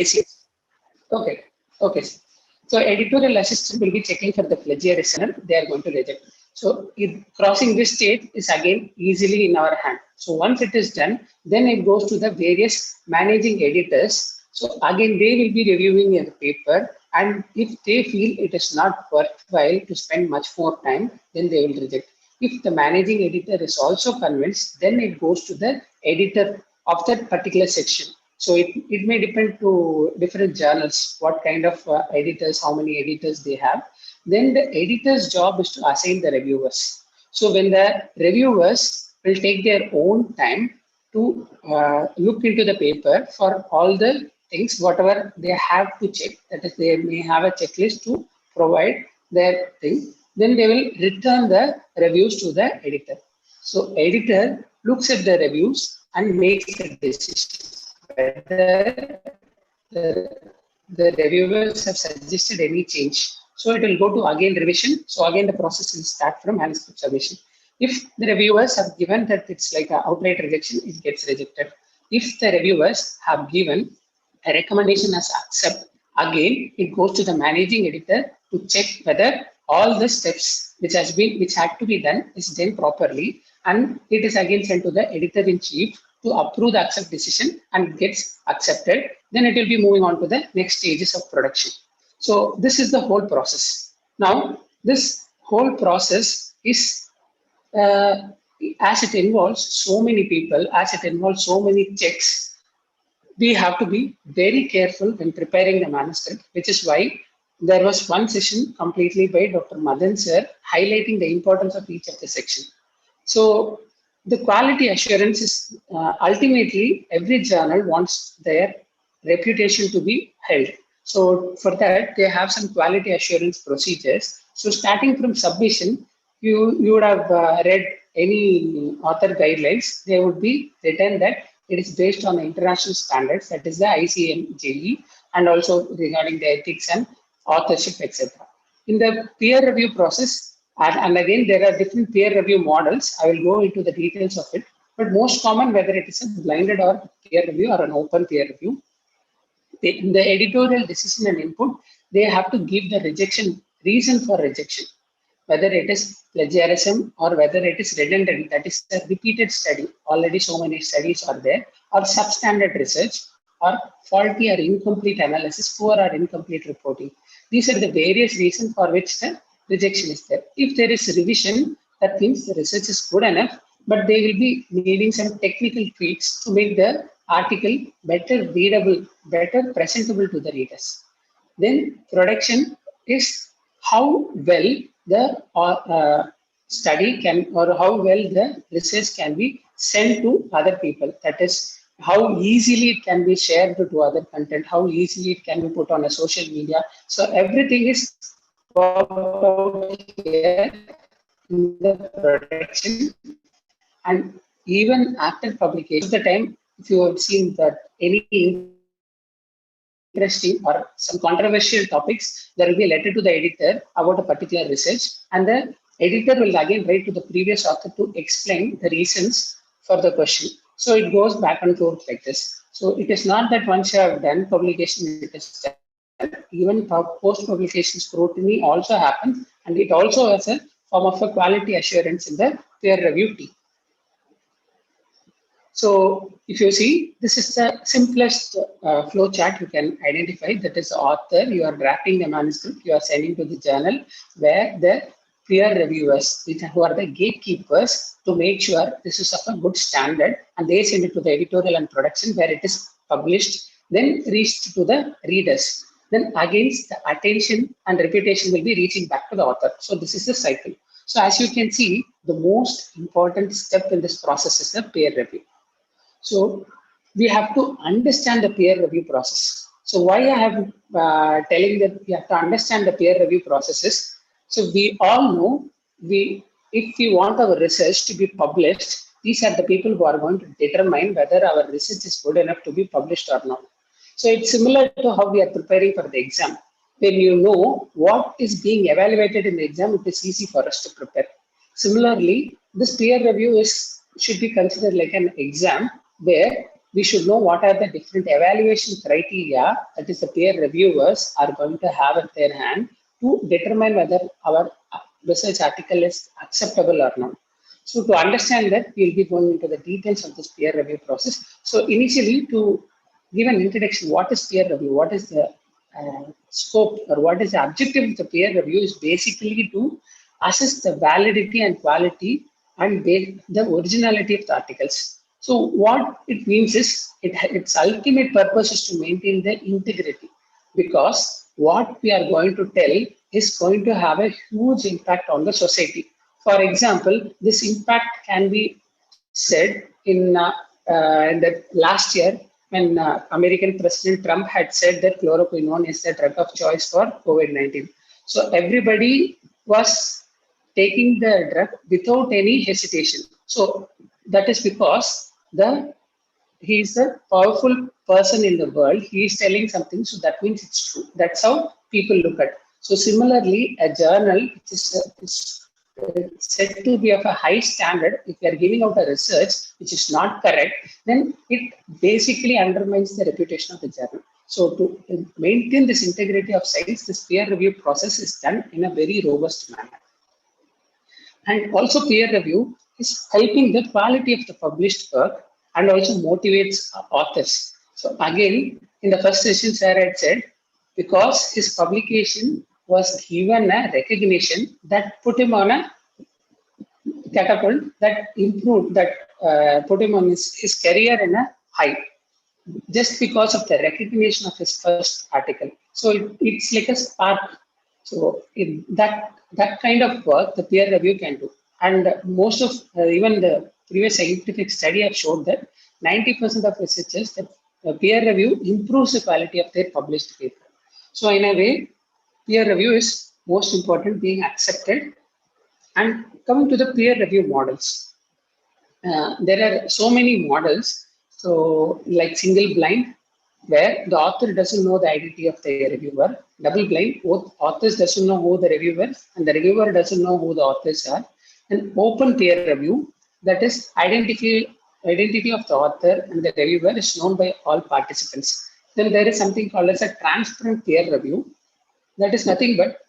okay. Okay. So, editorial assistant will be checking for the plagiarism. They are going to reject. So, crossing this stage is again easily in our hand. So, once it is done, then it goes to the various managing editors. So, again, they will be reviewing a paper, and if they feel it is not worthwhile to spend much more time, then they will reject. If the managing editor is also convinced, then it goes to the editor of that particular section. So it may depend to different journals, what kind of editors, how many editors they have. Then the editor's job is to assign the reviewers. So when the reviewers will take their own time to look into the paper for all the things, whatever they have to check, that is, they may have a checklist to provide their thing, then they will return the reviews to the editor. So editor looks at the reviews and makes a decision whether the reviewers have suggested any change. So it will go to again revision. So again the process will start from manuscript submission. If the reviewers have given that it's like an outright rejection, it gets rejected. If the reviewers have given a recommendation as accept, again it goes to the managing editor to check whether all the steps which had to be done is done properly, and it is again sent to the editor-in-chief to approve the accept decision and gets accepted. Then it will be moving on to the next stages of production. So this is the whole process. Now this whole process is as it involves so many people, as it involves so many checks, we have to be very careful when preparing the manuscript, which is why there was one session completely by Dr. Madan sir highlighting the importance of each of the section. So the quality assurance is ultimately every journal wants their reputation to be held. So for that, they have some quality assurance procedures. So starting from submission, you would have read any author guidelines. They would be written that it is based on the international standards, that is the ICMJE, and also regarding the ethics and authorship, etc. In the peer review process, and again, there are different peer review models. I will go into the details of it. But most common, whether it is a blinded or peer review or an open peer review, in the editorial decision and input, they have to give the reason for rejection, whether it is plagiarism or whether it is redundant, that is a repeated study. Already so many studies are there, or substandard research, or faulty or incomplete analysis, poor or incomplete reporting. These are the various reasons for which the rejection is there. If there is revision, that means the research is good enough, but they will be needing some technical tweaks to make the article better readable, better presentable to the readers. Then production is how well the study can, or how well the research can be sent to other people. That is, how easily it can be shared to other content, how easily it can be put on a social media. So everything is here in the production, and even after publication, the time, if you have seen that any interesting or some controversial topics, there will be a letter to the editor about a particular research, and the editor will again write to the previous author to explain the reasons for the question. So it goes back and forth like this. So it is not that once you have done publication, it is done. Even post-publication scrutiny also happens, and it also has a form of a quality assurance in the peer review team. So if you see, this is the simplest flow chart you can identify. That is the author, you are drafting the manuscript, you are sending to the journal, where the peer reviewers, who are the gatekeepers to make sure this is of a good standard, and they send it to the editorial and production where it is published, then reached to the readers. then again the attention and reputation will be reaching back to the author. So this is the cycle. So as you can see, the most important step in this process is the peer review. So we have to understand the peer review process. So why I have telling that we have to understand the peer review processes. So we all know if we want our research to be published, these are the people who are going to determine whether our research is good enough to be published or not. So it's similar to how we are preparing for the exam. When you know what is being evaluated in the exam, it is easy for us to prepare. Similarly, this peer review should be considered like an exam where we should know what are the different evaluation criteria that is the peer reviewers are going to have at their hand to determine whether our research article is acceptable or not. So to understand that, we'll be going into the details of this peer review process. So initially, to give an introduction, what is peer review? What is the scope or what is the objective of the peer review is basically to assess the validity and quality and the originality of the articles. So what it means is its ultimate purpose is to maintain the integrity, because what we are going to tell is going to have a huge impact on the society. For example, this impact can be said in the last year when American President Trump had said that chloroquine is the drug of choice for COVID-19. So everybody was taking the drug without any hesitation. So that is because he is a powerful person in the world. He is telling something, so that means it's true. That's how people look at it. So similarly, a journal which is said to be of a high standard, if you are giving out a research which is not correct, then it basically undermines the reputation of the journal. So to maintain this integrity of science, this peer review process is done in a very robust manner. And also peer review is helping the quality of the published work and also motivates authors. So again, in the first session, sir had said, because his publication was given a recognition that put him on a catapult, that improved, that put him on his career in a high, just because of the recognition of his first article. So it's like a spark. So that kind of work the peer review can do. And most of even the previous scientific study have showed that 90% of researchers, that peer review improves the quality of their published paper. So in a way, peer review is most important, being accepted. And coming to the peer review models, there are so many models. So like single blind, where the author doesn't know the identity of the reviewer. Double blind, both authors doesn't know who the reviewer and the reviewer doesn't know who the authors are. And open peer review, that is identity of the author and the reviewer is known by all participants. Then there is something called as a transparent peer review. That is nothing but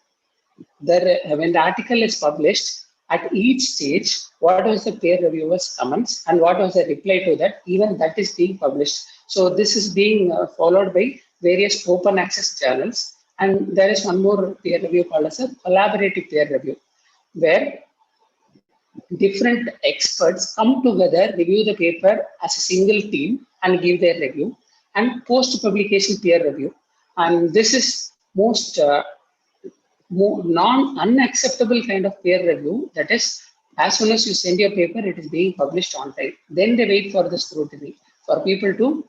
when the article is published, at each stage, what was the peer reviewer's comments and what was the reply to that, even that is being published. So this is being followed by various open access journals. And there is one more peer review called as a collaborative peer review, where different experts come together, review the paper as a single team and give their review, and post-publication peer review. And this is most unacceptable kind of peer review. That is, as soon as you send your paper, it is being published on time. Then they wait for the scrutiny, for people to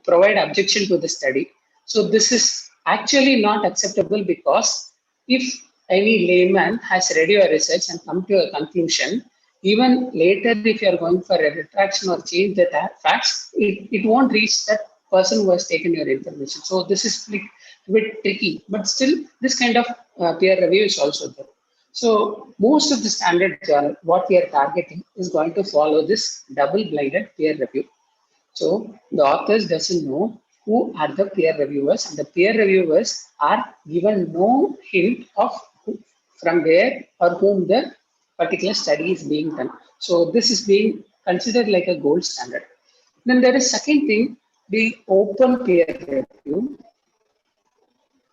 provide objection to the study. So this is actually not acceptable, because if any layman has read your research and come to a conclusion, even later if you are going for a retraction or change the facts, it won't reach that person who has taken your information. So this is like a bit tricky, but still this kind of peer review is also there. So most of the standard journal, what we are targeting is going to follow this double-blinded peer review. So the authors doesn't know who are the peer reviewers, and the peer reviewers are given no hint of from where or whom the particular study is being done. So this is being considered like a gold standard. Then there is second thing, the open peer review,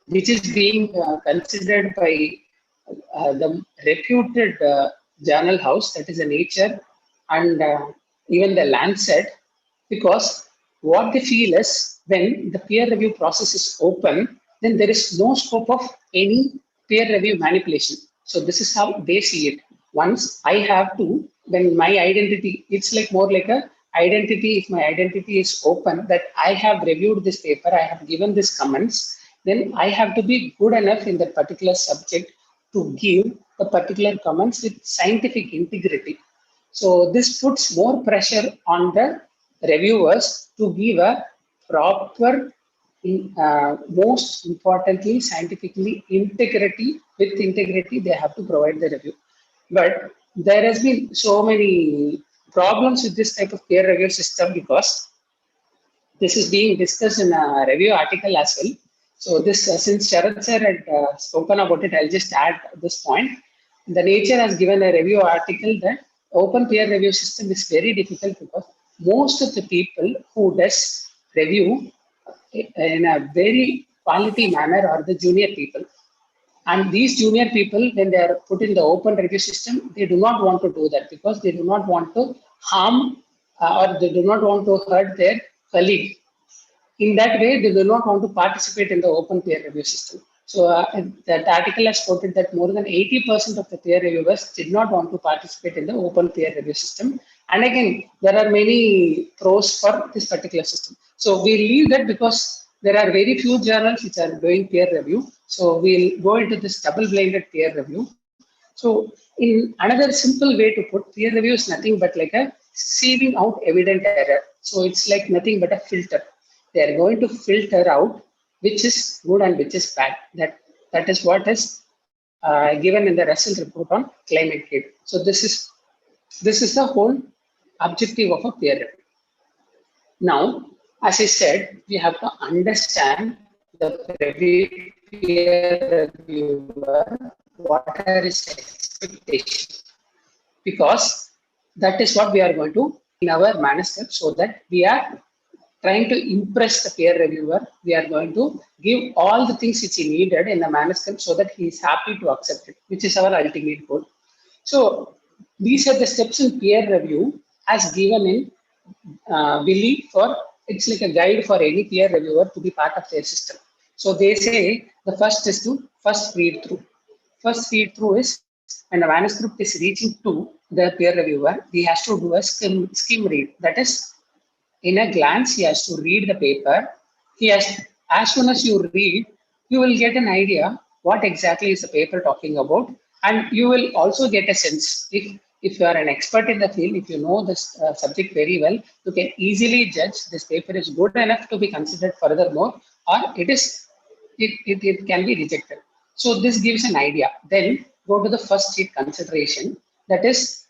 which is being considered by the reputed journal house, that is a Nature and even the Lancet, because what they feel is when the peer review process is open, then there is no scope of any peer review manipulation. So this is how they see it. Once I have to, when my identity, it's like more like a identity. If my identity is open, that I have reviewed this paper, I have given this comments, then I have to be good enough in that particular subject to give the particular comments with scientific integrity. So this puts more pressure on the reviewers to give a proper, most importantly, scientifically integrity. With integrity, they have to provide the review. But there has been so many problems with this type of peer review system because this is being discussed in a review article as well. So this, since Sharad sir had spoken about it, I'll just add this point. The Nature has given a review article that open peer review system is very difficult because most of the people who does review in a very quality manner are the junior people. And these junior people, when they are put in the open review system, they do not want to do that because they do not want to harm or they do not want to hurt their colleague. In that way, they do not want to participate in the open peer review system. So that article has quoted that more than 80% of the peer reviewers did not want to participate in the open peer review system. And again, there are many pros for this particular system. So we leave that because there are very few journals which are doing peer review. So we'll go into this double-blinded peer review. So in another simple way to put, peer review is nothing but like a sieving out evident error. So it's like nothing but a filter. They are going to filter out which is good and which is bad. That is what is given in the Russell report on climate change. So this is the whole objective of a peer review. Now, as I said, we have to understand the peer reviewer, what are his expectations, because that is what we are going to in our manuscript, so that we are trying to impress the peer reviewer. We are going to give all the things which he needed in the manuscript so that he is happy to accept it, which is our ultimate goal. So these are the steps in peer review as given in Willy for, it's like a guide for any peer reviewer to be part of their system. So they say the first is to first read through. First read through is when the manuscript is reaching to the peer reviewer, he has to do a skim read. That is, in a glance, he has to read the paper. He has, as soon as you read, you will get an idea what exactly is the paper talking about, and you will also get a sense if you are an expert in the field, if you know this subject very well, you can easily judge this paper is good enough to be considered furthermore, or it can be rejected. So this gives an idea. Then go to the first sheet consideration, that is,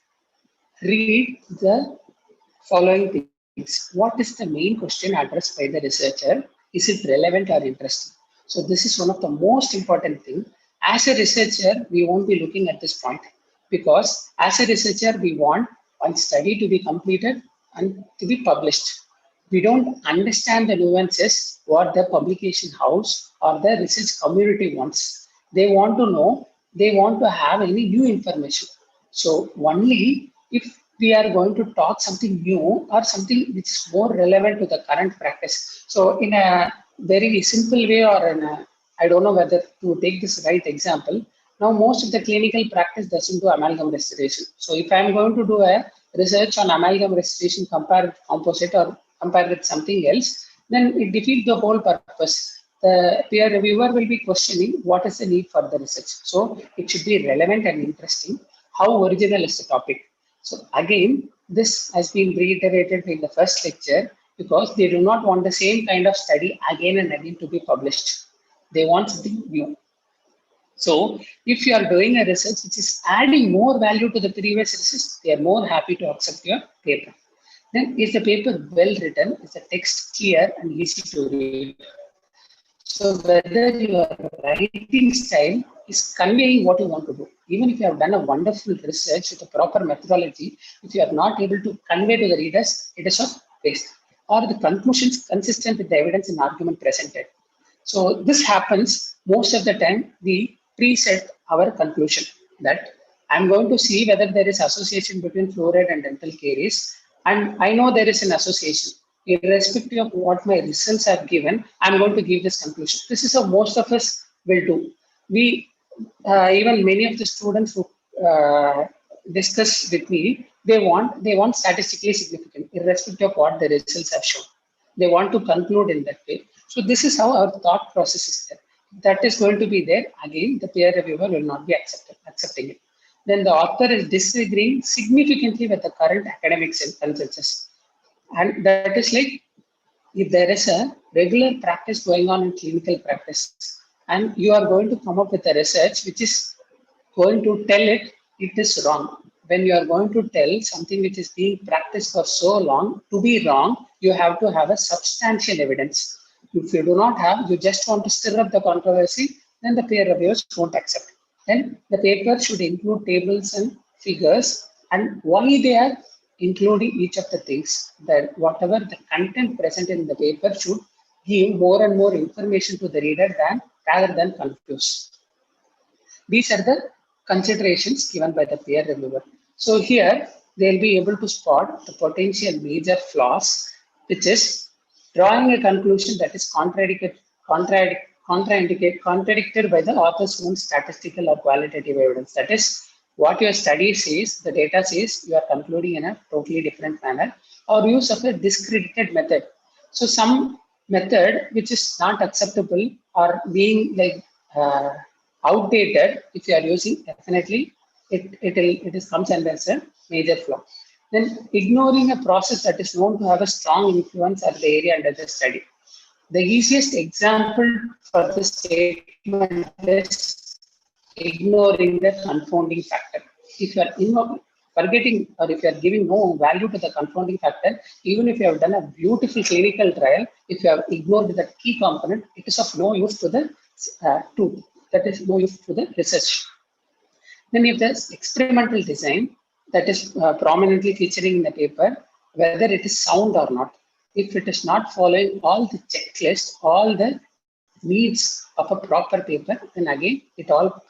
read the following things. What is the main question addressed by the researcher? Is it relevant or interesting? So this is one of the most important things. As a researcher, we won't be looking at this point, because as a researcher, we want one study to be completed and to be published. We don't understand the nuances what the publication house or the research community wants. They want to know, they want to have any new information. So only if we are going to talk something new or something which is more relevant to the current practice. So in a very simple way, or in a, I don't know whether to take this right example. Now, most of the clinical practice doesn't do amalgam restoration. So if I'm going to do a research on amalgam restoration, compare with composite or compare with something else, then it defeats the whole purpose. The peer reviewer will be questioning what is the need for the research. So it should be relevant and interesting. How original is the topic? So again, this has been reiterated in the first lecture because they do not want the same kind of study again and again to be published. They want something new. So if you are doing a research which is adding more value to the previous research, they are more happy to accept your paper. Then is the paper well written? Is the text clear and easy to read? So whether your writing style is conveying what you want to do. Even if you have done a wonderful research with a proper methodology, if you are not able to convey to the readers, it is of waste. Or the conclusions consistent with the evidence and argument presented. So this happens most of the time. We preset our conclusion that I'm going to see whether there is association between fluoride and dental caries, and I know there is an association. irrespective of what my results are given, I'm going to give this conclusion. This is how most of us will do. We, even many of the students who discuss with me, they want statistically significant, irrespective of what the results have shown. They want to conclude in that way. So this is how our thought process is there. That is going to be there. Again, the peer reviewer will not be accepting it. Then the author is disagreeing significantly with the current academic consensus. And that is like, if there is a regular practice going on in clinical practice, and you are going to come up with a research which is going to tell it is wrong. When you are going to tell something which is being practiced for so long to be wrong, you have to have a substantial evidence. If you do not have, you just want to stir up the controversy, then the peer reviewers won't accept. Then the paper should include tables and figures, and why they are including each of the things, that whatever the content present in the paper should give more and more information to the reader rather than confuse. These are the considerations given by the peer reviewer. So here they'll be able to spot the potential major flaws, which is drawing a conclusion that is contradicted by the author's own statistical or qualitative evidence. That is, what your study says, the data says, you are concluding in a totally different manner, or use of a discredited method. So some method which is not acceptable or being like outdated, if you are using, definitely it comes under as a major flaw. Then ignoring a process that is known to have a strong influence at the area under the study. The easiest example for this statement is ignoring the confounding factor. If you are forgetting, or if you are giving no value to the confounding factor, even if you have done a beautiful clinical trial, if you have ignored the key component, it is of no use to the that is no use to the research. Then if there's experimental design that is prominently featuring in the paper, whether it is sound or not, if it is not following all the checklists, all the needs of a proper paper, then again, it all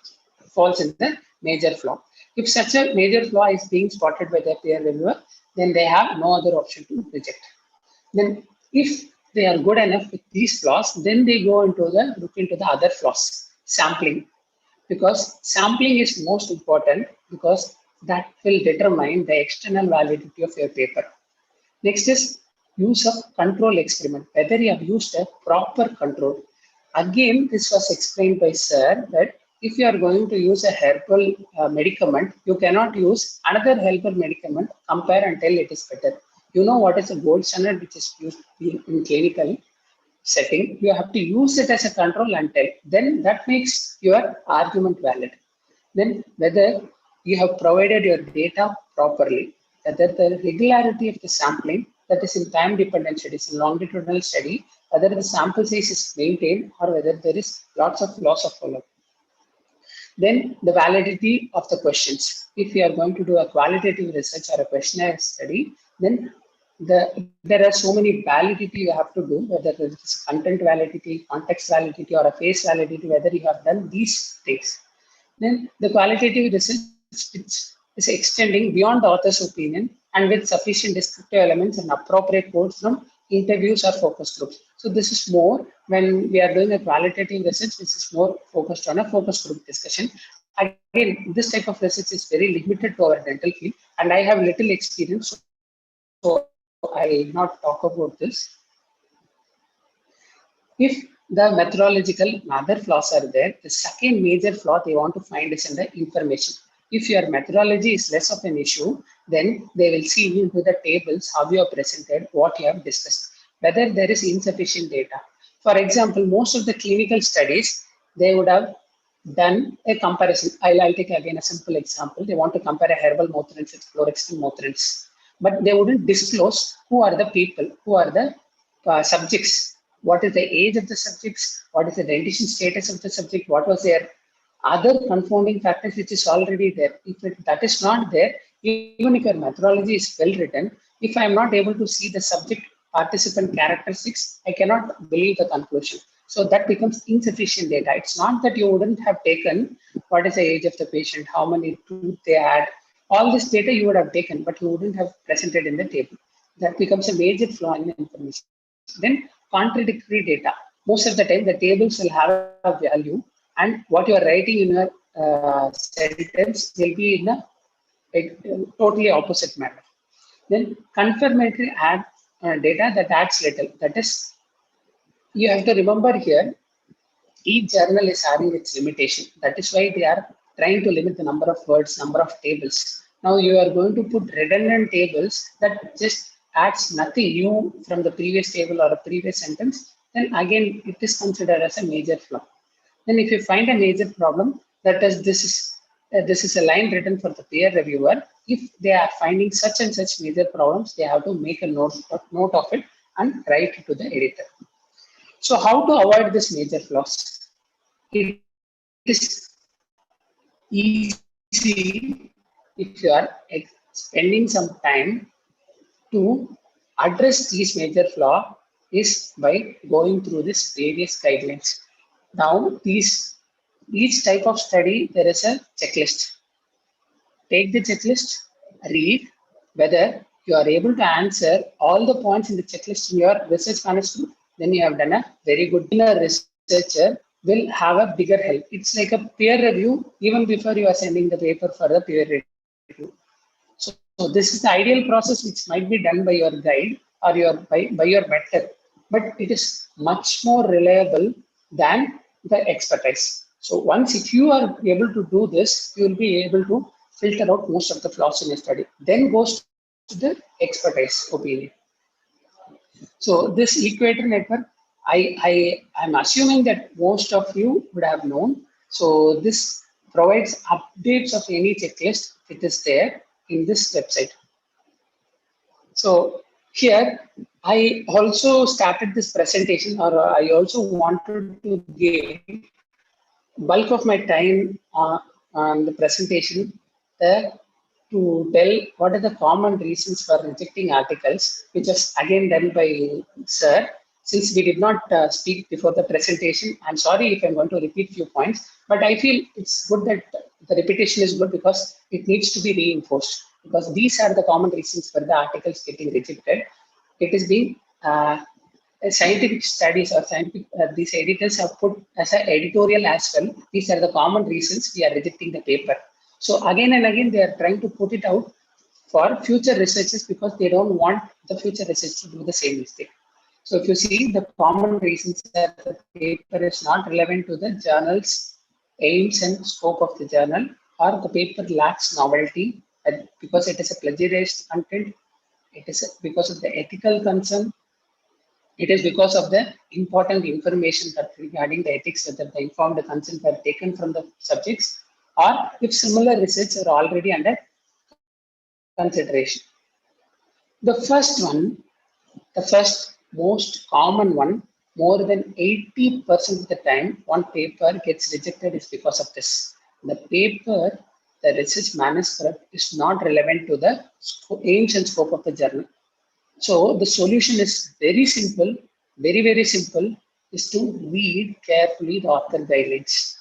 falls in the major flaw. If such a major flaw is being spotted by the peer reviewer, then they have no other option to reject. Then if they are good enough with these flaws, then they go into look into the other flaws, sampling. Because sampling is most important, because that will determine the external validity of your paper. Next is use of control experiment, whether you have used a proper control. Again, this was explained by Sir that if you are going to use a herbal medicament, you cannot use another herbal medicament, compare and tell it is better. You know what is a gold standard which is used in clinical setting. You have to use it as a control and tell. Then that makes your argument valid. Then whether you have provided your data properly, whether the regularity of the sampling, that is in time-dependent studies, in longitudinal study, whether the sample size is maintained or whether there is lots of loss of follow-up. Then the validity of the questions. If you are going to do a qualitative research or a questionnaire study, then there are so many validity you have to do, whether it is content validity, context validity, or a face validity, whether you have done these things. Then the qualitative research is extending beyond the author's opinion and with sufficient descriptive elements and appropriate quotes from interviews or focus groups. So this is more when we are doing a qualitative research, this is more focused on a focus group discussion. Again, this type of research is very limited to our dental field, and I have little experience, so I will not talk about this. If the methodological and other flaws are there, the second major flaw they want to find is in the information. If your methodology is less of an issue, then they will see into the tables how you have presented, what you have discussed, whether there is insufficient data. For example, most of the clinical studies, they would have done a comparison. I'll take again a simple example. They want to compare a herbal mouth rinse with fluorescein mouth rinse, but they wouldn't disclose who are the people, who are the subjects, what is the age of the subjects, what is the dentition status of the subject, what was their other confounding factors which is already there. If that is not there, even if your methodology is well written, if I am not able to see the subject participant characteristics, I cannot believe the conclusion. So that becomes insufficient data. It's not that you wouldn't have taken what is the age of the patient, how many teeth they had, all this data you would have taken, but you wouldn't have presented in the table. That becomes a major flaw in information. Then contradictory data. Most of the time, the tables will have a value, and what you are writing in your sentence will be in a totally opposite manner. Then confirmatory add data that adds little. That is, you have to remember here, each journal is having its limitation. That is why they are trying to limit the number of words, number of tables. Now you are going to put redundant tables that just adds nothing new from the previous table or a previous sentence. Then again, it is considered as a major flaw. Then if you find a major problem, that is, this is a line written for the peer reviewer. If they are finding such and such major problems, they have to make a note of it and write it to the editor. So how to avoid this major flaws? It is easy if you are spending some time to address these major flaws is by going through this various guidelines. Now, each type of study, there is a checklist. Take the checklist, read whether you are able to answer all the points in the checklist in your research manuscript, then you have done a very good. A researcher will have a bigger help. It's like a peer review even before you are sending the paper for the peer review. So this is the ideal process which might be done by your guide or by your mentor, but it is much more reliable than the expertise. So once if you are able to do this, you will be able to filter out most of the flaws in your study. Then goes to the expertise opinion. So this equator network, I'm assuming that most of you would have known. So this provides updates of any checklist. It is there in this website. So here I also started this presentation, or I also wanted to give bulk of my time on the presentation to tell what are the common reasons for rejecting articles, which was again done by Sir. Since we did not speak before the presentation, I'm sorry if I'm going to repeat few points, but I feel it's good that the repetition is good because it needs to be reinforced, because these are the common reasons for the articles getting rejected. It is being scientific studies or scientific, these editors have put as an editorial as well. These are the common reasons we are rejecting the paper. So again and again, they are trying to put it out for future researchers because they don't want the future research to do the same mistake. So if you see, the common reasons that the paper is not relevant to the journal's aims and scope of the journal, or the paper lacks novelty because it is a plagiarized content, it is because of the ethical concern, it is because of the important information that regarding the ethics, whether the informed consent were taken from the subjects, or if similar research are already under consideration. The first one, the first most common one, more than 80% of the time, one paper gets rejected is because of this. The paper, the research manuscript is not relevant to the aims and scope of the journal. So the solution is very simple, very, very simple, is to read carefully the author guidelines.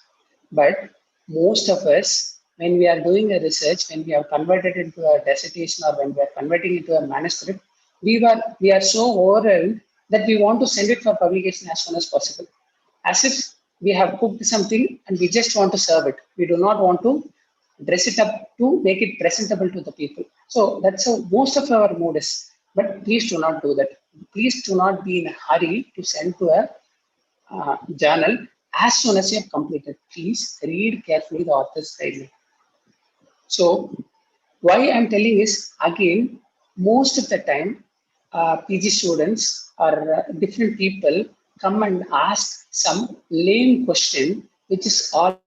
But most of us, when we are doing a research, when we have converted into a dissertation or when we are converting into a manuscript, we are so overwhelmed that we want to send it for publication as soon as possible. As if we have cooked something and we just want to serve it. We do not want to dress it up to make it presentable to the people. So that's how most of our mood is. But please do not do that. Please do not be in a hurry to send to a journal as soon as you have completed. Please read carefully the author's guideline. So why I'm telling is, again, most of the time, PG students or different people come and ask some lame question, which is already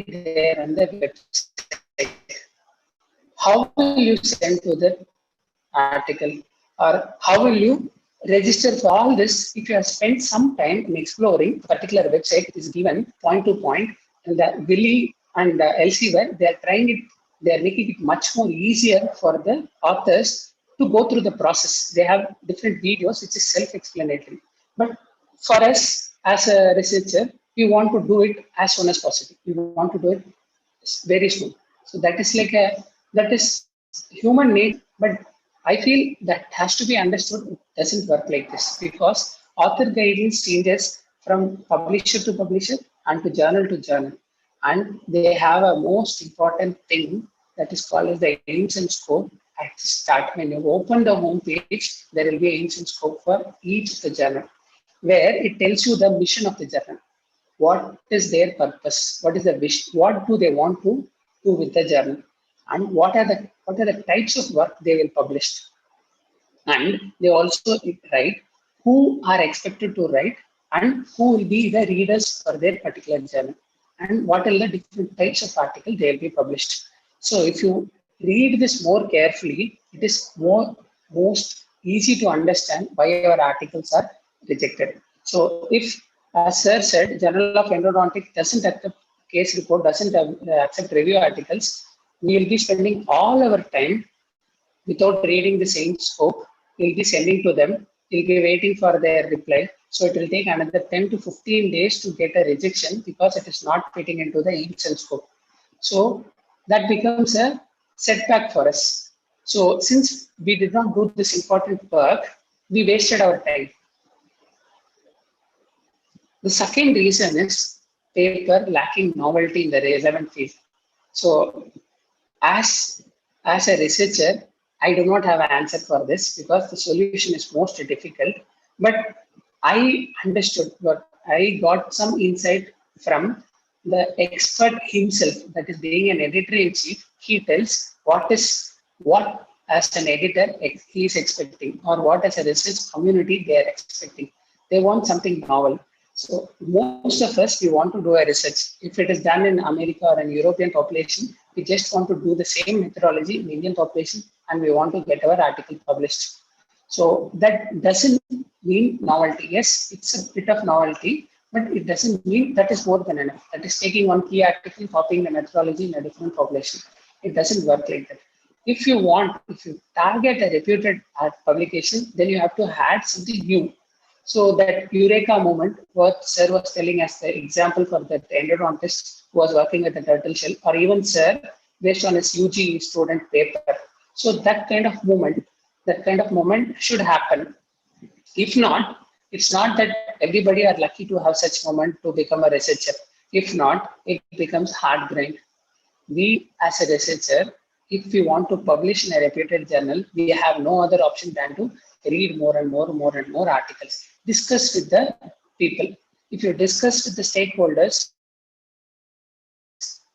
there on the website. How will you send to the article, or how will you register for all this? If you have spent some time in exploring a particular website, it is given point to point, and the Willy and Elsewhere, they are trying it, they are making it much more easier for the authors to go through the process. They have different videos which is self-explanatory. But for us as a researcher, we want to do it as soon as possible. We want to do it very soon. So that is like that is human nature, but I feel that has to be understood. It doesn't work like this because author guidelines changes from publisher to publisher and to journal, and they have a most important thing that is called as the aims and scope at the start. When you open the home page, there will be aims and scope for each of the journal, where it tells you the mission of the journal. What is their purpose? What is the wish? What do they want to do with the journal? And what are the types of work they will publish? And they also write who are expected to write and who will be the readers for their particular journal, and what are the different types of article they will be published. So if you read this more carefully, it is most easy to understand why our articles are rejected. So if, as sir said, Journal of Endodontics doesn't accept case report, doesn't accept review articles, we will be spending all our time without reading the same scope. We'll be sending to them. We'll be waiting for their reply. So it will take another 10 to 15 days to get a rejection because it is not fitting into the aims and scope. So that becomes a setback for us. So since we did not do this important work, we wasted our time. The second reason is paper lacking novelty in the relevant field. So as a researcher, I do not have an answer for this because the solution is most difficult. But I understood what I got some insight from the expert himself, that is being an editor-in-chief. He tells what as an editor he is expecting, or what as a research community they are expecting. They want something novel. So most of us, we want to do a research. If it is done in America or an European population, we just want to do the same methodology in Indian population, and we want to get our article published. So that doesn't mean novelty. Yes, it's a bit of novelty, but it doesn't mean that is more than enough. That is taking one key article, copying the methodology in a different population. It doesn't work like that. If you target a reputed publication, then you have to add something new. So that eureka moment, what sir was telling us the example for that endodontist who was working with the turtle shell, or even sir based on his UG student paper. So that kind of moment should happen. If not, it's not that everybody are lucky to have such moment to become a researcher. If not, it becomes hard grind. We as a researcher, if we want to publish in a reputed journal, we have no other option than to read more and more articles. Discuss with the people. If you discuss with the stakeholders,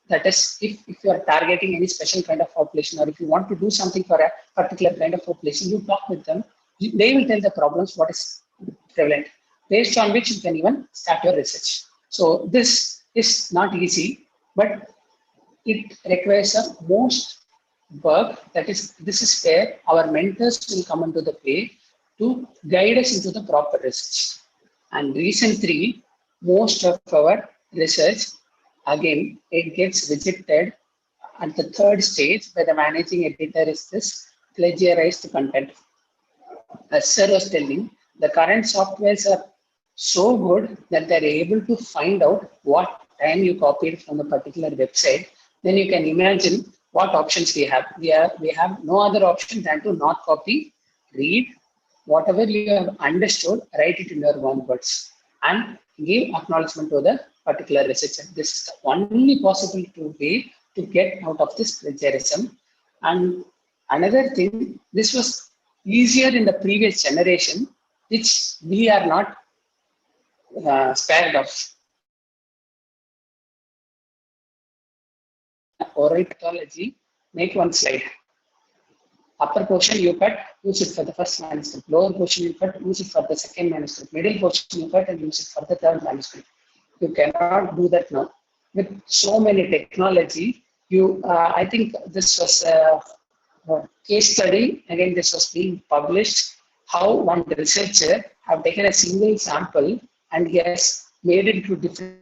that is, if you are targeting any special kind of population, or if you want to do something for a particular kind of population, you talk with them. They will tell the problems, what is prevalent, based on which you can even start your research. So this is not easy, but it requires a most work. That is, this is where our mentors will come into the play to guide us into the proper research. And recently, most of our research, again, it gets rejected at the third stage by the managing editor, is this plagiarized content. As sir was telling, the current softwares are so good that they're able to find out what time you copied from a particular website. Then you can imagine what options we have. We have no other option than to not copy, read, whatever you have understood, write it in your own words and give acknowledgement to the particular researcher. This is the only possible way to get out of this plagiarism. And another thing, this was easier in the previous generation, which we are not spared of. Oral pathology, make one slide. Upper portion you cut, use it for the first manuscript. Lower portion you cut, use it for the second manuscript. Middle portion you cut and use it for the third manuscript. You cannot do that now. With so many technology, I think this was a case study. Again, this was being published. How one researcher have taken a single sample and he has made it into different.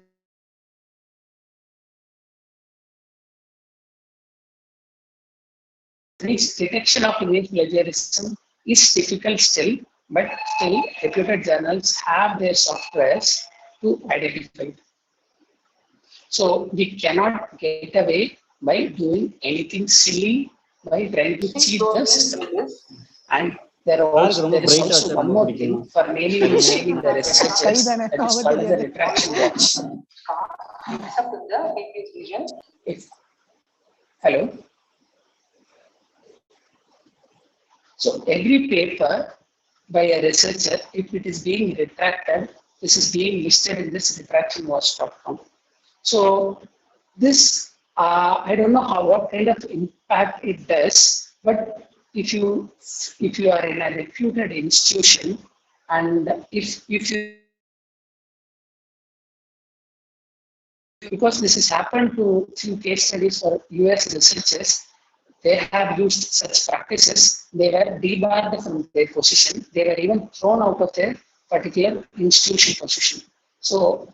Its detection of image plagiarism is difficult still, but still reputed journals have their softwares to identify it. So we cannot get away by doing anything silly by trying to cheat the system. And there is also one more thing for mainly shaming the researchers, that is called the retraction watch. If, hello? So every paper by a researcher, if it is being retracted, this is being listed in this retractionwatch.com. So this, I don't know what kind of impact it does, but if you are in a reputed institution, and if you, because this has happened to few case studies for US researchers, they have used such practices, they were debarred from their position, they were even thrown out of their particular institution position. So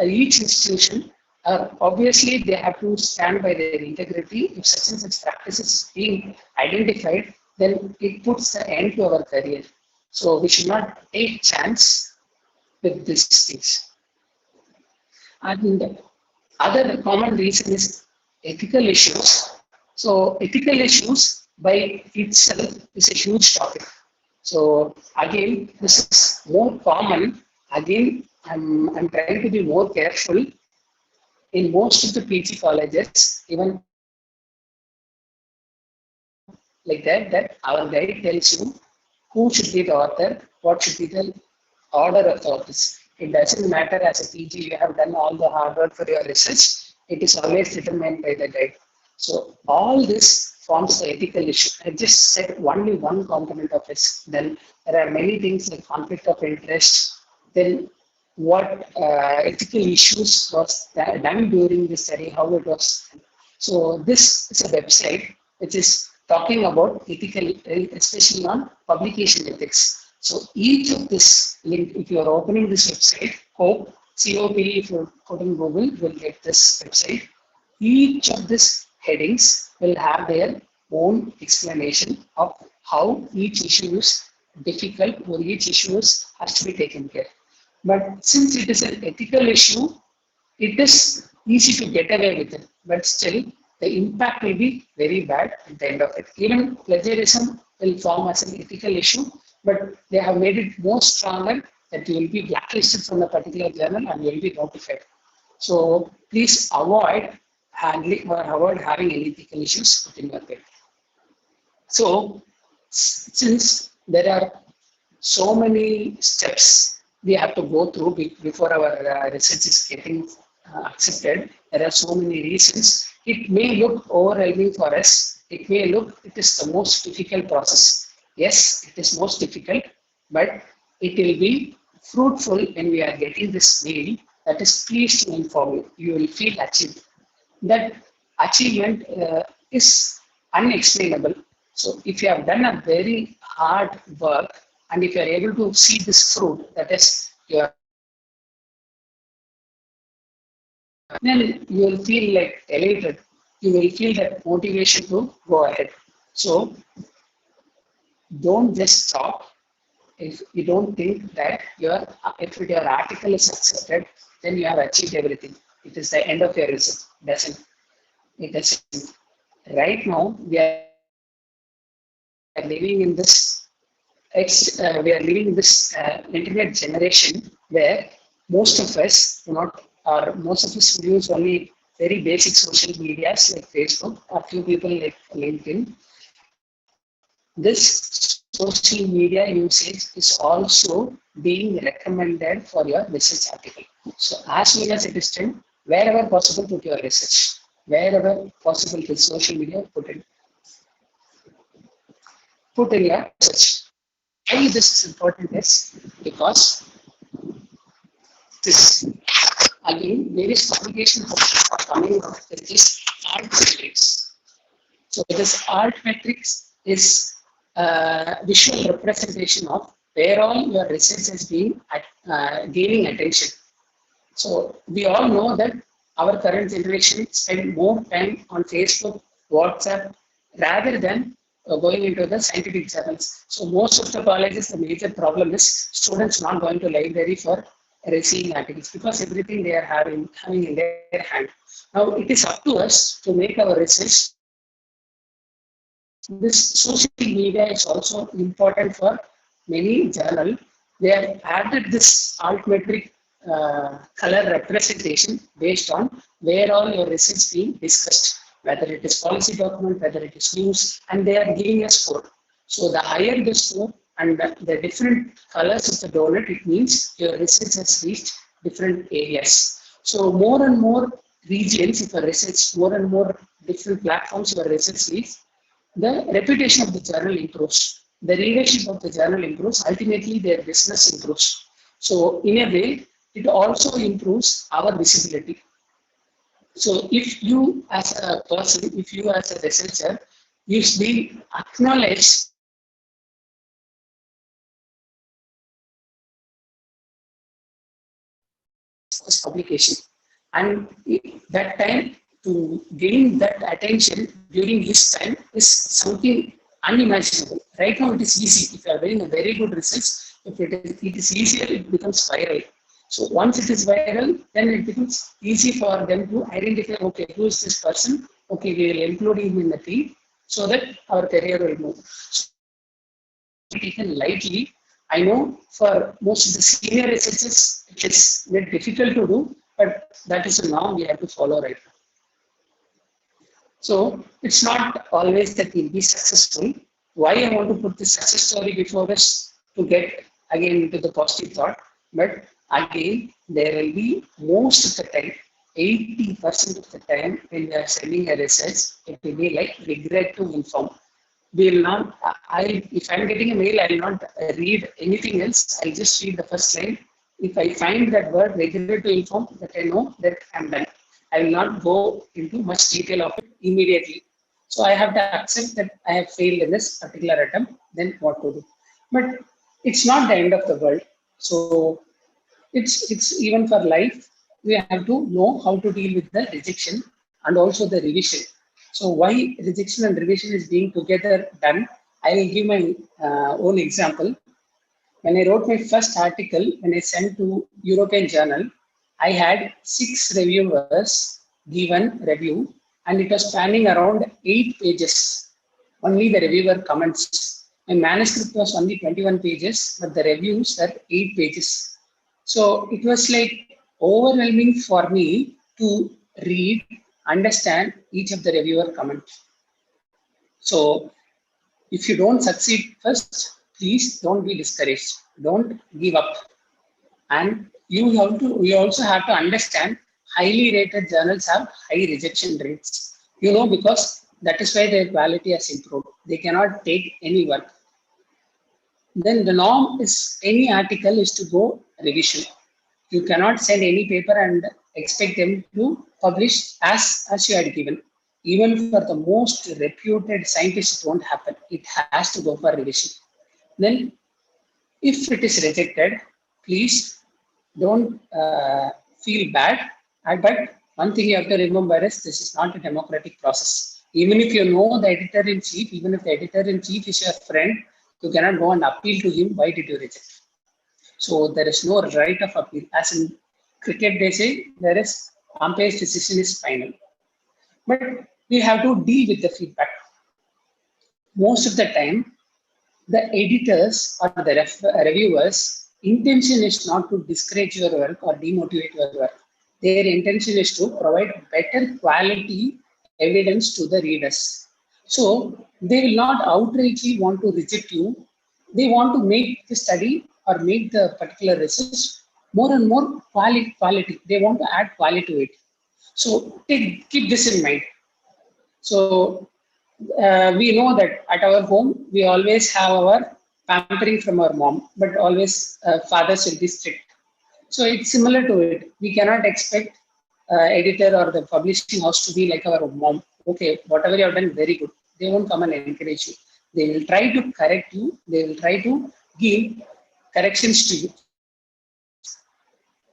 each institution, obviously they have to stand by their integrity. If such and such practices is being identified, then it puts an end to our career. So we should not take chance with these things. And other common reason is ethical issues. So ethical issues by itself is a huge topic. So again, this is more common. Again, I'm trying to be more careful. In most of the PG colleges, even like that our guide tells you who should be the author, what should be the order of the authors. It doesn't matter as a PG, you have done all the hard work for your research. It is always determined by the guide. So all this forms the ethical issue. I just said only one component of it. Then there are many things like conflict of interest. Then what ethical issues was done during the study, how it was. So this is a website which is talking about ethical, especially on publication ethics. So each of this link, if you are opening this website, COP, if you put in Google, you will get this website. Each of these headings will have their own explanation of how each issue is difficult or each issue has to be taken care. But since it is an ethical issue, it is easy to get away with it. But still, the impact will be very bad at the end of it. Even plagiarism will form as an ethical issue, but they have made it more stronger that you will be blacklisted from a particular journal and you will be notified. So please avoid handling or avoid having any ethical issues within your paper. So since there are so many steps we have to go through before our research is getting accepted, there are so many reasons. It may look overwhelming for us. It may look it is the most difficult process. Yes, it is most difficult, but it will be fruitful when we are getting this mail that is pleased to inform you. You will feel achieved. That achievement is unexplainable. So if you have done a very hard work and if you are able to see this fruit, that is your, then you will feel like elated. You will feel that motivation to go ahead. So don't just stop. If you don't think that if your article is accepted, then you have achieved everything. It is the end of your research. It doesn't. Right now, we are living in this internet generation where most of us do not, or most of us use only very basic social medias like Facebook, a few people like LinkedIn. This social media usage is also being recommended for your research article. So as soon as it is done, wherever possible, put your research. Wherever possible with social media, put in your research. Why this is important is because this, again, various publications are coming up with this art metrics. So this art metrics is visual representation of where all your research is being gaining attention. So we all know that our current generation spend more time on Facebook, WhatsApp, rather than going into the scientific journals. So most of the colleges, the major problem is students not going to library for receiving articles because everything they are having in their hand. Now it is up to us to make our research This social media is also important for many journal. They have added this altmetric color representation based on where all your research being discussed, whether it is policy document, whether it is news, and they are giving a score. So the higher the score and the different colors of the donut, it means your research has reached different areas. So more and more regions, if a research, more and more different platforms your research reaches, the reputation of the journal improves. The readership of the journal improves. Ultimately, their business improves. So in a way, it also improves our visibility. So if you as a person, if you as a researcher, you should be acknowledged as publication. And that time, to gain that attention during his time is something unimaginable. Right now, it is easy. If you are doing a very good research, if it is easier, it becomes viral. So once it is viral, then it becomes easy for them to identify, okay, who is this person? Okay, we will include him in the team so that our career will move. So, taken lightly. I know for most of the senior researchers, it is very difficult to do, but that is a norm we have to follow right now. So it's not always that we'll be successful. Why I want to put this success story before us to get again into the positive thought, but again, there will be most of the time, 80% of the time when we are sending a research, it will be like regret to inform. Will not, if I'm getting a mail, I will not read anything else. I'll just read the first line. If I find that word regret to inform, that I know that I'm done. I will not go into much detail of it immediately. So I have to accept that I have failed in this particular attempt, then what to do. But it's not the end of the world. So it's even for life, we have to know how to deal with the rejection and also the revision. So why rejection and revision is being together done? I will give my own example. When I wrote my first article, when I sent to European Journal, I had 6 reviewers given review, and it was spanning around 8 pages. Only the reviewer comments. My manuscript was only 21 pages, but the reviews were 8 pages. So it was like overwhelming for me to read, understand each of the reviewer comments. So if you don't succeed first, please don't be discouraged. Don't give up. And you also have to understand highly rated journals have high rejection rates. Because that is why their quality has improved. They cannot take any work. Then the norm is any article is to go revision. You cannot send any paper and expect them to publish as you had given. Even for the most reputed scientists, it won't happen. It has to go for revision. Then, if it is rejected, please don't feel bad. But one thing you have to remember is this is not a democratic process. Even if you know the editor-in-chief, even if the editor-in-chief is your friend, you cannot go and appeal to him, why did you reject? So there is no right of appeal. As in cricket, they say there is umpire's decision is final. But we have to deal with the feedback. Most of the time, the editors or the reviewers' intention is not to discourage your work or demotivate your work. Their intention is to provide better quality evidence to the readers. So they will not outrightly want to reject you. They want to make the study or make the particular research more and more quality. They want to add quality to it. So keep this in mind. So we know that at our home, we always have our pampering from our mom, but always fathers will be strict. So it's similar to it. We cannot expect editor or the publishing house to be like our mom. Okay, whatever you have done, very good. They won't come and encourage you. They will try to correct you. They will try to give corrections to you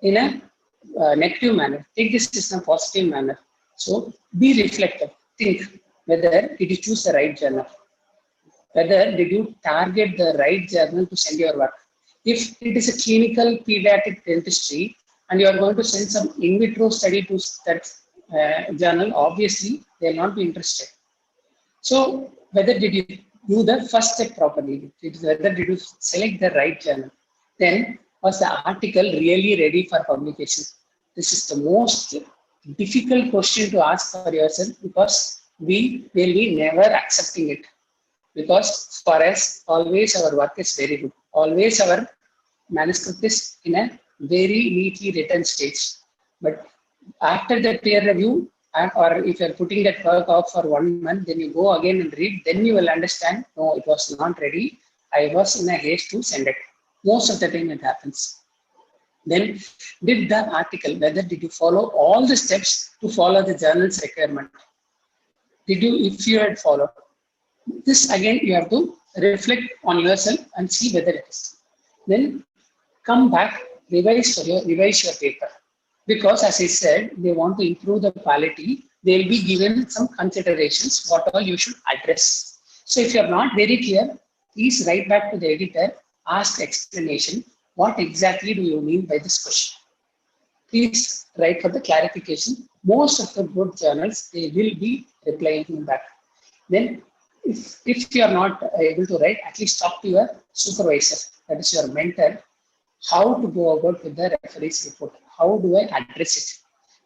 in a negative manner. Take this in a positive manner. So be reflective. Think whether did you choose the right journal, whether did you target the right journal to send your work. If it is a clinical pediatric dentistry and you are going to send some in vitro study to that journal, obviously they will not be interested. So whether did you do the first step properly? Whether did you select the right journal? Then was the article really ready for publication? This is the most difficult question to ask for yourself, because we will be never accepting it. Because for us, always our work is very good. Always our manuscript is in a very neatly written stage. But after the peer review, or if you're putting that work out for 1 month, then you go again and read, then you will understand, no, it was not ready. I was in a haste to send it. Most of the time it happens. Then did the article, whether did you follow all the steps to follow the journal's requirement? Did you, if you had followed? This again, you have to reflect on yourself and see whether it is. Then come back, revise your paper. Because as I said, they want to improve the quality. They will be given some considerations, what all you should address. So if you are not very clear, please write back to the editor, ask explanation. What exactly do you mean by this question? Please write for the clarification. Most of the good journals, they will be replying back. Then if you are not able to write, at least talk to your supervisor, that is your mentor, how to go about with the referee's report. How do I address it?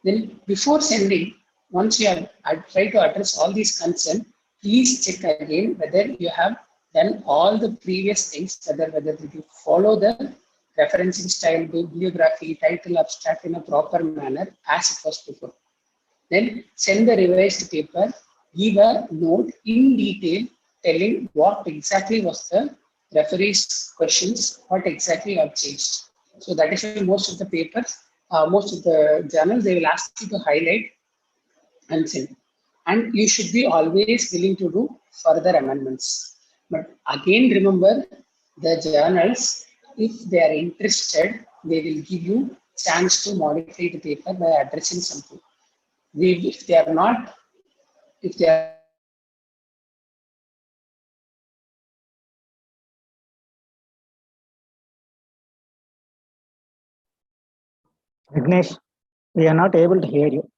Then before sending, once you have tried to address all these concerns, please check again whether you have done all the previous things, whether did you follow the referencing style, bibliography, title, abstract in a proper manner as it was before. Then send the revised paper, give a note in detail telling what exactly was the referee's questions, what exactly have changed. So that is why most of the papers, most of the journals, they will ask you to highlight and send. And you should be always willing to do further amendments. But again, remember, the journals, if they are interested, they will give you chance to modify the paper by addressing something. If they are not, if they are Vignesh, we are not able to hear you.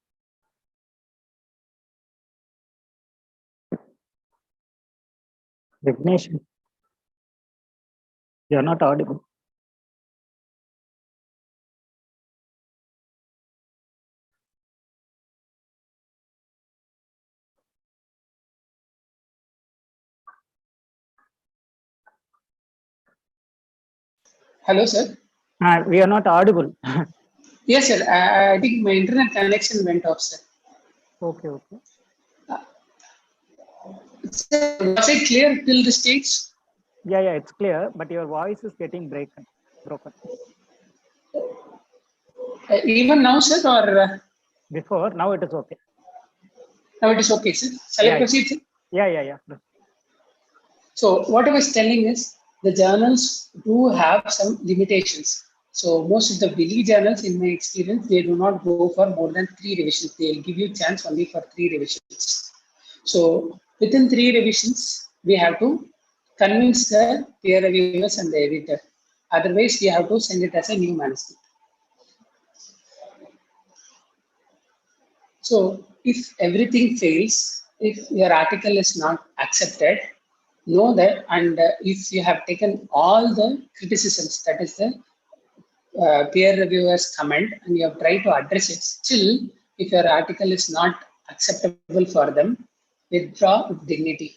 Vignesh, you are not audible. Hello, sir. We are not audible. Yes, sir. I think my internet connection went off, sir. Okay, okay. Sir, was I clear till the stage? Yeah, it's clear, but your voice is getting broken. Even now, sir, or Before, now it is okay. now it is okay, sir. Shall I proceed, sir? Yeah. So what I was telling is the journals do have some limitations. So most of the Willy journals, in my experience, they do not go for more than 3 revisions. They will give you chance only for 3 revisions. So within 3 revisions, we have to convince the peer reviewers and the editor. Otherwise, we have to send it as a new manuscript. So if everything fails, if your article is not accepted, know that, and if you have taken all the criticisms, that is the peer reviewers comment, and you have tried to address it, still if your article is not acceptable for them, withdraw with dignity.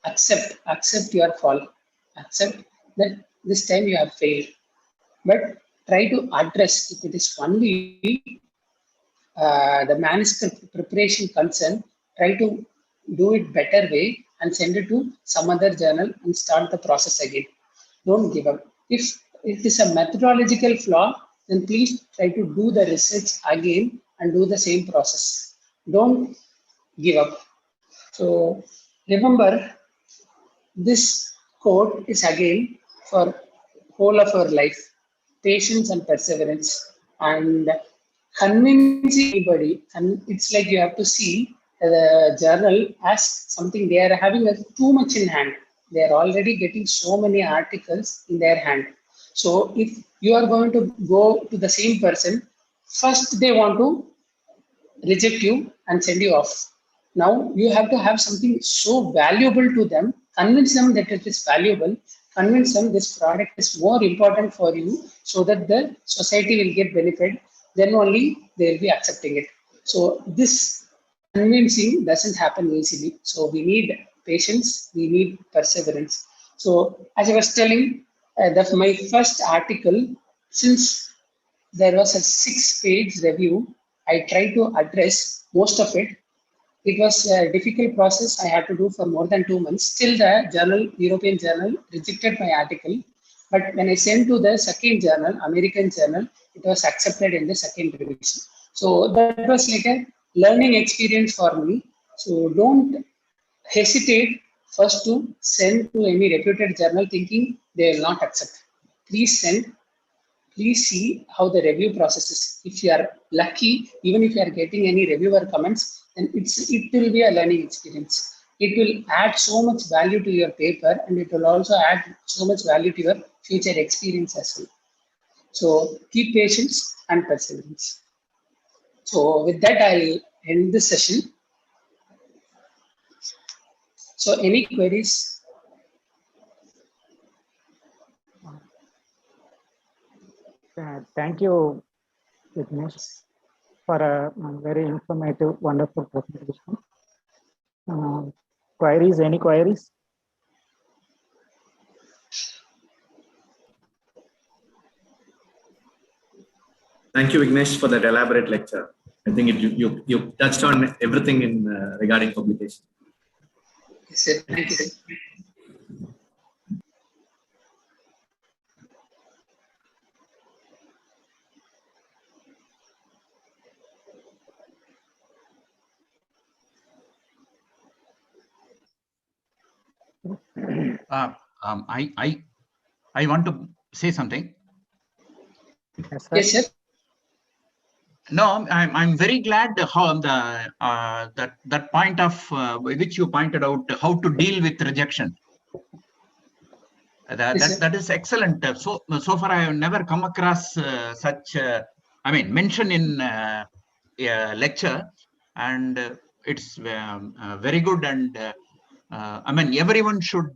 Accept your fall. Accept that this time you have failed. But try to address, if it is only the manuscript preparation concern, try to do it better way and send it to some other journal and start the process again. Don't give up. If it is a methodological flaw, then please try to do the research again and do the same process. Don't give up. So remember, this quote is again for whole of our life: patience and perseverance. And convincing anybody, and it's like you have to see the journal as something they are having too much in hand. They are already getting so many articles in their hand. So if you are going to go to the same person, first they want to reject you and send you off. Now you have to have something so valuable to them, convince them that it is valuable, convince them this product is more important for you so that the society will get benefit, then only they will be accepting it. So this convincing doesn't happen easily. So we need patience, we need perseverance. So as I was telling, that my first article, since there was a 6-page review, I tried to address most of it. It was a difficult process I had to do for more than 2 months. Still, the journal, European journal, rejected my article. But when I sent to the second journal, American journal, it was accepted in the second revision. So that was like a learning experience for me. So don't hesitate first to send to any reputed journal thinking they will not accept. Please send, please see how the review process is. If you are lucky, even if you are getting any reviewer comments, then it will be a learning experience. It will add so much value to your paper, and it will also add so much value to your future experience as well. So keep patience and perseverance. So with that, I'll end this session. So any queries? Thank you, Vignesh, for a very informative, wonderful presentation. Queries? Any queries? Thank you, Vignesh, for that elaborate lecture. I think you touched on everything in regarding publication. Yes, sir. Thank you, sir. I want to say something. Yes, sir. Yes, sir. No, I'm very glad how the that point of which you pointed out, how to deal with rejection. That is excellent. So far I have never come across such I mean mention in a lecture, and it's very good. And I mean everyone should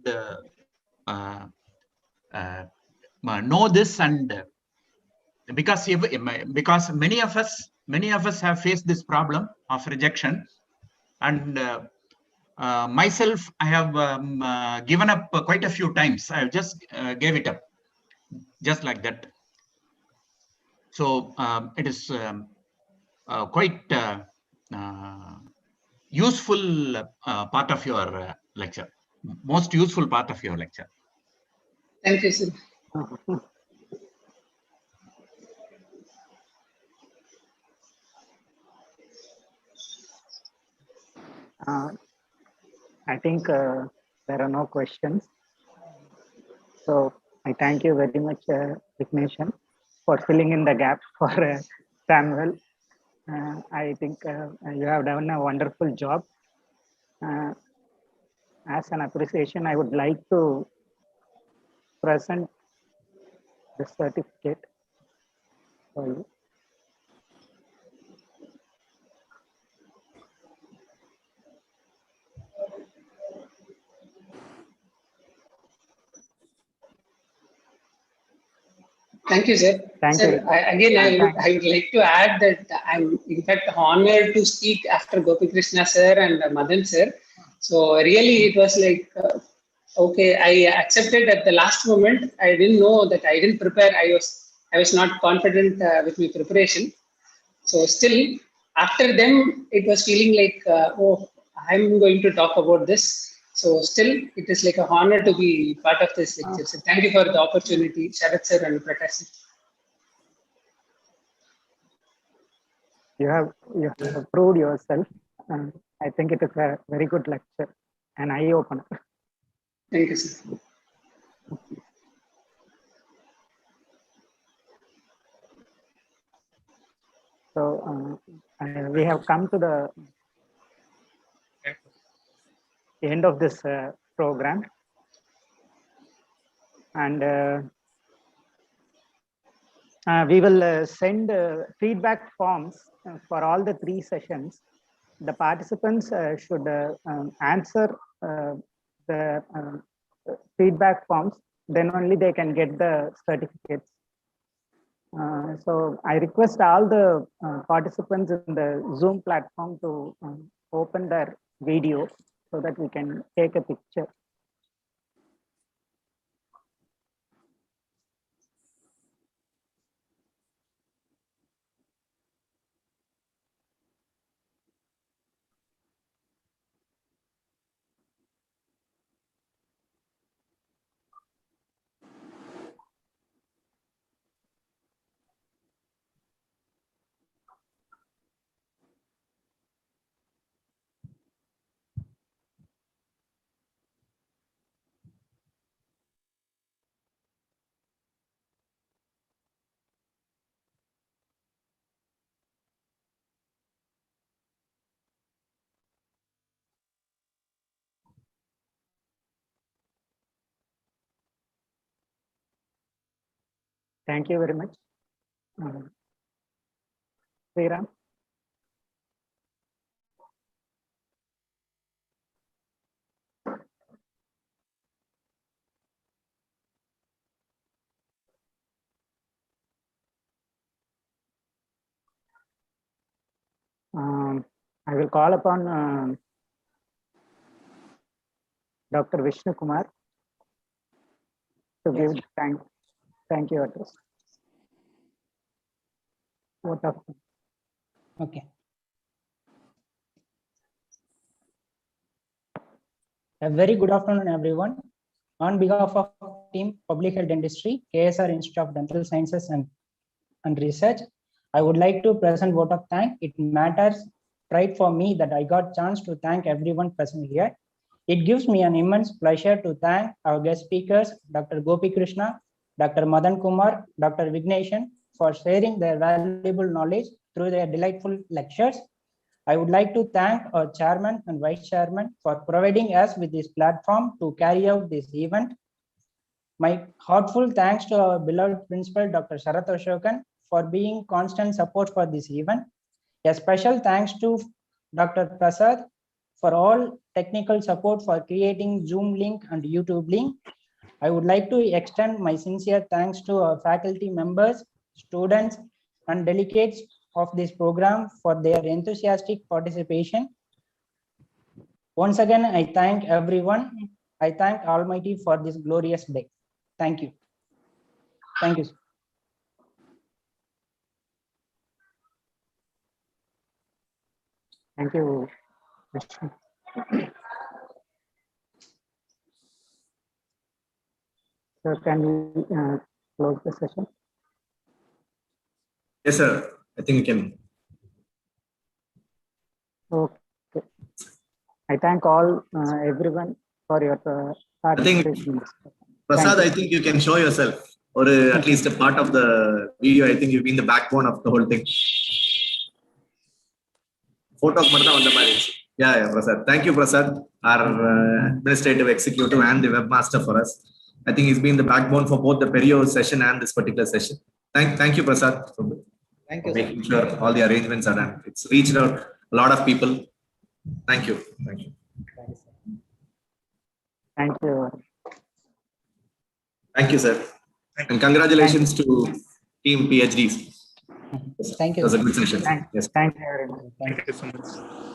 know this, and because many of us have faced this problem of rejection, and myself, I have given up quite a few times. I just gave it up, just like that. So it is quite useful part of your lecture, most useful part of your lecture. Thank you, sir. I think there are no questions. So I thank you very much, Vignesh, for filling in the gap for Samuel. I think you have done a wonderful job. As an appreciation, I would like to present the certificate for you. Thank you, sir. Thank Sir, you. I would like to add that I'm in fact honored to speak after Gopi Krishna sir and Madan sir. So really it was like, okay, I accepted at the last moment. I didn't know that I didn't prepare. I was not confident with my preparation. So still after them, it was feeling like, oh, I'm going to talk about this. So still, it is like a honor to be part of this lecture. So thank you for the opportunity, Sharat sir and Prakash sir. You have proved yourself. I think it is a very good lecture, an eye opener. Thank you, sir. So we have come to the end of this program, and we will send feedback forms for all the 3 sessions the participants should answer the feedback forms, then only they can get the certificates. So I request all the participants in the Zoom platform to open their video so that we can take a picture. Thank you very much. Sriram. I will call upon Dr. Vishnu Kumar to give thank you address. What of? Okay. A very good afternoon, everyone. On behalf of Team Public Health Dentistry, KSR Institute of Dental Sciences and Research, I would like to present vote of thanks. It matters pride for me that I got chance to thank everyone present here. It gives me an immense pleasure to thank our guest speakers, Dr. Gopi Krishna, Dr. Madan Kumar, Dr. Vigneshan, for sharing their valuable knowledge through their delightful lectures. I would like to thank our chairman and vice chairman for providing us with this platform to carry out this event. My heartful thanks to our beloved principal, Dr. Sharath Ashokan, for being constant support for this event. A special thanks to Dr. Prasad for all technical support for creating Zoom link and YouTube link. I would like to extend my sincere thanks to our faculty members, students, and delegates of this program for their enthusiastic participation. Once again, I thank everyone. I thank Almighty for this glorious day. Thank you. Thank you. Thank you, Vishnu. So can we close the session? Yes, sir. I think we can. Okay. I thank all everyone for your participation. Prasad, I think you can show yourself, or at least a part of the video. I think you've been the backbone of the whole thing. Photo yeah, Prasad. Thank you, Prasad, our administrative executive and the webmaster for us. I think he's been the backbone for both the Perio session and this particular session. Thank you, Prasad, for making sure all the arrangements are done. It's reached out a lot of people. Thank you. Thank you. Thank you. Thank you, sir. And congratulations to Team PhDs. Thank you. It was a good session. Thank you very much. Thank you so much.